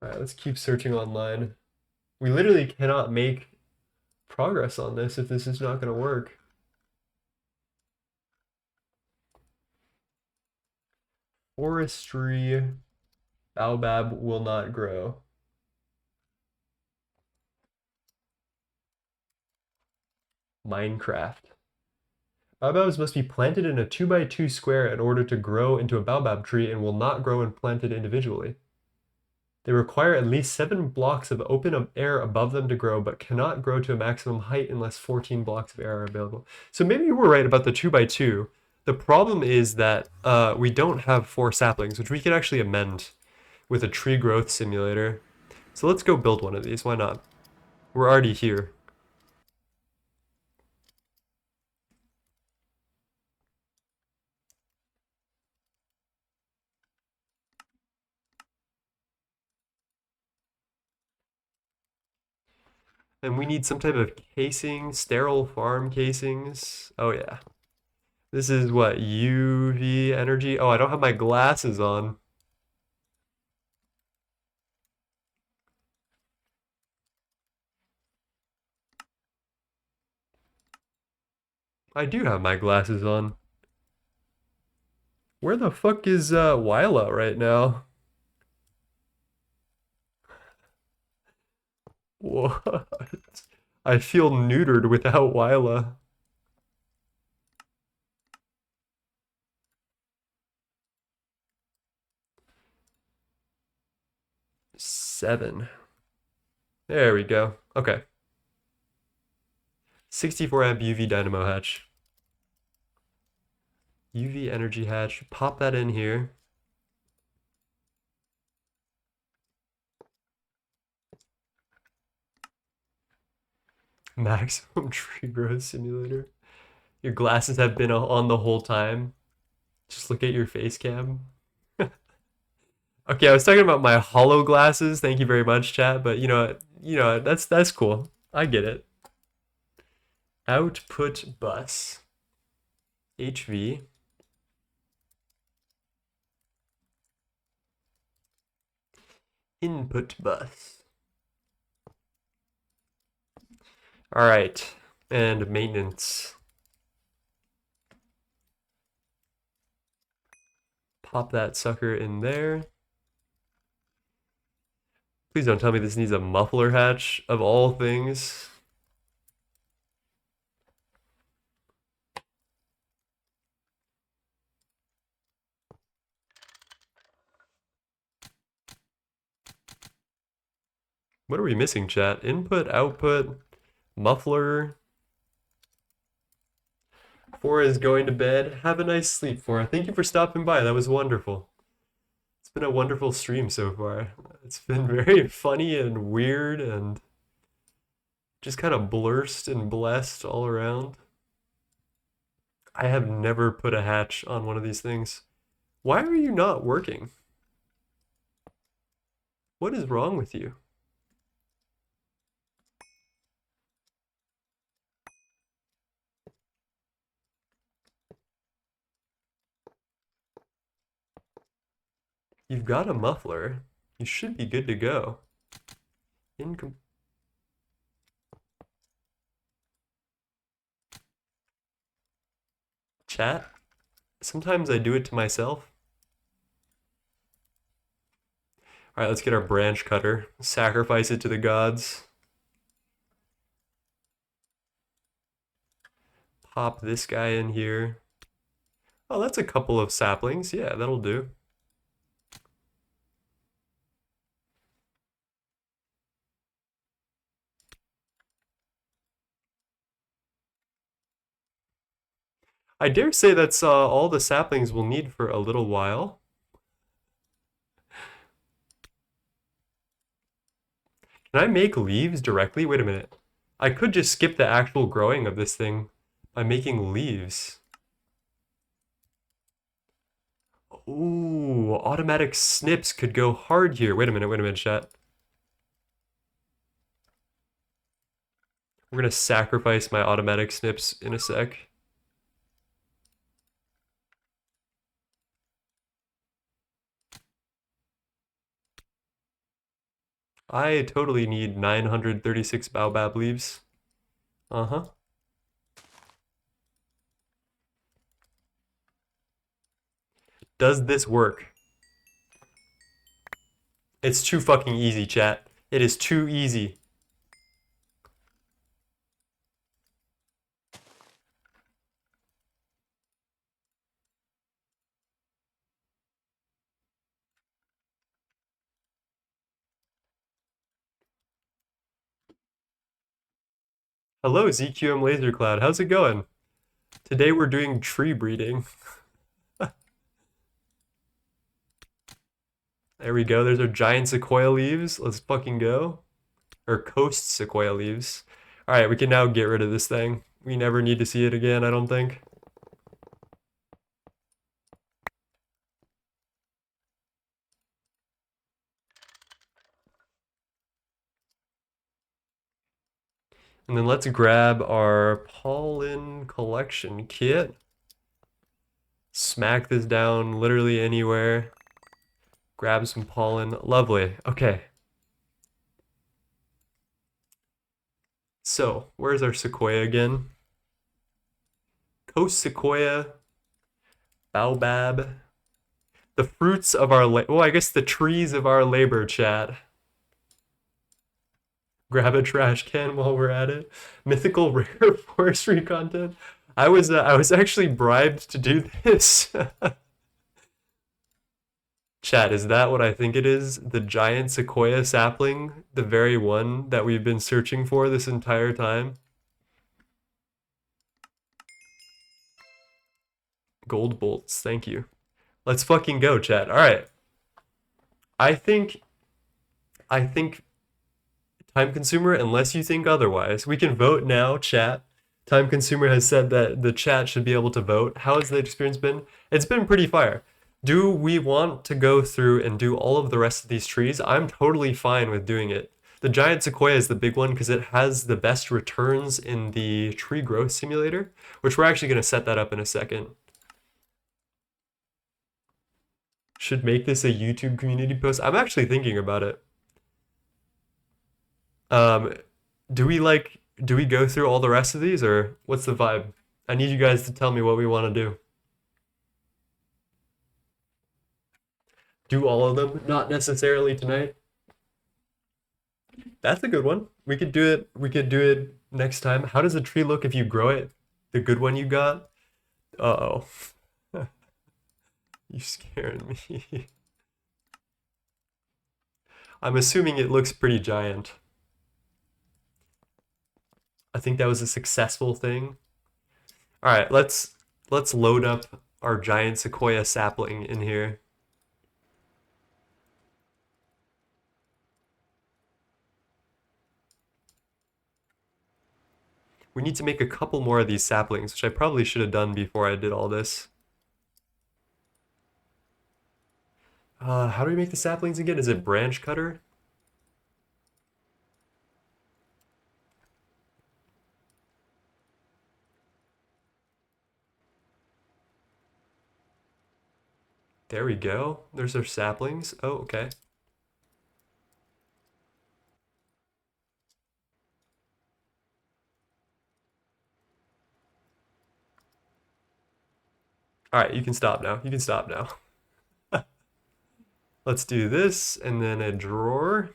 All right, let's keep searching online. We literally cannot make progress on this if this is not going to work. Forestry baobab will not grow. Minecraft. Baobabs must be planted in a 2x2 square in order to grow into a baobab tree and will not grow when planted individually. They require at least 7 blocks of open air above them to grow, but cannot grow to a maximum height unless 14 blocks of air are available. So maybe you were right about the 2x2. The problem is that we don't have 4 saplings, which we could actually amend with a tree growth simulator. So let's go build one of these. Why not? We're already here. And we need some type of casing, sterile farm casings. Oh yeah. This is what, UV energy? Oh, I don't have my glasses on. I do have my glasses on. Where the fuck is Wyla right now? What? I feel neutered without Wyla. Seven. There we go. Okay. 64 amp UV dynamo hatch. UV energy hatch. Pop that in here. Maximum tree growth simulator. Your glasses have been on the whole time. Just look at your face cam. Okay, I was talking about my hollow glasses. Thank you very much, chat. But that's cool. I get it. Output bus. HV. Input bus. All right, and maintenance. Pop that sucker in there. Please don't tell me this needs a muffler hatch of all things. What are we missing, chat? Input, output, muffler. Fora is going to bed. Have a nice sleep, Fora. Thank you for stopping by. That was wonderful. It's been a wonderful stream so far. It's been very funny and weird and just kind of blurst and blessed all around. I have never put a hatch on one of these things. Why are you not working? What is wrong with you? You've got a muffler. You should be good to go. Chat? Sometimes I do it to myself. Alright, let's get our branch cutter. Sacrifice it to the gods. Pop this guy in here. Oh, that's a couple of saplings. Yeah, that'll do. I dare say that's all the saplings we'll need for a little while. Can I make leaves directly? Wait a minute. I could just skip the actual growing of this thing by making leaves. Ooh, automatic snips could go hard here. Wait a minute, chat. We're gonna sacrifice my automatic snips in a sec. I totally need 936 baobab leaves. Uh-huh. Does this work? It's too fucking easy, chat. It is too easy. Hello, ZQM Laser Cloud. How's it going? Today we're doing tree breeding. There we go. There's our giant sequoia leaves. Let's fucking go. Or coast sequoia leaves. Alright, we can now get rid of this thing. We never need to see it again, I don't think. And then let's grab our pollen collection kit. Smack this down literally anywhere. Grab some pollen. Lovely. Okay. So, where's our sequoia again? Coast sequoia, baobab. The fruits of our well, I guess the trees of our labor, chat. Grab a trash can while we're at it. Mythical rare forestry content. I was actually bribed to do this. Chat, is that what I think it is? The giant sequoia sapling? The very one that we've been searching for this entire time? Gold bolts, thank you. Let's fucking go, chat. Alright. I think Timeconsumer, unless you think otherwise. We can vote now, chat. Timeconsumer has said that the chat should be able to vote. How has the experience been? It's been pretty fire. Do we want to go through and do all of the rest of these trees? I'm totally fine with doing it. The giant sequoia is the big one because it has the best returns in the tree growth simulator, which we're actually going to set that up in a second. Should make this a YouTube community post. I'm actually thinking about it. Do we go through all the rest of these, or what's the vibe? I need you guys to tell me what we want to do. Do all of them, not necessarily tonight. That's a good one. We could do it. We could do it next time. How does a tree look if you grow it? The good one you got? Uh-oh. You scared me. I'm assuming it looks pretty giant. I think that was a successful thing. All right, let's load up our giant sequoia sapling in here. We need to make a couple more of these saplings, which I probably should have done before I did all this. How do we make the saplings again? Is it branch cutter? There we go. There's our saplings. Oh, okay. All right, you can stop now. You can stop now. Let's do this, and then a drawer.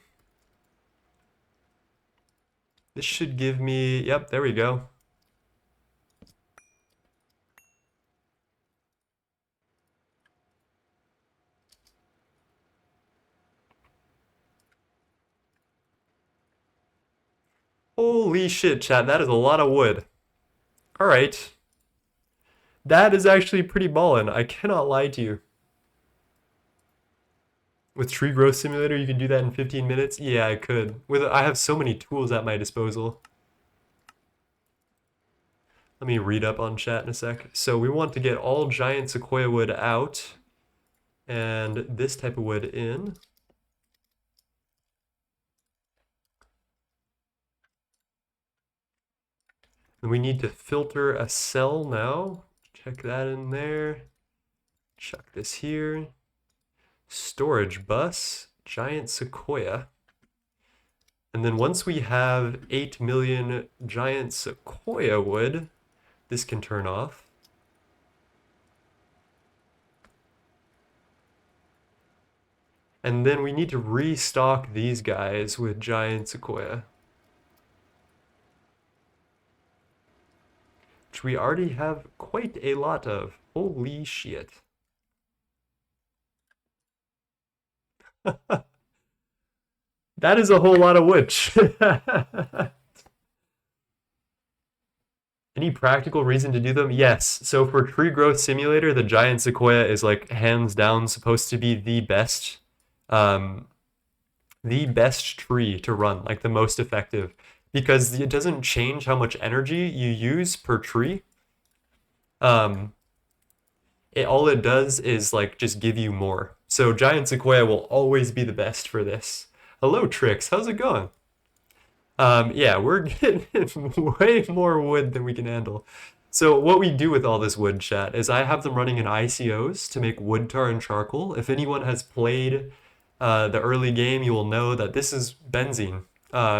This should give me, yep, there we go. Holy shit, chat, that is a lot of wood. All right. That is actually pretty ballin', I cannot lie to you. With Tree Growth Simulator, you can do that in 15 minutes? Yeah, I could. I have so many tools at my disposal. Let me read up on chat in a sec. So we want to get all giant sequoia wood out and this type of wood in. And we need to filter a cell now. Check that in there. Chuck this here. Storage bus, giant sequoia. And then once we have 8 million giant sequoia wood, this can turn off. And then we need to restock these guys with giant sequoia, which we already have quite a lot of. Holy shit. That is a whole lot of wood. Any practical reason to do them? Yes. So for Tree Growth Simulator, the giant sequoia is like hands down supposed to be the best tree to run, like the most effective, because it doesn't change how much energy you use per tree. All it does is like just give you more. So giant sequoia will always be the best for this. Hello, Trix. How's it going? Yeah, we're getting way more wood than we can handle. So what we do with all this wood, chat, is I have them running in ICOs to make wood tar and charcoal. If anyone has played the early game, you will know that this is benzene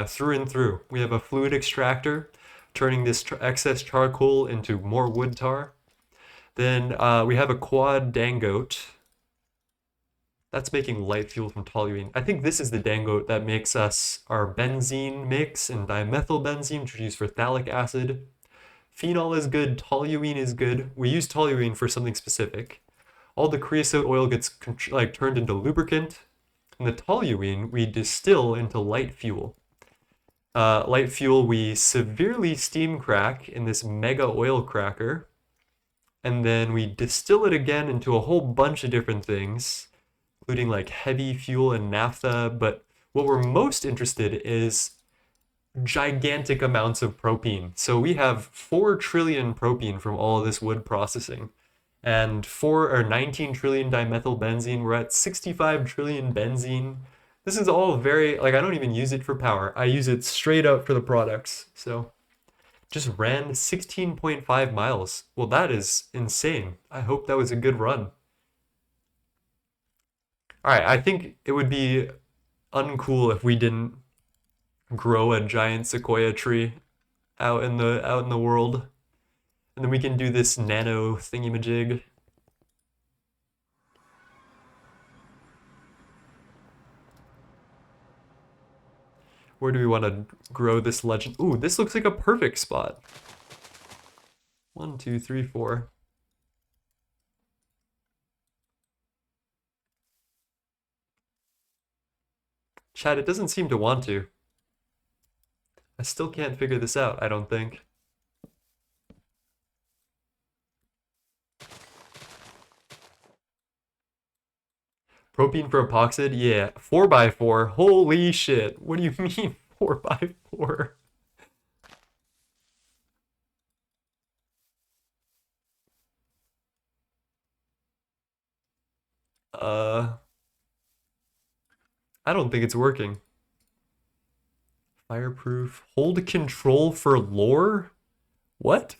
through and through. We have a fluid extractor turning this excess charcoal into more wood tar. Then we have a quad dangote. That's making light fuel from toluene. I think this is the dangote that makes us our benzene mix and dimethylbenzene, which is used for phthalic acid. Phenol is good, toluene is good. We use toluene for something specific. All the creosote oil gets turned into lubricant, and the toluene we distill into light fuel. Light fuel we severely steam crack in this mega oil cracker, and then we distill it again into a whole bunch of different things, including like heavy fuel and naphtha. But what we're most interested in is gigantic amounts of propene. So we have 4 trillion propene from all of this wood processing. And 19 trillion dimethylbenzene. We're at 65 trillion benzene. This is all very, like, I don't even use it for power. I use it straight up for the products. So just ran 16.5 miles. Well, that is insane. I hope that was a good run. All right, I think it would be uncool if we didn't grow a giant sequoia tree out in the world. And then we can do this nano thingy-majig. Where do we want to grow this legend? Ooh, this looks like a perfect spot. 1, 2, 3, 4. Chat, it doesn't seem to want to. I still can't figure this out, I don't think. Propene for epoxid? Yeah. 4x4. Holy shit. What do you mean 4x4? Uh, I don't think it's working. Fireproof. Hold control for lore? What?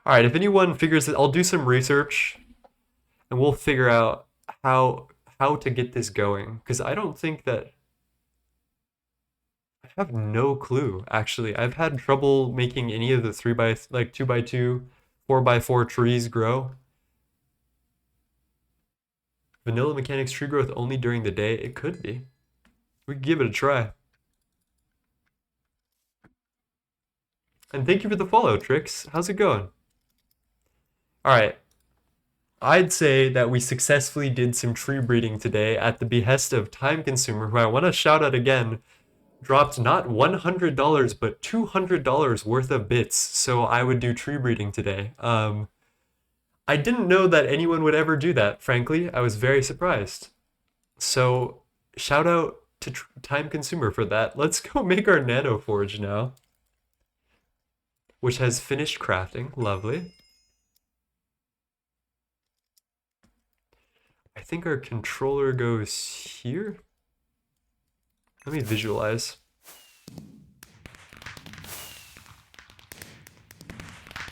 All right, if anyone figures it, I'll do some research and we'll figure out how to get this going because I don't think that I have no clue actually. I've had trouble making any of the 2x2, 4x4 trees grow. Vanilla mechanics tree growth only during the day? It could be. We could give it a try. And thank you for the follow, Trix. How's it going? All right. I'd say that we successfully did some tree breeding today at the behest of Timeconsumer, who I want to shout out again, dropped not $100 but $200 worth of bits so I would do tree breeding today. I didn't know that anyone would ever do that, frankly. I was very surprised. So, shout out to Timeconsumer for that. Let's go make our nanoforge now, which has finished crafting. Lovely. I think our controller goes here. Let me visualize.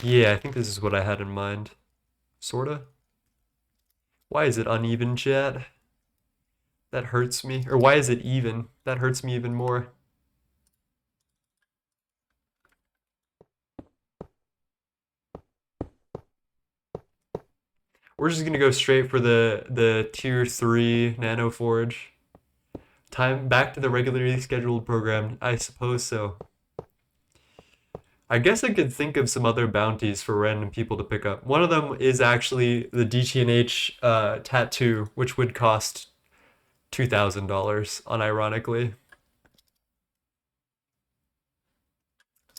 Yeah, I think this is what I had in mind. Sorta. Why is it uneven, chat? That hurts me. Or why is it even? That hurts me even more. We're just gonna go straight for the tier 3 nanoforge. Time back to the regularly scheduled program. I suppose so. I guess I could think of some other bounties for random people to pick up. One of them is actually the GTNH tattoo, which would cost $2,000, unironically.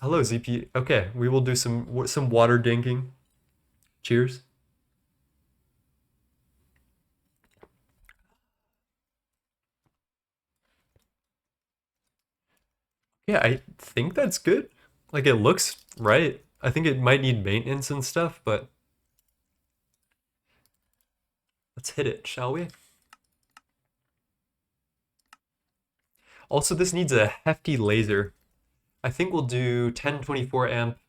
Hello, ZP. Okay, we will do some water dinking. Cheers. Yeah, I think that's good. Like it looks right. I think it might need maintenance and stuff, but let's hit it, shall we? Also, this needs a hefty laser. I think we'll do 1024 amp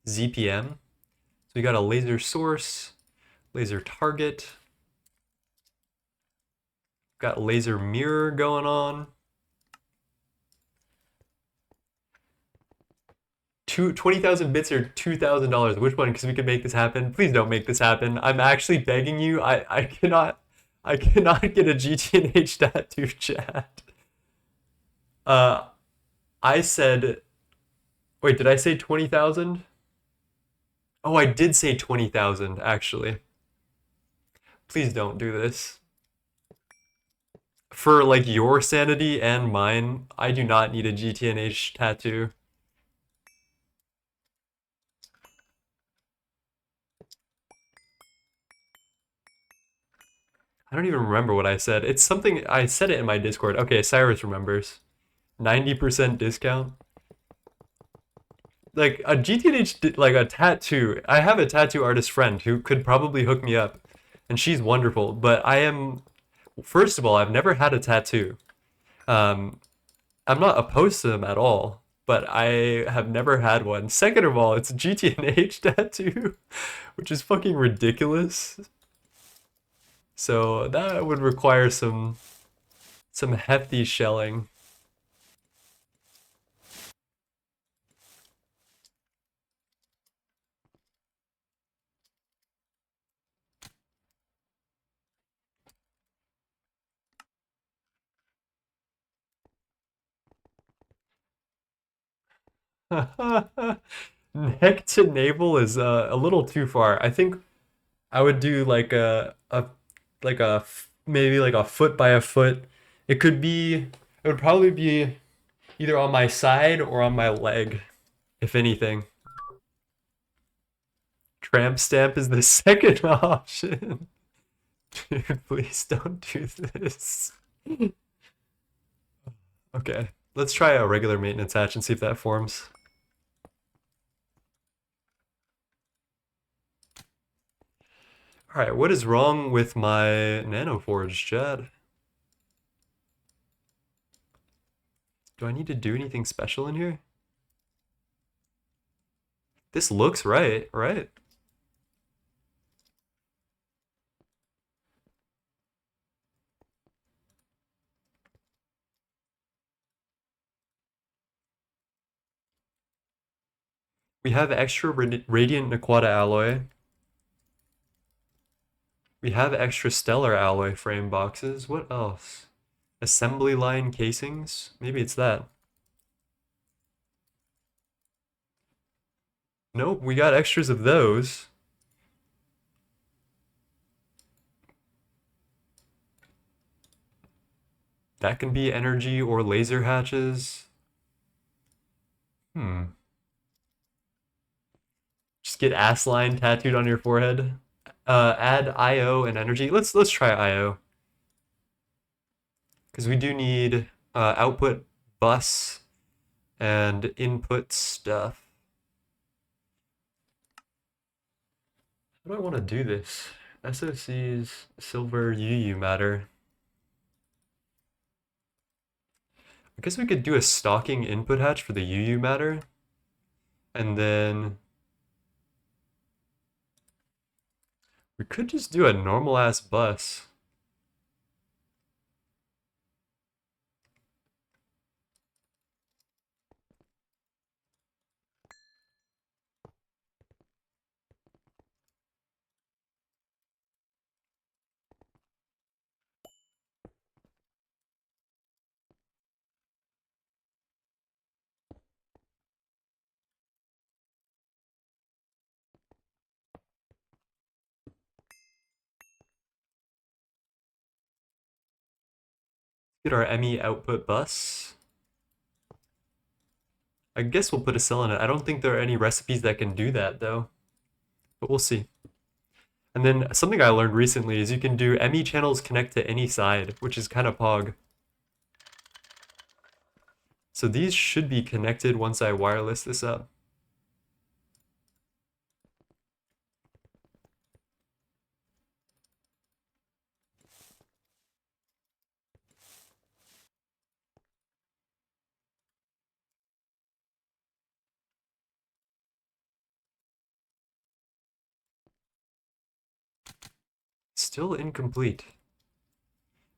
ZPM. So we got a laser source, laser target, got laser mirror going on. 20,000 bits or $2,000. Which one? Because we can make this happen. Please don't make this happen. I'm actually begging you. I cannot get a GTNH tattoo, chat. I said, wait, did I say 20,000? Oh, I did say 20,000 actually. Please don't do this. For like your sanity and mine, I do not need a GTNH tattoo. I don't even remember what I said. It's something, I said it in my Discord. Okay, Cyrus remembers. 90% discount. Like a GTNH, like a tattoo. I have a tattoo artist friend who could probably hook me up, and she's wonderful. But I am, first of all, I've never had a tattoo. Um, I'm not opposed to them at all, but I have never had one. Second of all, it's a GTNH tattoo, which is fucking ridiculous. So that would require some hefty shelling. Neck to navel is a little too far. I think I would do like maybe like a foot by a foot. It could be it would probably be either on my side or on my leg, if anything. Tramp stamp is the second option. Dude, please don't do this. Okay, let's try a regular maintenance hatch and see if that forms. All right, what is wrong with my nanoforge, Chad? Do I need to do anything special in here? This looks right, right? We have extra radiant Naquata alloy. We have extra stellar alloy frame boxes. What else? Assembly line casings? Maybe it's that. Nope, we got extras of those. That can be energy or laser hatches. Hmm. Just get ass line tattooed on your forehead. Add IO and energy. Let's try IO. Because we do need output bus and input stuff. How do I want to do this? SOCs, silver, UU matter. I guess we could do a stocking input hatch for the UU matter. And then we could just do a normal ass bus. Get our ME output bus. I guess we'll put a cell in it. I don't think there are any recipes that can do that though, but we'll see. And then something I learned recently is you can do ME channels connect to any side, which is kind of pog. So these should be connected once I wireless this up. Still incomplete.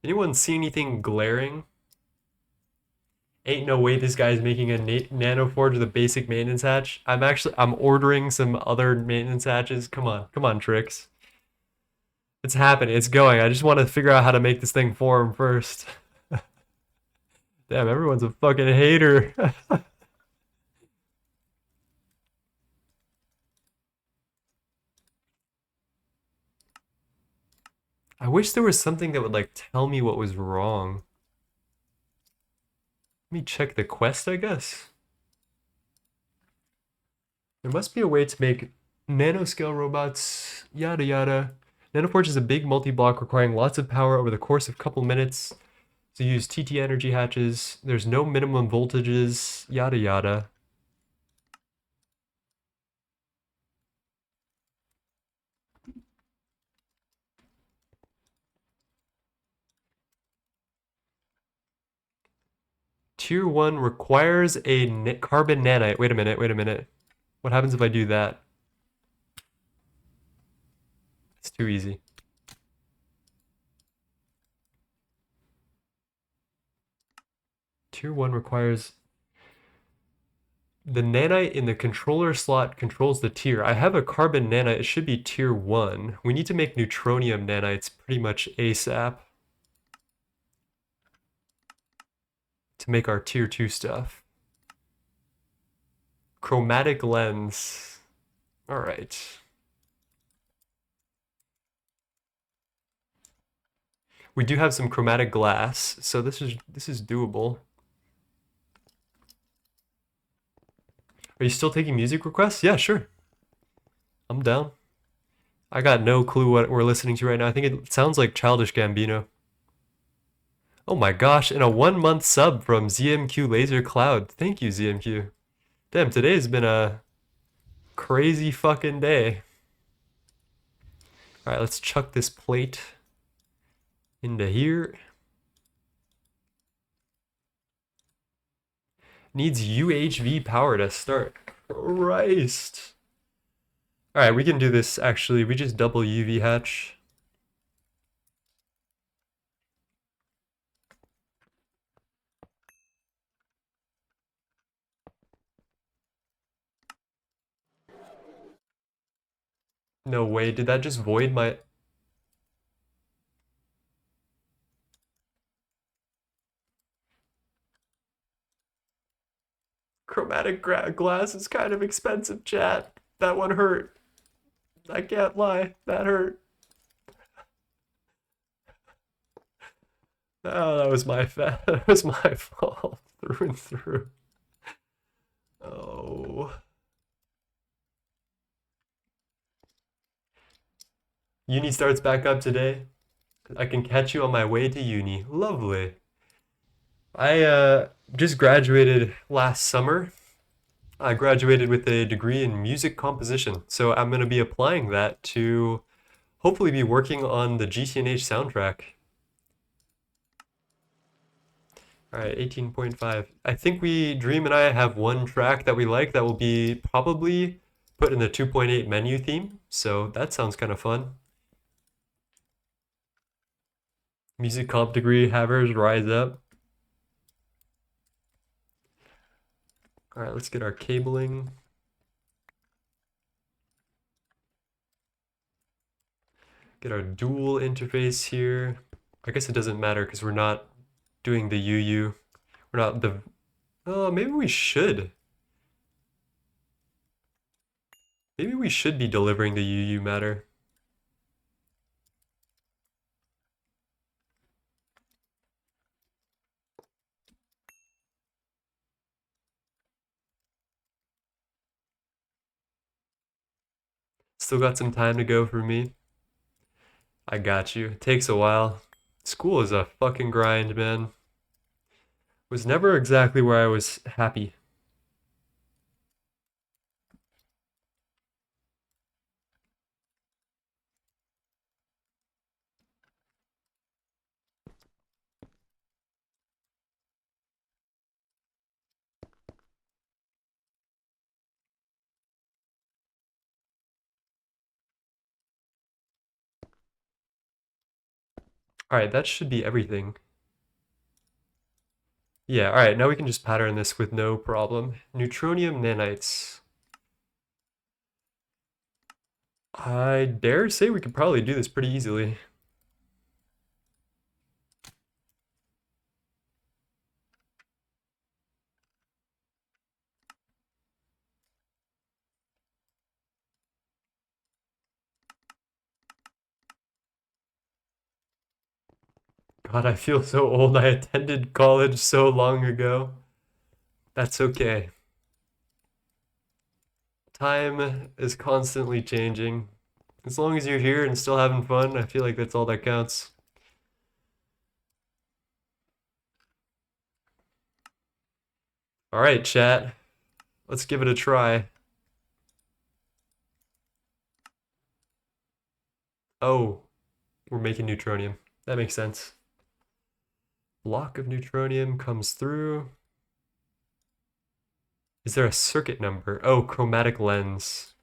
Anyone see anything glaring? Ain't no way this guy's making a nanoforge with a basic maintenance hatch. I'm ordering some other maintenance hatches. Come on, Tricks. It's happening. It's going. I just want to figure out how to make this thing form first. Damn, everyone's a fucking hater. I wish there was something that would like tell me what was wrong. Let me check the quest, I guess. There must be a way to make nanoscale robots, yada yada. Nanoforge is a big multi-block requiring lots of power over the course of a couple minutes. So use TT energy hatches. There's no minimum voltages, yada yada. Tier 1 requires a carbon nanite. Wait a minute, wait a minute. What happens if I do that? It's too easy. Tier 1 requires... The nanite in the controller slot controls the tier. I have a carbon nanite. It should be tier 1. We need to make neutronium nanites pretty much ASAP to make our tier 2 stuff. Chromatic lens. All right. We do have some chromatic glass, so this is doable. Are you still taking music requests? Yeah, sure. I'm down. I got no clue what we're listening to right now. I think it sounds like Childish Gambino. Oh my gosh, and a 1 month sub from ZMQ Laser Cloud. Thank you, ZMQ. Damn, today's been a crazy fucking day. Alright, let's chuck this plate into here. Needs UHV power to start. Christ. Alright, we can do this actually. We just double UV hatch. No way, did that just void my... Chromatic glass is kind of expensive, chat. That one hurt. I can't lie, that hurt. Oh, that was my that was my fault through and through. Oh. Uni starts back up today. I can catch you on my way to uni. Lovely. I just graduated last summer. I graduated with a degree in music composition, so I'm going to be applying that to hopefully be working on the GTNH soundtrack. Alright, 18.5. I think Dream and I have one track that we like that will be probably put in the 2.8 menu theme, so that sounds kind of fun. Music comp degree havers rise up. Alright, let's get our cabling. Get our dual interface here. I guess it doesn't matter because we're not doing the UU. We're not the... Oh, maybe we should. Maybe we should be delivering the UU matter. Still got some time to go for me. I got you. It takes a while. School is a fucking grind, man. Was never exactly where I was happy. Alright, that should be everything. Yeah, alright, now we can just pattern this with no problem. Neutronium nanites. I dare say we could probably do this pretty easily. God, I feel so old. I attended college so long ago. That's okay. Time is constantly changing. As long as you're here and still having fun, I feel like that's all that counts. All right, chat. Let's give it a try. Oh, we're making neutronium. That makes sense. Block of neutronium comes through. Is there a circuit number? Oh, chromatic lens.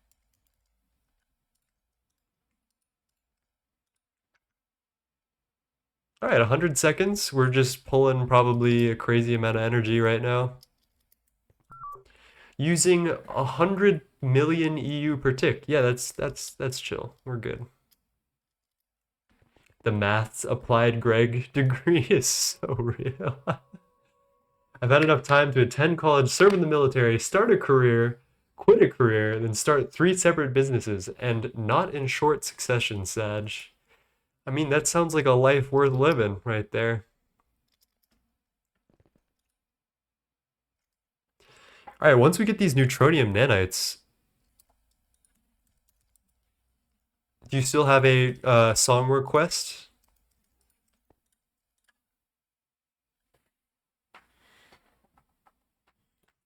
All right, 100 seconds. We're just pulling probably a crazy amount of energy right now. Using 100 million EU per tick. Yeah, that's chill. We're good. The maths applied Greg degree is so real. I've had enough time to attend college, serve in the military, start a career, quit a career, then start 3 separate businesses, and not in short succession, Sag. I mean, that sounds like a life worth living right there. All right, once we get these neutronium nanites, do you still have a song request?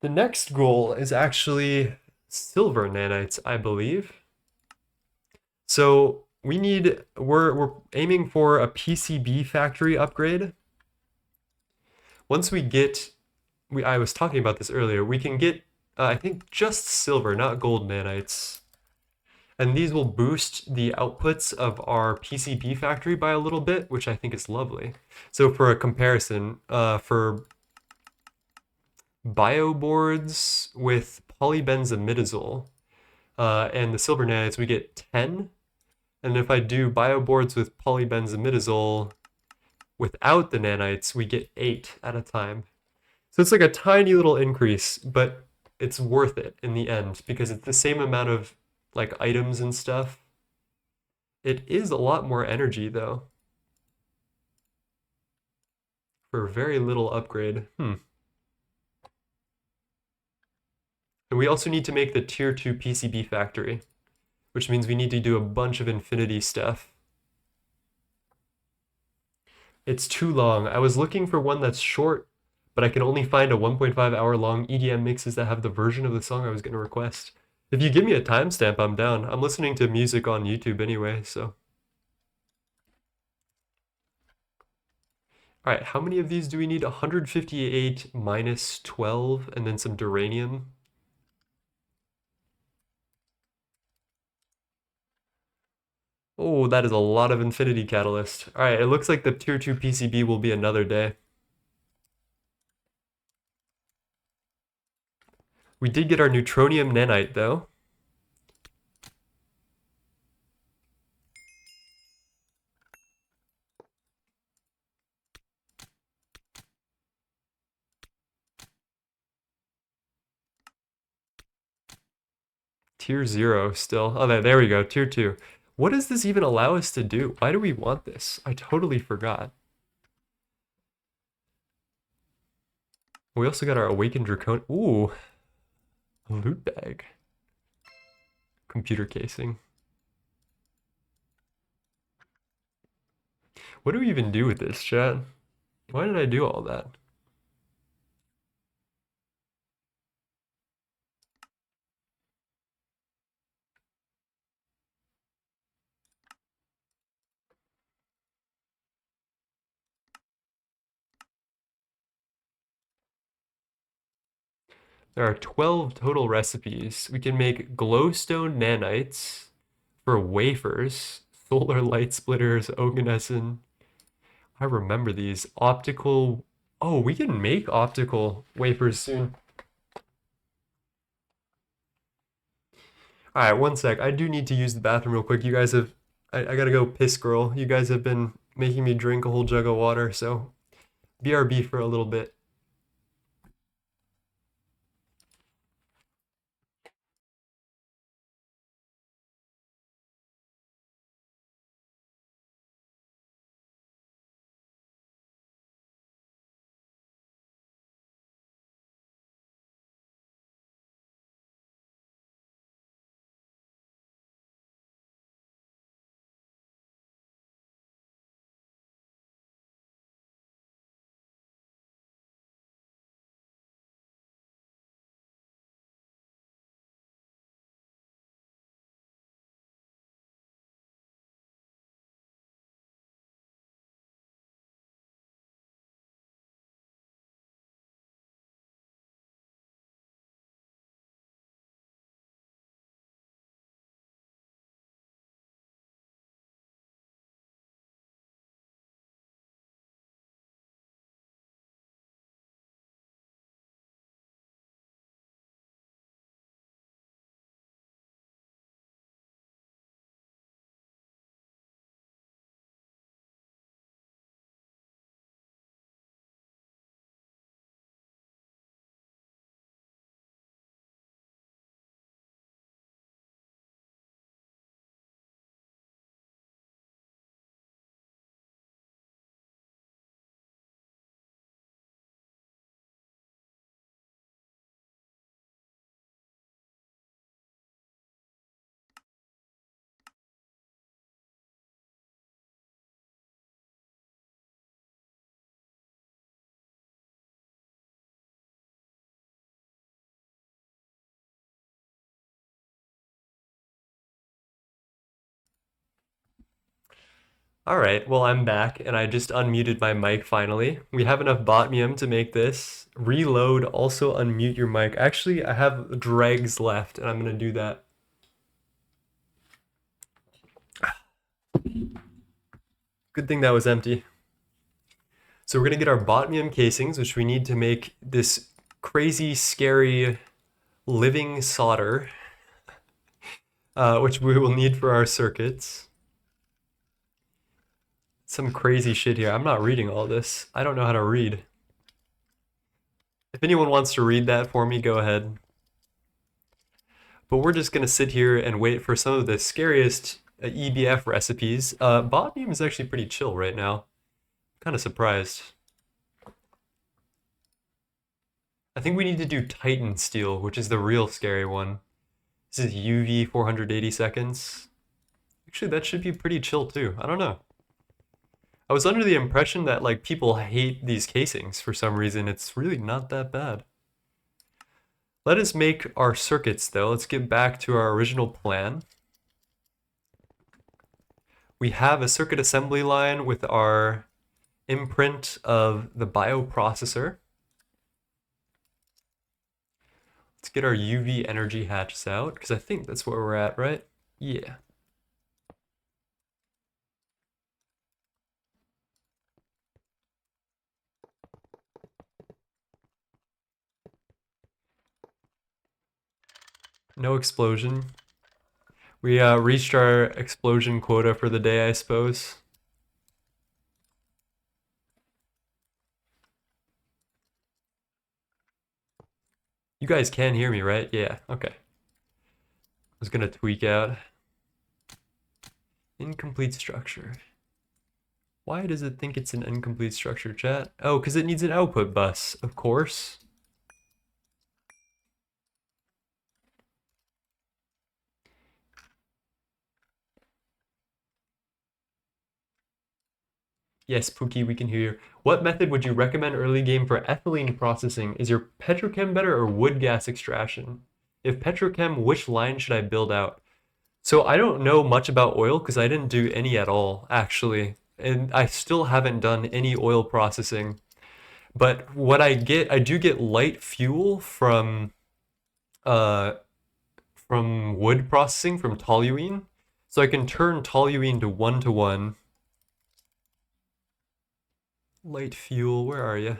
The next goal is actually silver nanites, I believe. So we're aiming for a PCB factory upgrade. Once we get, I was talking about this earlier, we can get, I think just silver, not gold nanites. And these will boost the outputs of our PCB factory by a little bit, which I think is lovely. So for a comparison, for bioboards with polybenzimidazole and the silver nanites, we get 10. And if I do bioboards with polybenzimidazole without the nanites, we get 8 at a time. So it's like a tiny little increase, but it's worth it in the end because it's the same amount of like items and stuff. It is a lot more energy though for very little upgrade. And we also need to make the tier 2 PCB factory, which means we need to do a bunch of infinity stuff. It's too long. I was looking for one that's short, but I can only find a 1.5 hour long EDM mixes that have the version of the song I was going to request. If you give me a timestamp, I'm down. I'm listening to music on YouTube anyway, so. All right, how many of these do we need? 158 minus 12, and then some duranium. Oh, that is a lot of infinity catalyst. All right, it looks like the tier 2 PCB will be another day. We did get our neutronium nanite, though. Tier 0 still. Oh, there we go, tier 2. What does this even allow us to do? Why do we want this? I totally forgot. We also got our awakened draconium. Ooh, a loot bag. Computer casing. What do we even do with this, chat? Why did I do all that? There are 12 total recipes. We can make glowstone nanites for wafers, solar light splitters, oganesson. I remember these. Optical. Oh, we can make optical wafers soon. All right, one sec. I do need to use the bathroom real quick. You guys have. I gotta go piss, girl. You guys have been making me drink a whole jug of water, so BRB for a little bit. Alright, well I'm back and I just unmuted my mic finally. We have enough botmium to make this. Reload, also unmute your mic. Actually, I have dregs left and I'm gonna do that. Good thing that was empty. So we're gonna get our botmium casings, which we need to make this crazy, scary, living solder, which we will need for our circuits. Some crazy shit here. I'm not reading all this. I don't know how to read. If anyone wants to read that for me, go ahead. But we're just gonna sit here and wait for some of the scariest EBF recipes. Botmium is actually pretty chill right now. Kind of surprised. I think we need to do Titan steel, which is the real scary one. This is UV 480 seconds. Actually, that should be pretty chill too. I don't know. I was under the impression that like people hate these casings for some reason. It's really not that bad. Let us make our circuits though. Let's get back to our original plan. We have a circuit assembly line with our imprint of the bioprocessor. Let's get our UV energy hatches out, because I think that's where we're at, right? Yeah. No explosion. We reached our explosion quota for the day, I suppose. You guys can hear me, right? Yeah, okay. I was gonna tweak out. Incomplete structure. Why does it think it's an incomplete structure, chat? Oh, because it needs an output bus, of course. Yes, Pookie, we can hear you. What method would you recommend early game for ethylene processing? Is your petrochem better or wood gas extraction? If petrochem, which line should I build out? So I don't know much about oil because I didn't do any at all, actually. And I still haven't done any oil processing. But what I do get light fuel uh from wood processing from toluene. So I can turn toluene to 1-to-1. Light fuel, where are you?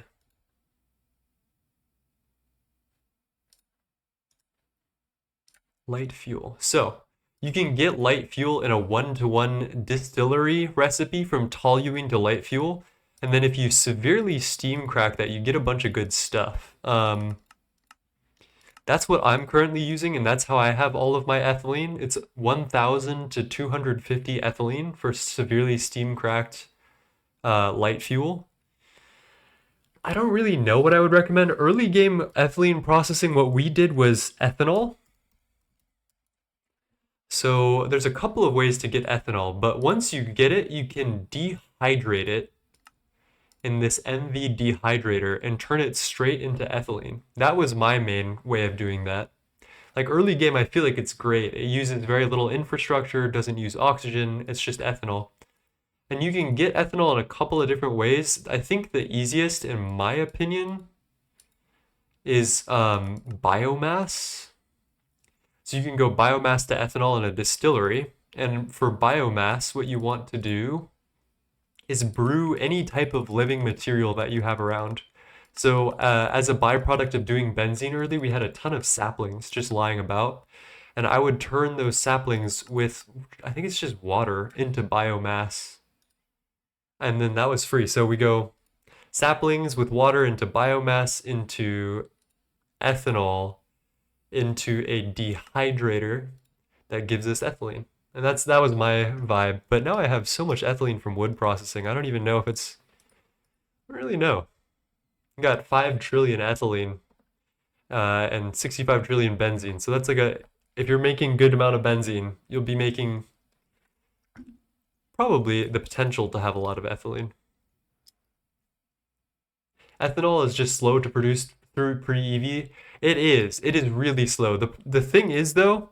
Light fuel. So you can get light fuel in a 1-to-1 distillery recipe from toluene to light fuel. And then if you severely steam crack that, you get a bunch of good stuff. That's what I'm currently using, and that's how I have all of my ethylene. It's 1,000 to 250 ethylene for severely steam cracked light fuel. I don't really know what I would recommend. Early game ethylene processing, what we did was ethanol. So there's a couple of ways to get ethanol, but once you get it, you can dehydrate it in this MV dehydrator and turn it straight into ethylene. That was my main way of doing that. Like early game, I feel like it's great. It uses very little infrastructure, doesn't use oxygen, it's just ethanol. And you can get ethanol in a couple of different ways. I think the easiest, in my opinion, is biomass. So you can go biomass to ethanol in a distillery. And for biomass, what you want to do is brew any type of living material that you have around. So as a byproduct of doing benzene early, we had a ton of saplings just lying about. And I would turn those saplings with, I think it's just water, into biomass. And then that was free. So we go saplings with water into biomass, into ethanol, into a dehydrator that gives us ethylene. And that was my vibe. But now I have so much ethylene from wood processing, I don't even know if it's, I don't really know. I got 5 trillion ethylene and 65 trillion benzene. So that's like if you're making good amount of benzene, you'll be making probably the potential to have a lot of ethylene. Ethanol is just slow to produce through pre-EV. It is really slow. The thing is though,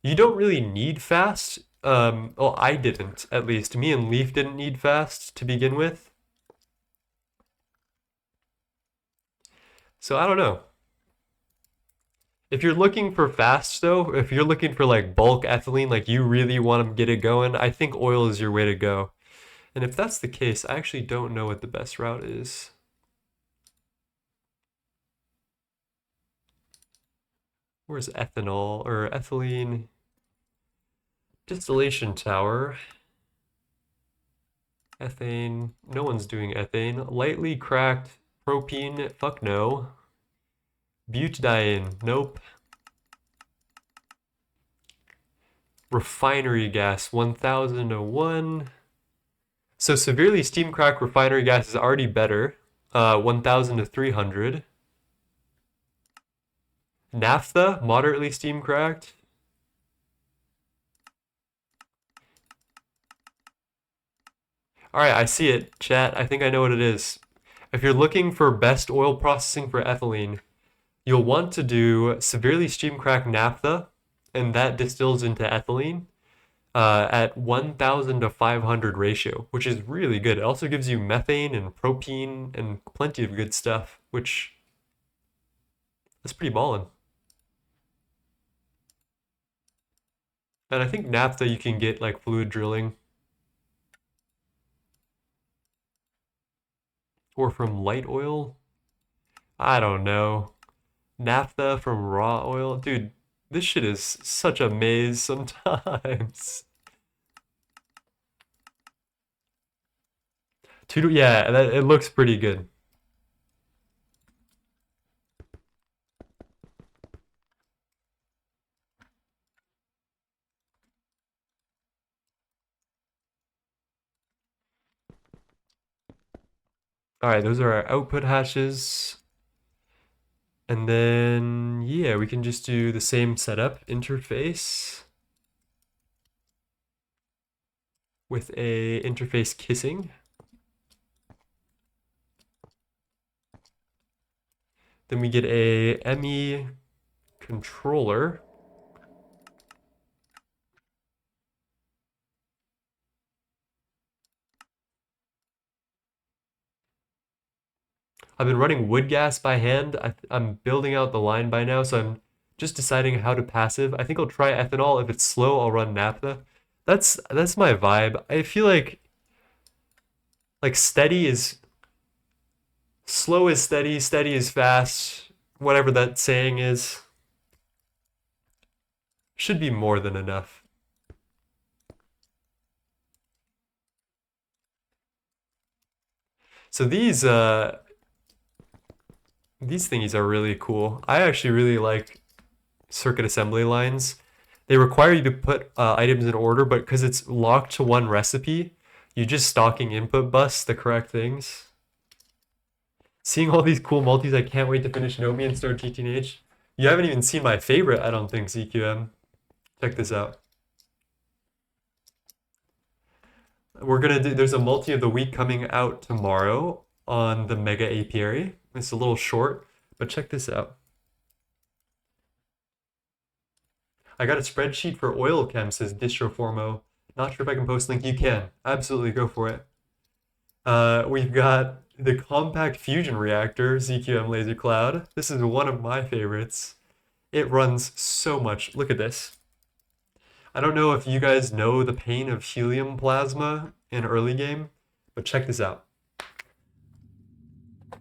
you don't really need fast. Well, I didn't, at least. Me and Leaf didn't need fast to begin with. So I don't know. If you're looking for fast though, if you're looking for like bulk ethylene, like you really want to get it going, I think oil is your way to go. And if that's the case, I actually don't know what the best route is. Where's ethanol or ethylene? Distillation tower. Ethane. No one's doing ethane. Lightly cracked propene. Fuck no. Butadiene. Nope. Refinery gas. 1001. So severely steam cracked refinery gas is already better. 1000 to 300. Naphtha. Moderately steam cracked. Alright, I see it, chat. I think I know what it is. If you're looking for best oil processing for ethylene, you'll want to do severely steam cracked naphtha, and that distills into ethylene at 1000 to 500 ratio, which is really good. It also gives you methane and propene and plenty of good stuff, which is pretty ballin'. And I think naphtha you can get like fluid drilling or from light oil. I don't know. Naphtha from raw oil. Dude, this shit is such a maze sometimes. Yeah, it looks pretty good. All right, those are our output hashes. And then, yeah, we can just do the same setup interface with a interface kissing. Then we get a ME controller. I've been running wood gas by hand. I'm building out the line by now, so I'm just deciding how to passive. I think I'll try ethanol. If it's slow, I'll run naphtha. That's my vibe. I feel like steady is slow is steady, steady is fast, whatever that saying is. Should be more than enough. So these thingies are really cool. I actually really like circuit assembly lines. They require you to put items in order, but because it's locked to one recipe, you just stocking input bus the correct things. Seeing all these cool multis, I can't wait to finish Nomi and start GTNH. You haven't even seen my favorite, I don't think, CQM. Check this out. There's a multi of the week coming out tomorrow on the Mega Apiary. It's a little short, but check this out. I got a spreadsheet for oil chem, says Distroformo. Not sure if I can post link. You can. Absolutely, go for it. We've got the compact fusion reactor, ZQM Laser Cloud. This is one of my favorites. It runs so much. Look at this. I don't know if you guys know the pain of helium plasma in early game, but check this out.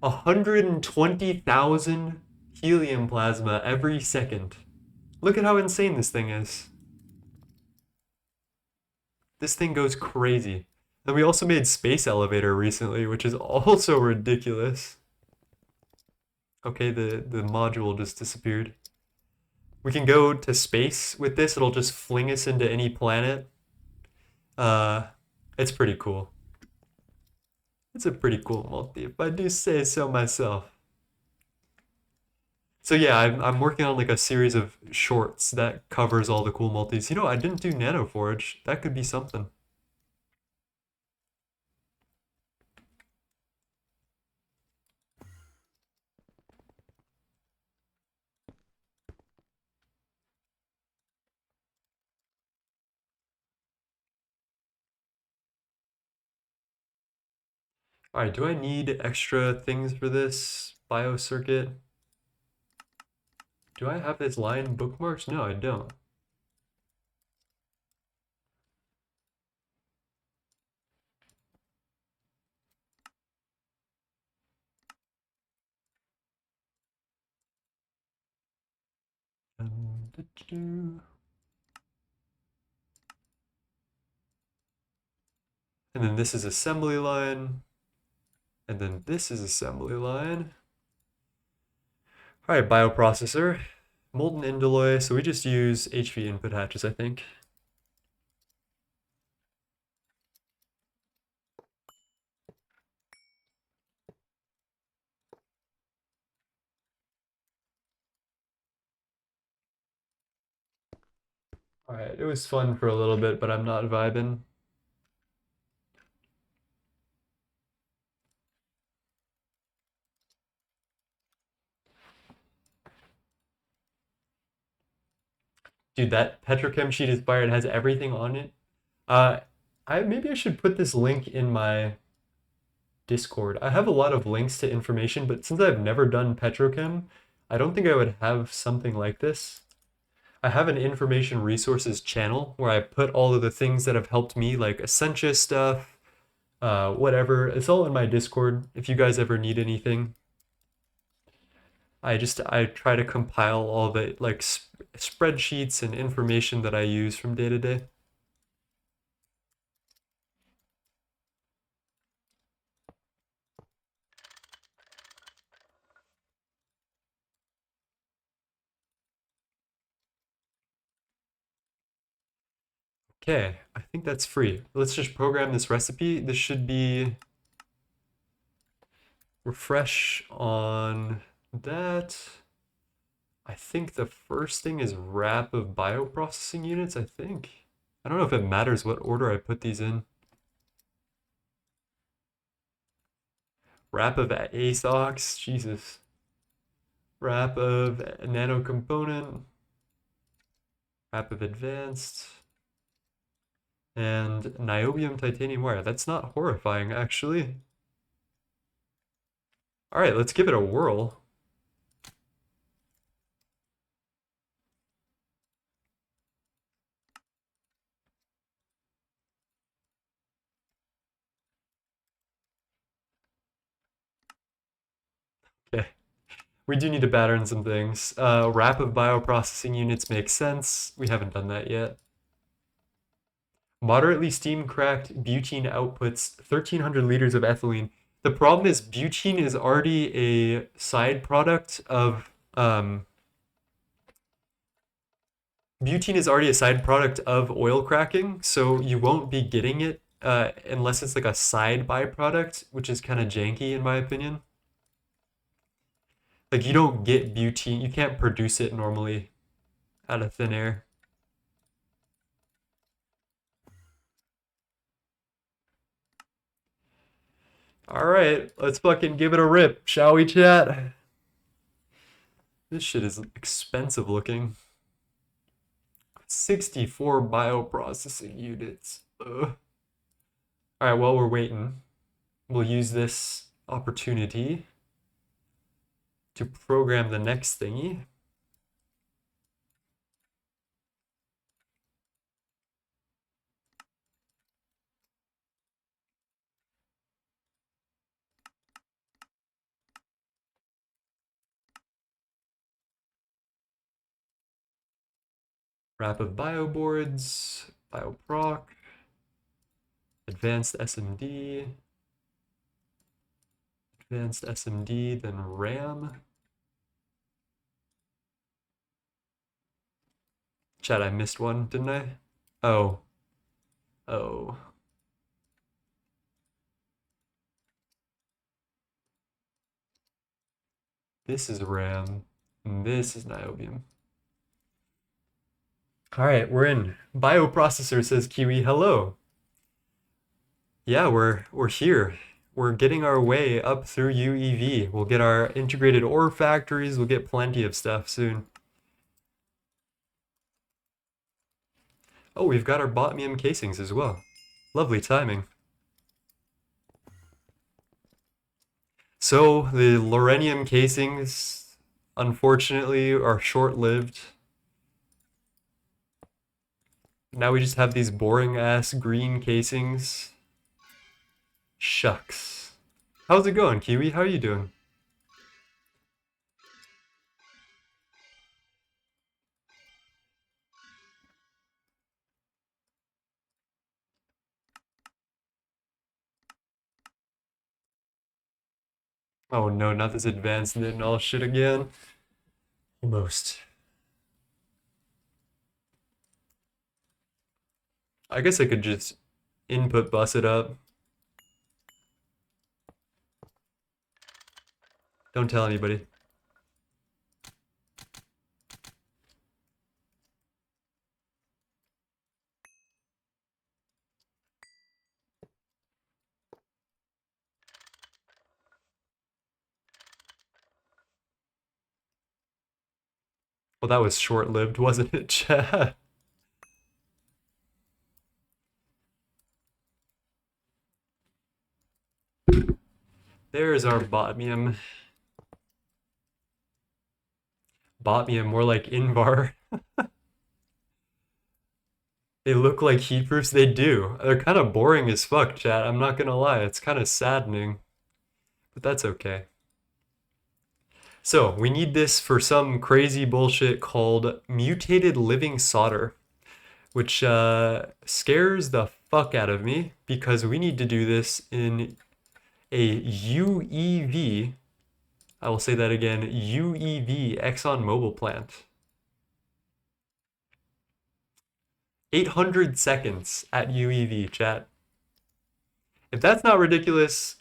120,000 helium plasma every second. Look at how insane this thing is. This thing goes crazy. And we also made Space Elevator recently, which is also ridiculous. Okay, the module just disappeared. We can go to space with this. It'll just fling us into any planet. It's pretty cool. It's a pretty cool multi, if I do say so myself. So yeah, I'm working on like a series of shorts that covers all the cool multis. You know, I didn't do nanoforge. That could be something. Alright, do I need extra things for this biocircuit? Do I have this line bookmarked? No, I don't. And then this is assembly line. And then this is assembly line. Alright, bioprocessor. Molten indoloi, so we just use HV input hatches, I think. Alright, it was fun for a little bit, but I'm not vibing. Dude, that petrochem sheet is fire. It has everything on it. Uh, maybe I should put this link in my Discord. I have a lot of links to information, but since I've never done petrochem, I don't think I would have something like this. I have an information resources channel where I put all of the things that have helped me, like Essentia stuff, whatever. It's all in my Discord if you guys ever need anything. I try to compile all the like spreadsheets and information that I use from day to day. Okay, I think that's free. Let's just program this recipe. This should be refresh on that. I think the first thing is wrap of bioprocessing units, I think. I don't know if it matters what order I put these in. Wrap of ASOX, Jesus. Wrap of nano component. Wrap of advanced. And niobium titanium wire. That's not horrifying, actually. All right, let's give it a whirl. Okay. We do need to pattern some things. Wrap of bioprocessing units makes sense. We haven't done that yet. Moderately steam cracked butene outputs 1,300 liters of ethylene. The problem is butene is already a side product of oil cracking, so you won't be getting it unless it's like a side byproduct, which is kind of janky in my opinion. Like you don't get butene, you can't produce it normally out of thin air. All right, let's fucking give it a rip, shall we, chat? This shit is expensive looking. 64 bioprocessing units. Ugh. All right, while we're waiting, we'll use this opportunity to program the next thingy. Wrap of bioboards, bioproc, advanced SMD, then RAM. Chat, I missed one, didn't I? Oh. Oh. This is RAM. And this is niobium. All right, we're in. Bioprocessor says Kiwi, hello. Yeah, we're here. We're getting our way up through UEV. We'll get our integrated ore factories. We'll get plenty of stuff soon. Oh, we've got our botmium casings as well. Lovely timing. So the Lorenium casings, unfortunately, are short-lived. Now we just have these boring-ass green casings. Shucks. How's it going, Kiwi? How are you doing? Oh no, not this advanced and all shit again. Almost. I guess I could just input bus it up. Don't tell anybody. Well, that was short-lived, wasn't it, Chad? There's our botmium. Botmium, more like Invar. They look like heat proofs. They do. They're kind of boring as fuck, chat. I'm not gonna lie. It's kind of saddening, but that's okay. So we need this for some crazy bullshit called mutated living solder, which scares the fuck out of me because we need to do this in a UEV. I will say that again, UEV ExxonMobil plant. 800 seconds at UEV, chat. If that's not ridiculous,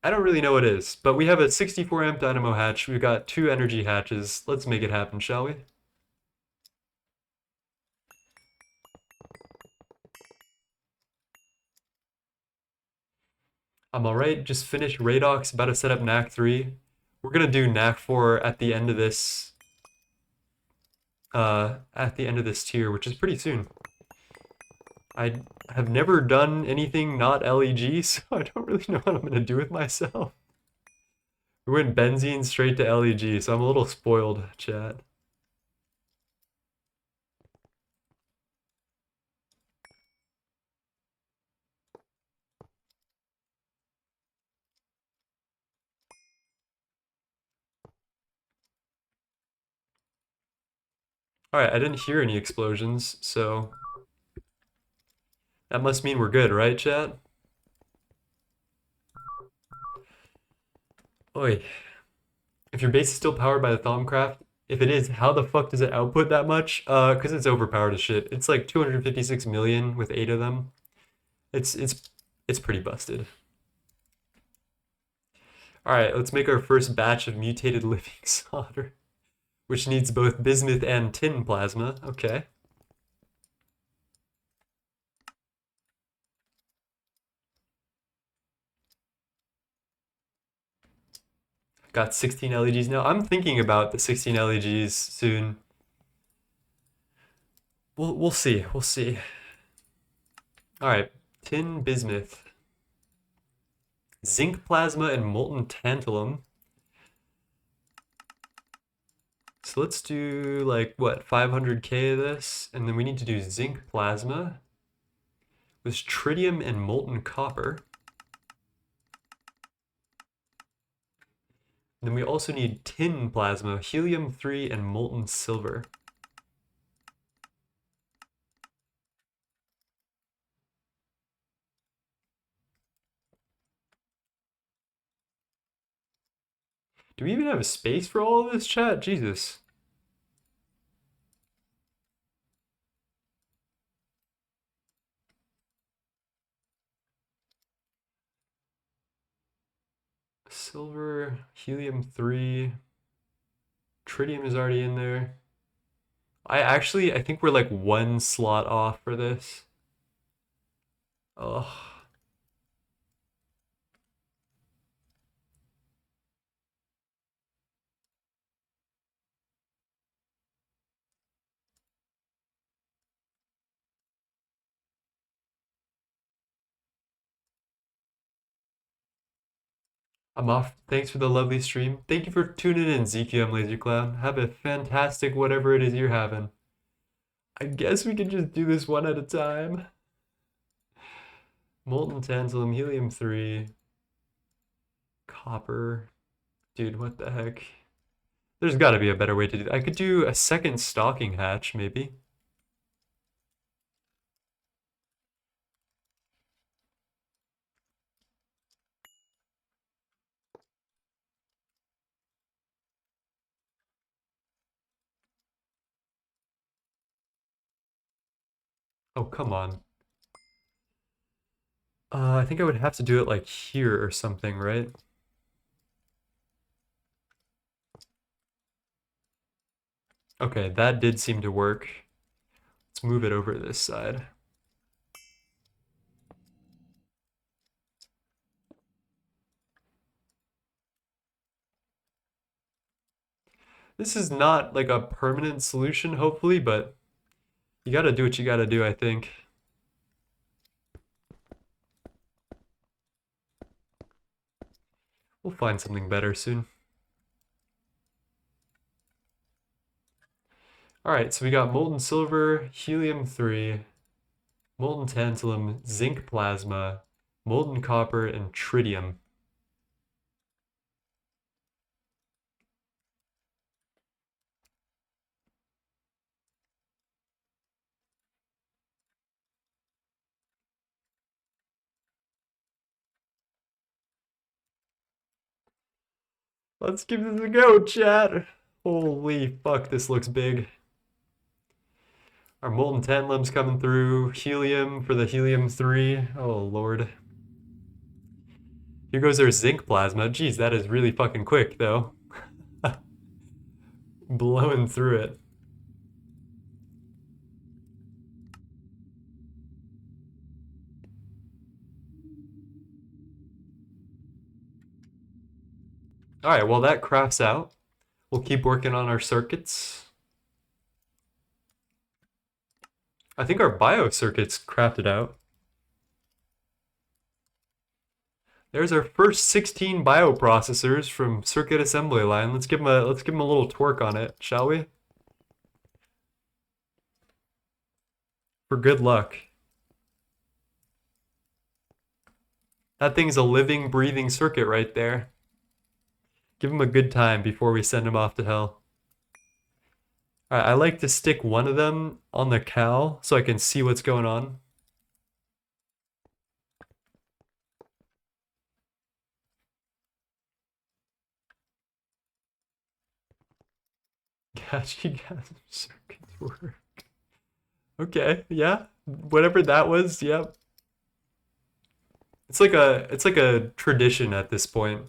I don't really know what is. But we have a 64 amp dynamo hatch. We've got 2 energy hatches. Let's make it happen, shall we? I'm alright. Just finished Radox, about to set up NAC 3. We're gonna do NAC 4 at the end of this tier, which is pretty soon. I have never done anything not LEG, so I don't really know what I'm gonna do with myself. We went benzene straight to LEG, so I'm a little spoiled, chat. Alright, I didn't hear any explosions, so that must mean we're good, right, chat? Oi. If your base is still powered by the Thaumcraft, if it is, how the fuck does it output that much? Because it's overpowered as shit. It's like 256 million with 8 of them. It's pretty busted. Alright, let's make our first batch of mutated living solder, which needs both bismuth and tin plasma. Okay. Got 16 LEGs now. I'm thinking about the 16 LEGs soon. We'll see. We'll see. Alright, tin bismuth. Zinc plasma and molten tantalum. So let's do like what, 500k of this, and then we need to do zinc plasma with tritium and molten copper. And then we also need tin plasma, helium-3 and molten silver. Do we even have a space for all of this, chat? Jesus. Silver, helium-3, tritium is already in there. I think we're like 1 slot off for this. Ugh. I'm off. Thanks for the lovely stream. Thank you for tuning in, ZQM Laser Cloud. Have a fantastic whatever it is you're having. I guess we can just do this one at a time. Molten tantalum, helium-3, copper. Dude, what the heck? There's got to be a better way to do that. I could do a second stocking hatch, maybe. Oh, come on. I think I would have to do it like here or something, right? Okay, that did seem to work. Let's move it over to this side. This is not like a permanent solution, hopefully, but you gotta do what you gotta do, I think. We'll find something better soon. Alright, so we got molten silver, helium-3, molten tantalum, zinc plasma, molten copper, and tritium. Let's give this a go, chat. Holy fuck, this looks big. Our molten tantalum's coming through. Helium for the helium-3. Oh, lord. Here goes our zinc plasma. Geez, that is really fucking quick, though. Blowing through it. Alright, well that crafts out. We'll keep working on our circuits. I think our bio circuits crafted out. There's our first 16 bioprocessors from circuit assembly line. Let's give them a little torque on it, shall we? For good luck. That thing's a living, breathing circuit right there. Give them a good time before we send them off to hell. Alright, I like to stick one of them on the cow so I can see what's going on. Catchy gas circuits work. Okay, yeah. Whatever that was, yep. It's like a tradition at this point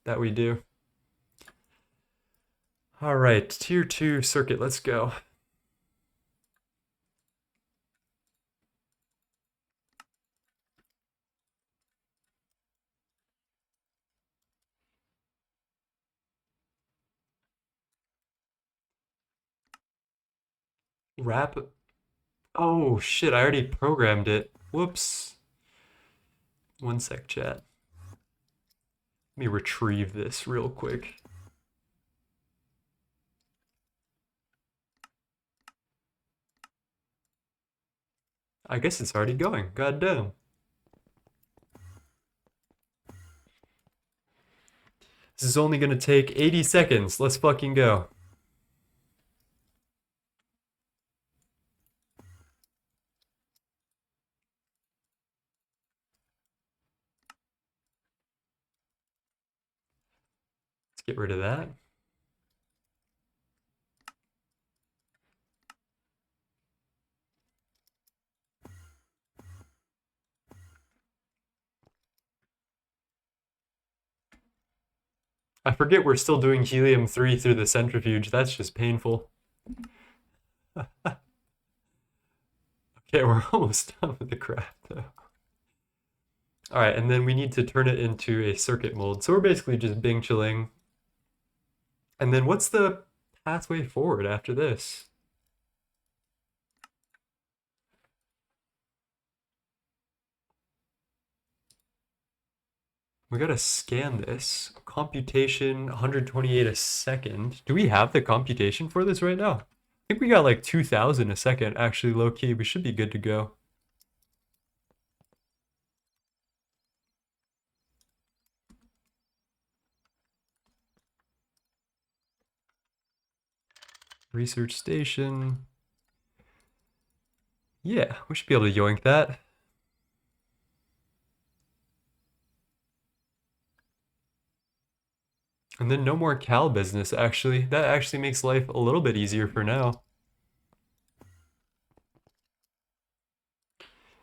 that we do. Alright, tier 2 circuit, let's go. Wrap. Oh shit, I already programmed it. Whoops. One sec, chat. Let me retrieve this real quick. I guess it's already going. God damn. This is only gonna take 80 seconds. Let's fucking go. Let's get rid of that. I forget we're still doing helium-3 through the centrifuge. That's just painful. Okay, we're almost done with the craft though. Alright, and then we need to turn it into a circuit mold. So we're basically just Bing chilling. And then what's the pathway forward after this? We gotta scan this. Computation 128 a second. Do we have the computation for this right now? I think we got like 2,000 a second. Actually, low key, we should be good to go. Research station. Yeah, we should be able to yoink that. And then no more Cal business, actually. That actually makes life a little bit easier for now.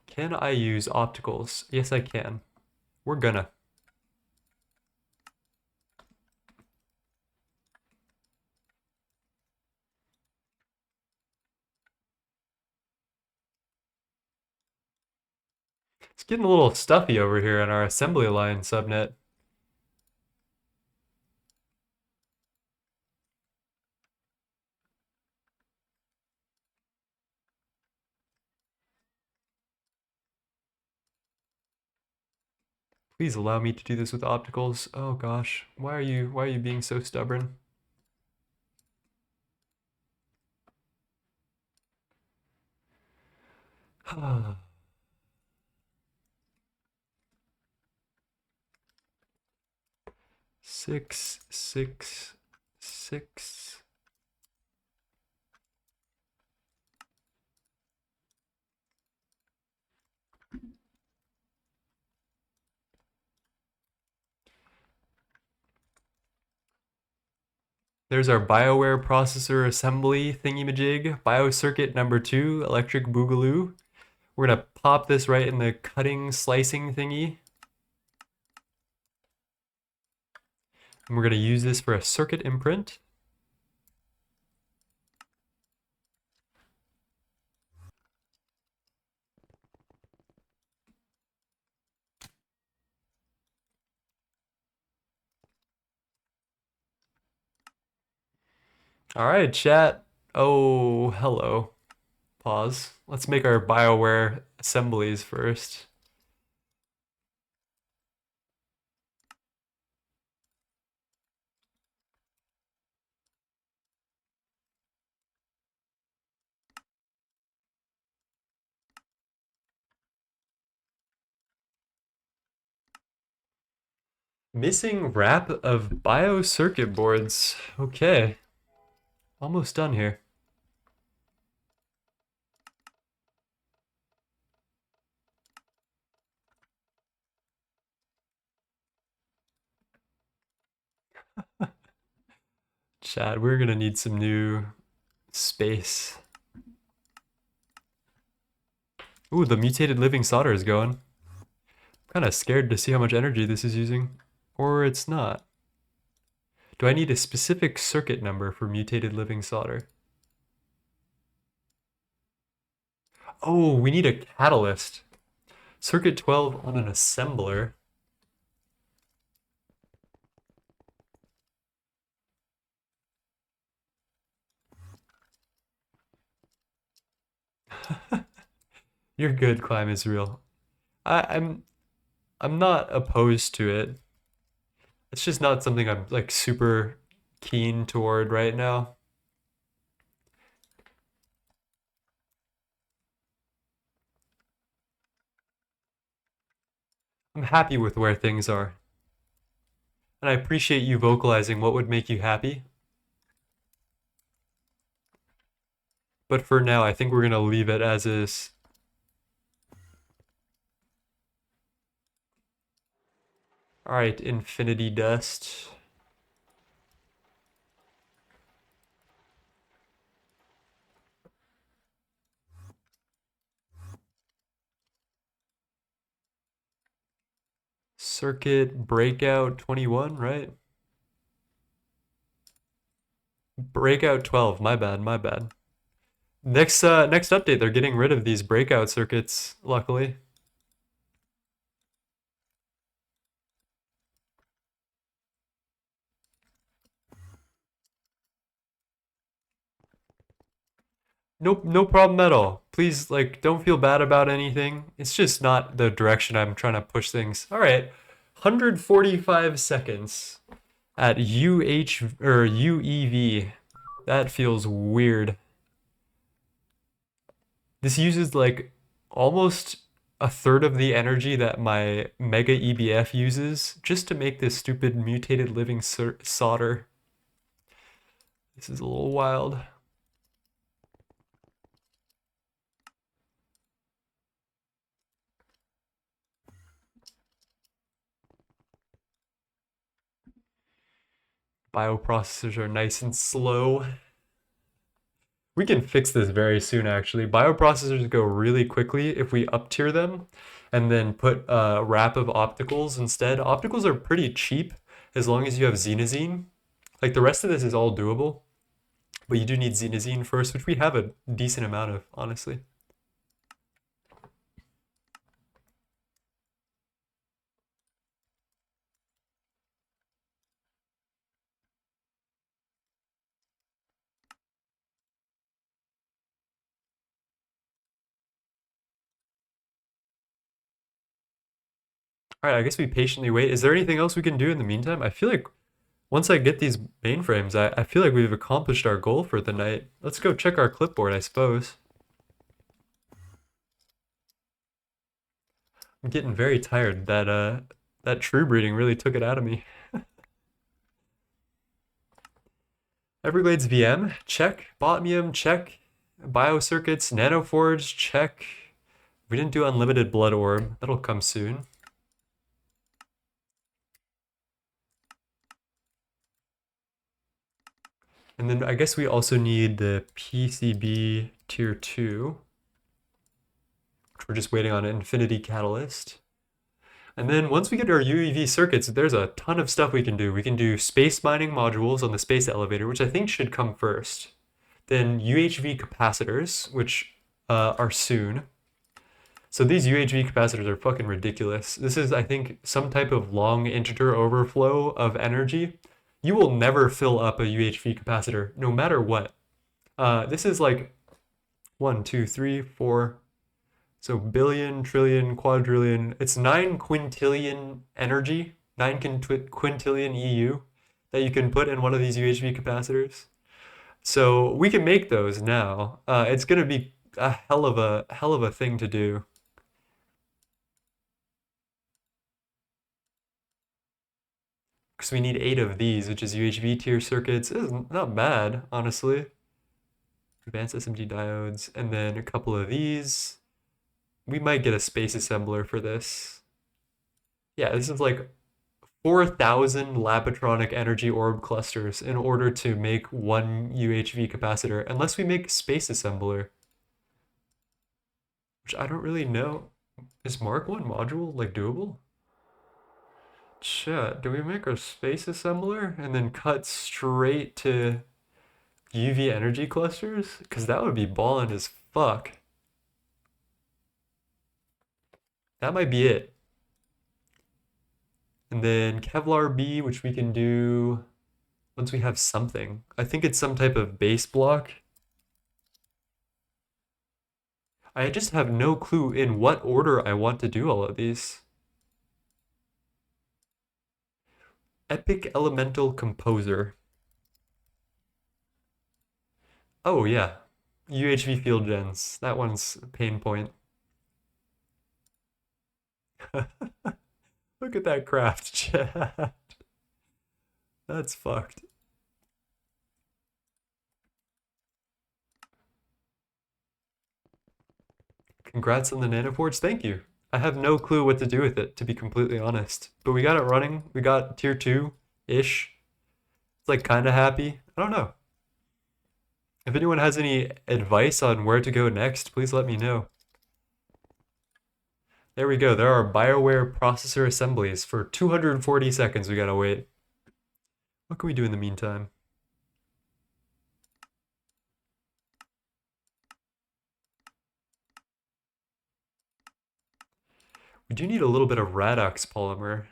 Can I use opticals? Yes, I can. We're gonna. It's getting a little stuffy over here on our assembly line subnet. Please allow me to do this with opticals. Oh gosh, why are you being so stubborn? Six, six, six. There's our BioWare processor assembly thingy-majig. BioCircuit number 2, electric boogaloo. We're gonna pop this right in the cutting, slicing thingy. And we're gonna use this for a circuit imprint. All right, chat. Oh, hello. Pause. Let's make our BioWare assemblies first. Missing wrap of bio circuit boards. Okay. Almost done here. Chat, we're gonna need some new space. Ooh, the mutated living solder is going. Kind of scared to see how much energy this is using. Or it's not. Do I need a specific circuit number for mutated living solder? Oh, we need a catalyst. Circuit 12 on an assembler. You're good, Climb is real. I'm not opposed to it. It's just not something I'm like super keen toward right now. I'm happy with where things are. And I appreciate you vocalizing what would make you happy. But for now, I think we're gonna leave it as is. Alright, infinity dust. Circuit breakout 21, right? Breakout 12, my bad, my bad. Next update, they're getting rid of these breakout circuits, luckily. Nope, no problem at all. Please, like, don't feel bad about anything. It's just not the direction I'm trying to push things. All right. 145 seconds at UEV. That feels weird. This uses like almost a third of the energy that my Mega EBF uses just to make this stupid mutated living solder. This is a little wild. Bioprocessors are nice and slow. We can fix this very soon, actually. Bioprocessors go really quickly if we up tier them and then put a wrap of opticals instead. Opticals are pretty cheap as long as you have xenazine. Like the rest of this is all doable, but you do need xenazine first, which we have a decent amount of, honestly. All right, I guess we patiently wait. Is there anything else we can do in the meantime? I feel like once I get these mainframes, I feel like we've accomplished our goal for the night. Let's go check our clipboard, I suppose. I'm getting very tired. That true breeding really took it out of me. Everglades VM, check. Botmium, check. Biocircuits, nanoforge, check. We didn't do unlimited blood orb. That'll come soon. And then I guess we also need the PCB tier 2, which we're just waiting on an infinity catalyst. And then once we get our UEV circuits, there's a ton of stuff we can do. We can do space mining modules on the space elevator, which I think should come first. Then UHV capacitors, which are soon. So these UHV capacitors are fucking ridiculous. This is, I think, some type of long integer overflow of energy. You will never fill up a UHV capacitor, no matter what. This is like 1, 2, 3, 4. So billion, trillion, quadrillion. It's 9 quintillion energy, 9 quintillion EU that you can put in one of these UHV capacitors. So we can make those now. It's gonna be a hell of a thing to do. Because we need 8 of these, which is UHV tier circuits. It's not bad, honestly. Advanced SMD diodes, and then a couple of these. We might get a space assembler for this. Yeah, this is like 4,000 Labotronic energy orb clusters in order to make one UHV capacitor, unless we make space assembler. Which I don't really know. Is Mark 1 module like doable? Shit, do we make a space assembler and then cut straight to UV energy clusters? Because that would be ballin' as fuck. That might be it. And then Kevlar B, which we can do once we have something. I think it's some type of base block. I just have no clue in what order I want to do all of these. Epic Elemental Composer. Oh yeah, UHV field gens. That one's a pain point. Look at that craft chat. That's fucked. Congrats on the nanoforge. Thank you. I have no clue what to do with it, to be completely honest. But we got it running. We got tier 2-ish. It's like kind of happy. I don't know. If anyone has any advice on where to go next, please let me know. There we go. There are BioWare processor assemblies. For 240 seconds, we gotta wait. What can we do in the meantime? We do need a little bit of Radox polymer.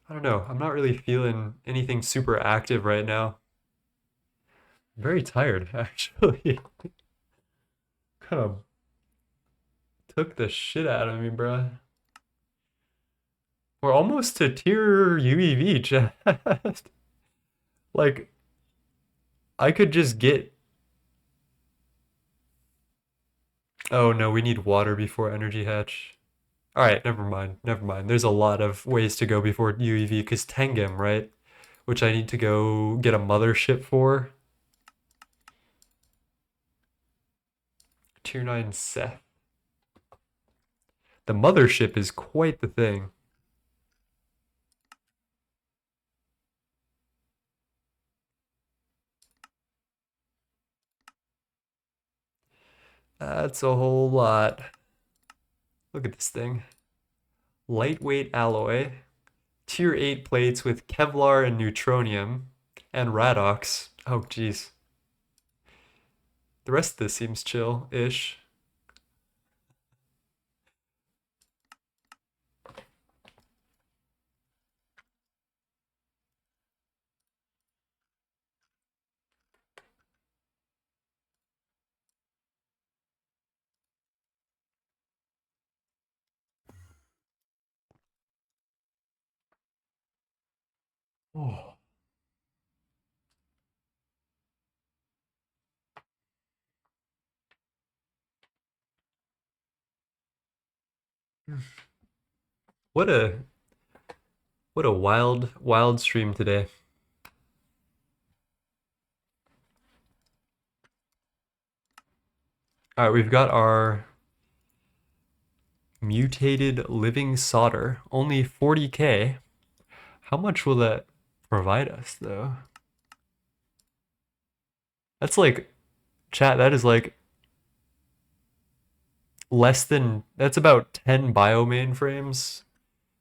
I don't know. I'm not really feeling anything super active right now. I'm very tired, actually. Kind of took the shit out of me, bruh. We're almost to tier UEV, chat. Like, I could just get... Oh no, we need water before energy hatch. Alright, never mind, never mind. There's a lot of ways to go before UEV, because Tengem, right? Which I need to go get a mothership for. Tier 9 Seth. The mothership is quite the thing. That's a whole lot. Look at this thing. Lightweight alloy. Tier 8 plates with Kevlar and neutronium. And Radox. Oh, jeez. The rest of this seems chill-ish. Oh. What a wild stream today. All right, we've got our mutated living solder, only 40k. How much will that provide us though? That's like, chat, that is like less than, that's about 10 bio mainframes.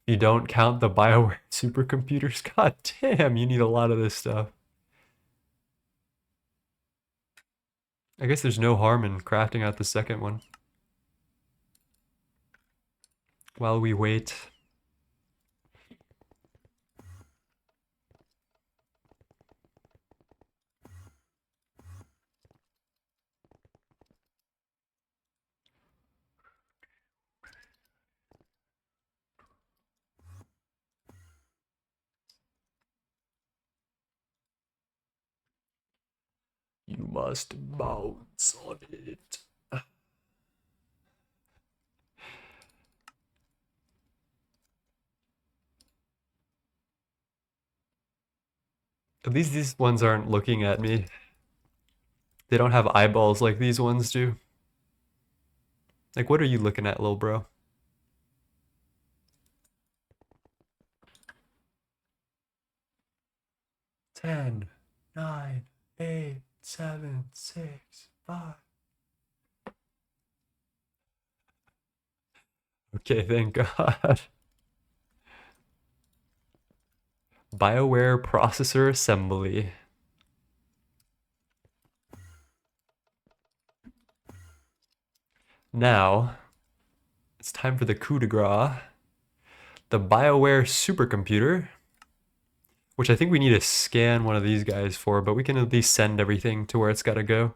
You don't count the BioWare supercomputers. God damn, you need a lot of this stuff. I guess there's no harm in crafting out the second one. While we wait. You must bounce on it. At least these ones aren't looking at me. They don't have eyeballs like these ones do. Like, what are you looking at, little bro? Ten, 9, 8, 7, 6, 5. Okay, thank God. BioWare processor assembly. Now, it's time for the coup de grace. The BioWare supercomputer, which I think we need to scan one of these guys for, but we can at least send everything to where it's got to go.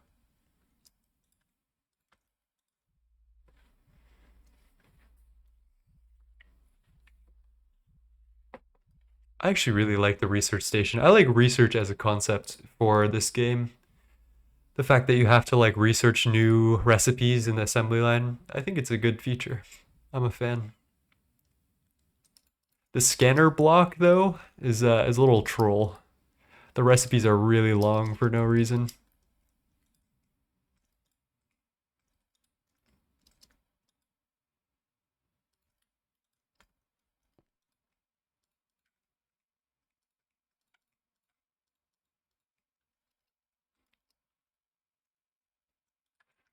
I actually really like the research station. I like research as a concept for this game. The fact that you have to like research new recipes in the assembly line, I think it's a good feature. I'm a fan. The scanner block though is a little troll. The recipes are really long for no reason.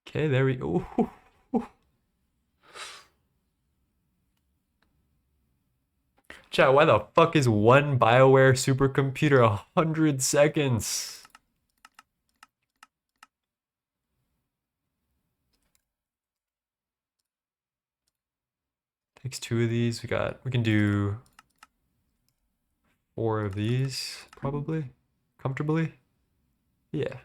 Okay, there we go. Chat, why the fuck is one BioWare supercomputer 100 seconds? Takes 2 of these. We can do 4 of these, probably. Comfortably. Yeah.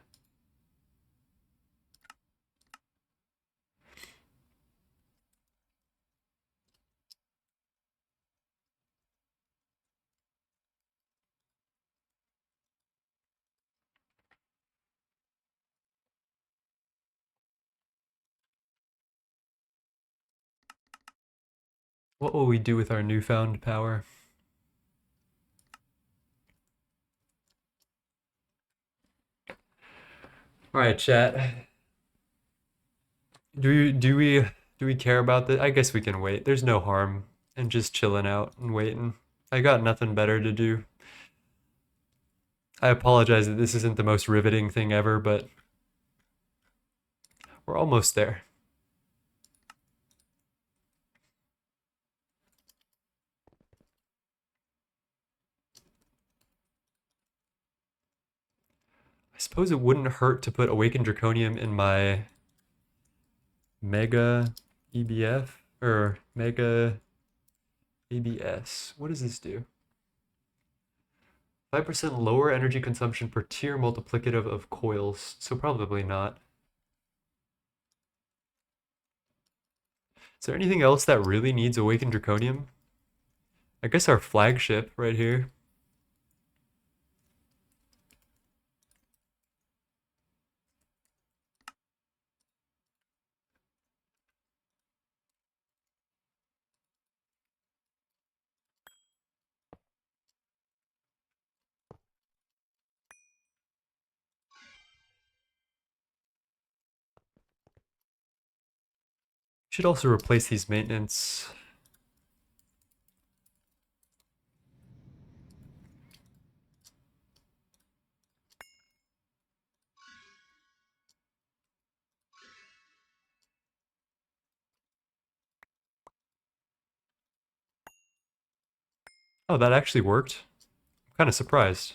What will we do with our newfound power? All right, chat. Do we care about this? I guess we can wait. There's no harm in just chilling out and waiting. I got nothing better to do. I apologize that this isn't the most riveting thing ever, but we're almost there. I suppose it wouldn't hurt to put Awakened Draconium in my Mega EBF or Mega ABS. What does this do? 5% lower energy consumption per tier multiplicative of coils, so probably not. Is there anything else that really needs Awakened Draconium? I guess our flagship right here. Should also replace these maintenance. Oh, that actually worked. I'm kind of surprised.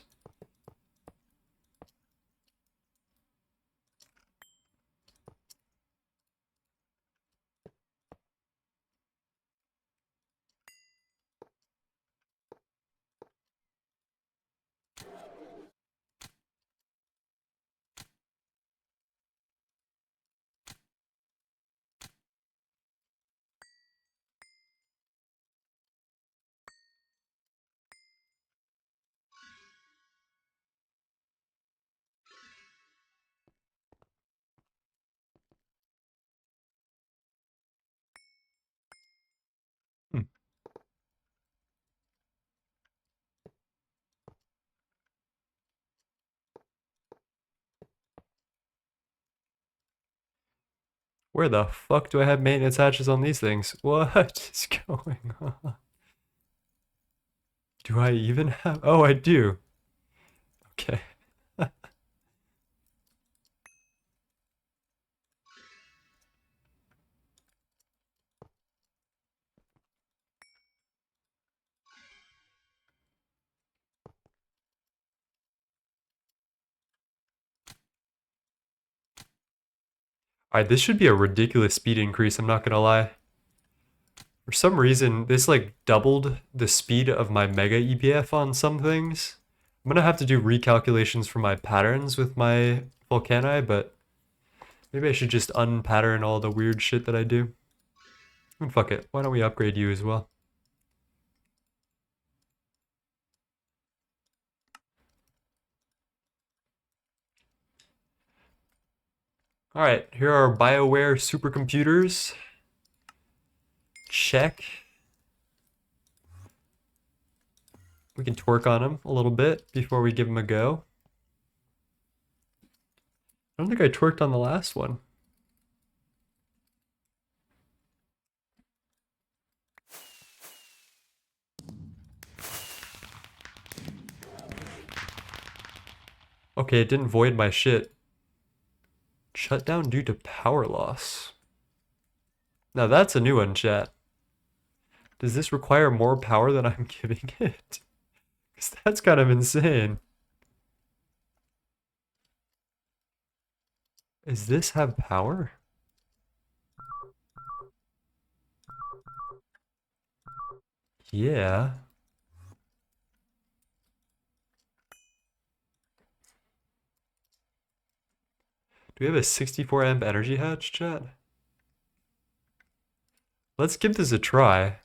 Hmm. Where the fuck do I have maintenance hatches on these things? What is going on? Do I even have? Oh, I do. Okay. Alright, this should be a ridiculous speed increase, I'm not gonna lie. For some reason, this like doubled the speed of my Mega EPF on some things. I'm gonna have to do recalculations for my patterns with my Volcani, but maybe I should just unpattern all the weird shit that I do. And fuck it, why don't we upgrade you as well? Alright, here are BioWare supercomputers. Check. We can twerk on them a little bit before we give them a go. I don't think I twerked on the last one. Okay, it didn't void my shit. Shut down due to power loss. Now that's a new one, chat. Does this require more power than I'm giving it? Because that's kind of insane. Does this have power? Yeah. Do we have a 64 amp energy hatch, chat? Let's give this a try.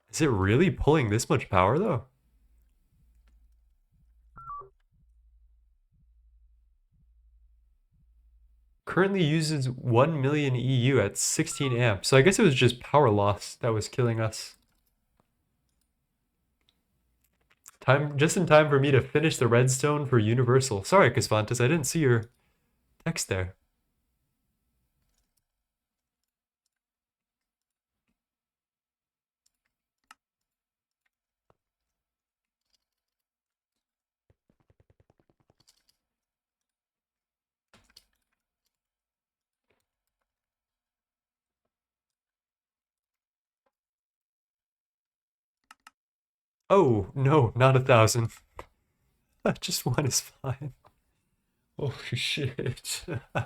Is it really pulling this much power, though? currently uses 1 million EU at 16 amps. So I guess it was just power loss that was killing us. Just in time for me to finish the redstone for Universal. Sorry, Casvantis, I didn't see your text there. Oh, no, not 1,000. Just one is fine. Oh, shit. All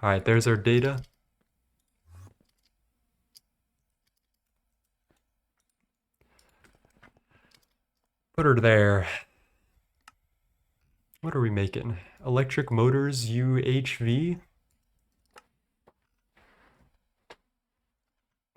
right, there's our data. Put her there. What are we making? Electric motors UHV? I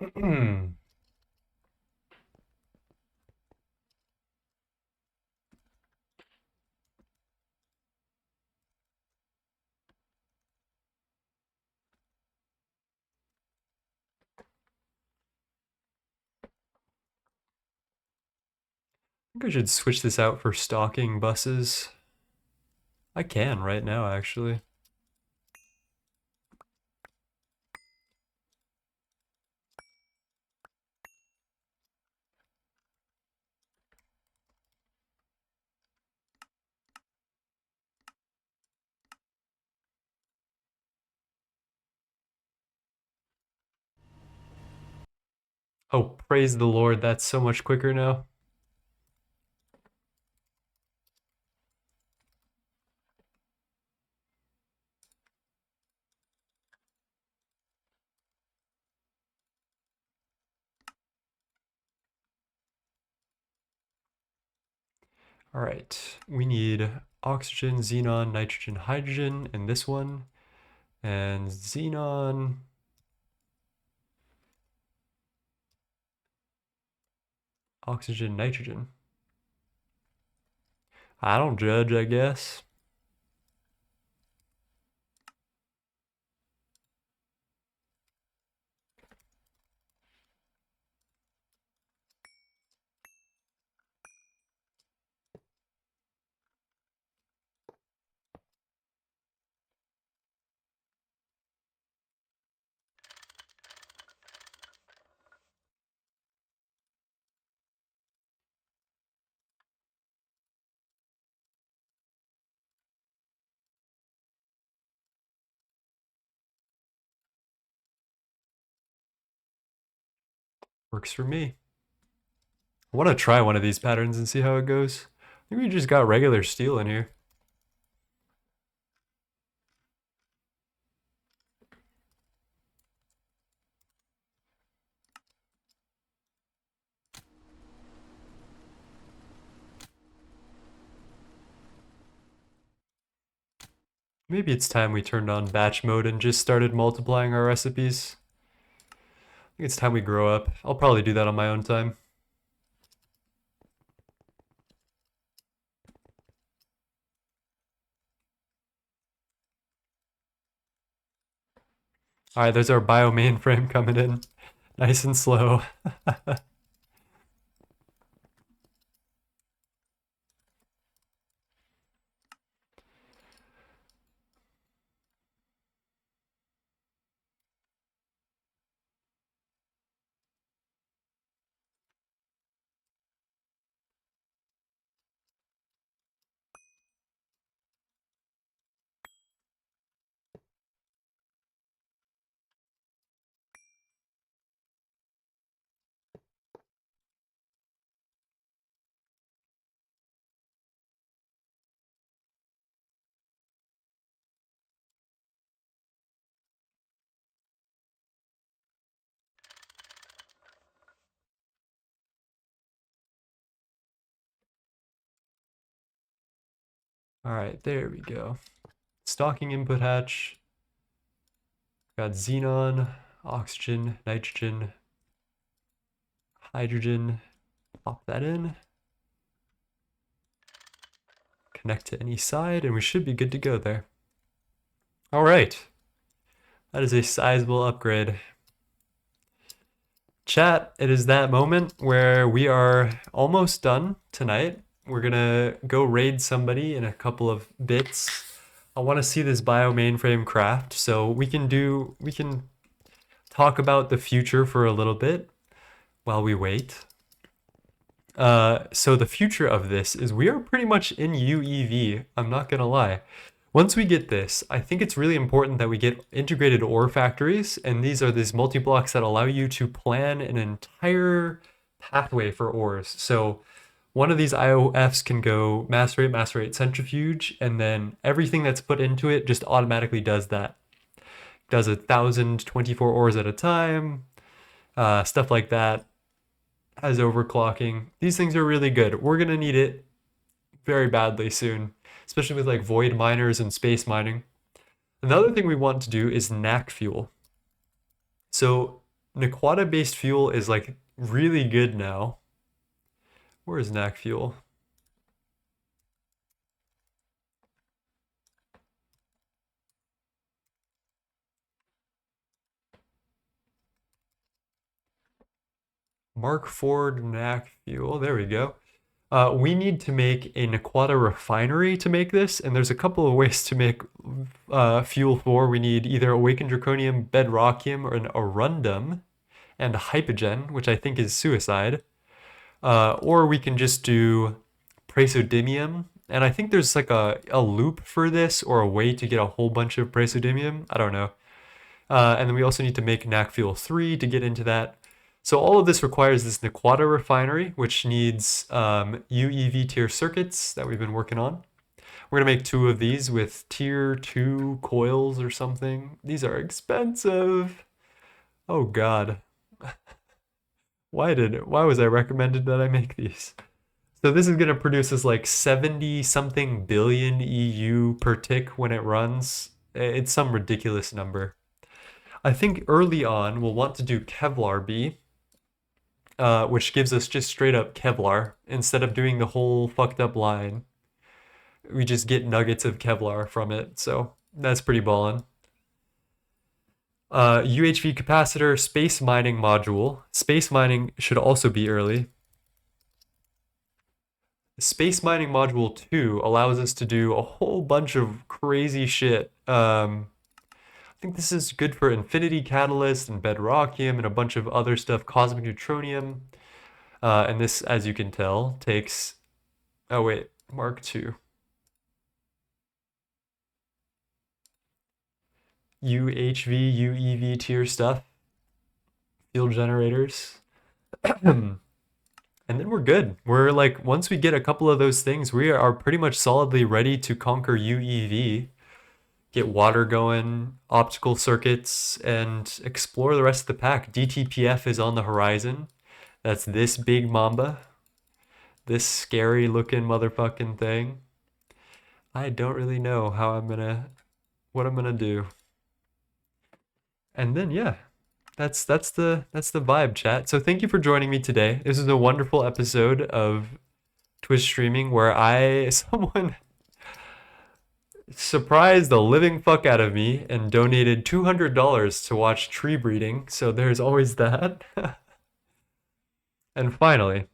think I should switch this out for stocking buses. I can right now, actually. Oh, praise the Lord, that's so much quicker now. All right, we need oxygen, xenon, nitrogen, hydrogen in this one, and xenon. Oxygen, nitrogen. I don't judge, I guess. Works for me. I want to try one of these patterns and see how it goes. I think we just got regular steel in here. Maybe it's time we turned on batch mode and just started multiplying our recipes. I think it's time we grow up. I'll probably do that on my own time. All right, there's our bio mainframe coming in. Nice and slow. All right, there we go. Stocking input hatch. Got xenon. oxygen, nitrogen, hydrogen. Pop that in. Connect to any side, and we should be good to go there. All right. That is a sizable upgrade. Chat, it is that moment where we are almost done tonight. We're gonna go raid somebody in a couple of bits. I want to see this bio mainframe craft, so we can talk about the future for a little bit while we wait. So the future of this is we are pretty much in UEV, I'm not gonna lie. Once we get this, I think it's really important that we get integrated ore factories, and these are these multi-blocks that allow you to plan an entire pathway for ores. So one of these IOFs can go macerate, centrifuge, and then everything that's put into it just automatically does that. Does 1,024 ores at a time, stuff like that. Has overclocking. These things are really good. We're gonna need it very badly soon, especially with like void miners and space mining. Another thing we want to do is NAC fuel. So Nequata based fuel is like really good now. Where is NAC fuel? Mark Ford NAC fuel. There we go. We need to make a Nequata refinery to make this, and there's a couple of ways to make fuel for. We need either awakened draconium, bedrockium, or an arundum, and hypogen, which I think is suicide. Or we can just do praseodymium, and I think there's like a loop for this, or a way to get a whole bunch of praseodymium. I don't know. And then we also need to make NAC fuel 3 to get into that. So all of this requires this Nequata refinery, which needs UEV tier circuits that we've been working on. We're gonna make 2 of these with tier 2 coils or something. These are expensive. Oh God. Why was I recommended that I make these? So this is gonna produce us like 70 something billion EU per tick when it runs. It's some ridiculous number. I think early on we'll want to do Kevlar B, which gives us just straight up Kevlar. Instead of doing the whole fucked up line, we just get nuggets of Kevlar from it. So that's pretty ballin'. UHV capacitor, space mining module. Space mining should also be early. Space mining module 2 allows us to do a whole bunch of crazy shit. I think this is good for infinity catalyst and bedrockium and a bunch of other stuff, cosmic neutronium. And this, as you can tell, takes... Oh wait, Mark II. UHV, UEV tier stuff. Field generators. And then we're good. We're like, once we get a couple of those things, we are pretty much solidly ready to conquer UEV, get water going, optical circuits, and explore the rest of the pack. DTPF is on the horizon. That's this big mamba. This scary looking motherfucking thing. I don't really know what I'm gonna do. And then yeah, that's the vibe, chat. So thank you for joining me today. This is a wonderful episode of Twitch streaming where someone surprised the living fuck out of me and donated $200 to watch tree breeding. So there's always that. And finally,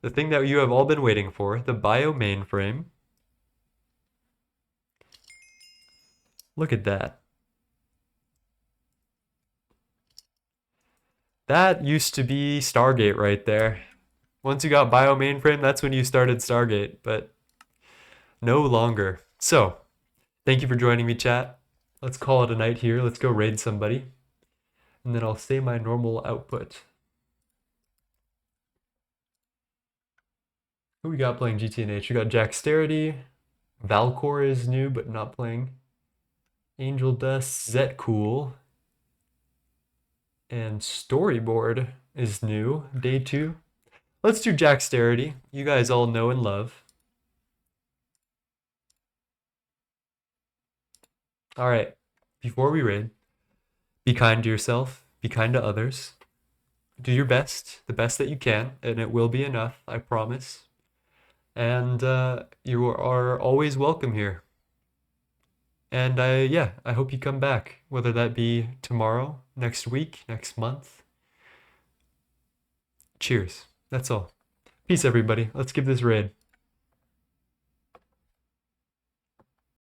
the thing that you have all been waiting for, the bio mainframe. Look at that. That used to be Stargate right there. Once you got bio mainframe, that's when you started Stargate, but no longer. So, thank you for joining me, chat. Let's call it a night here. Let's go raid somebody. And then I'll say my normal output. Who we got playing GTNH? We got Jacksterity. Valcor is new, but not playing. Angel Dust, Zetcool. And Storyboard is new, day 2. Let's do Jacksterity. You guys all know and love. All right, before we raid, Be kind to yourself, be kind to others. Do your best, the best that you can, and it will be enough, I promise. And you are always welcome here. And yeah, I hope you come back, whether that be tomorrow, next week, next month. Cheers. That's all. Peace, everybody. Let's give this raid.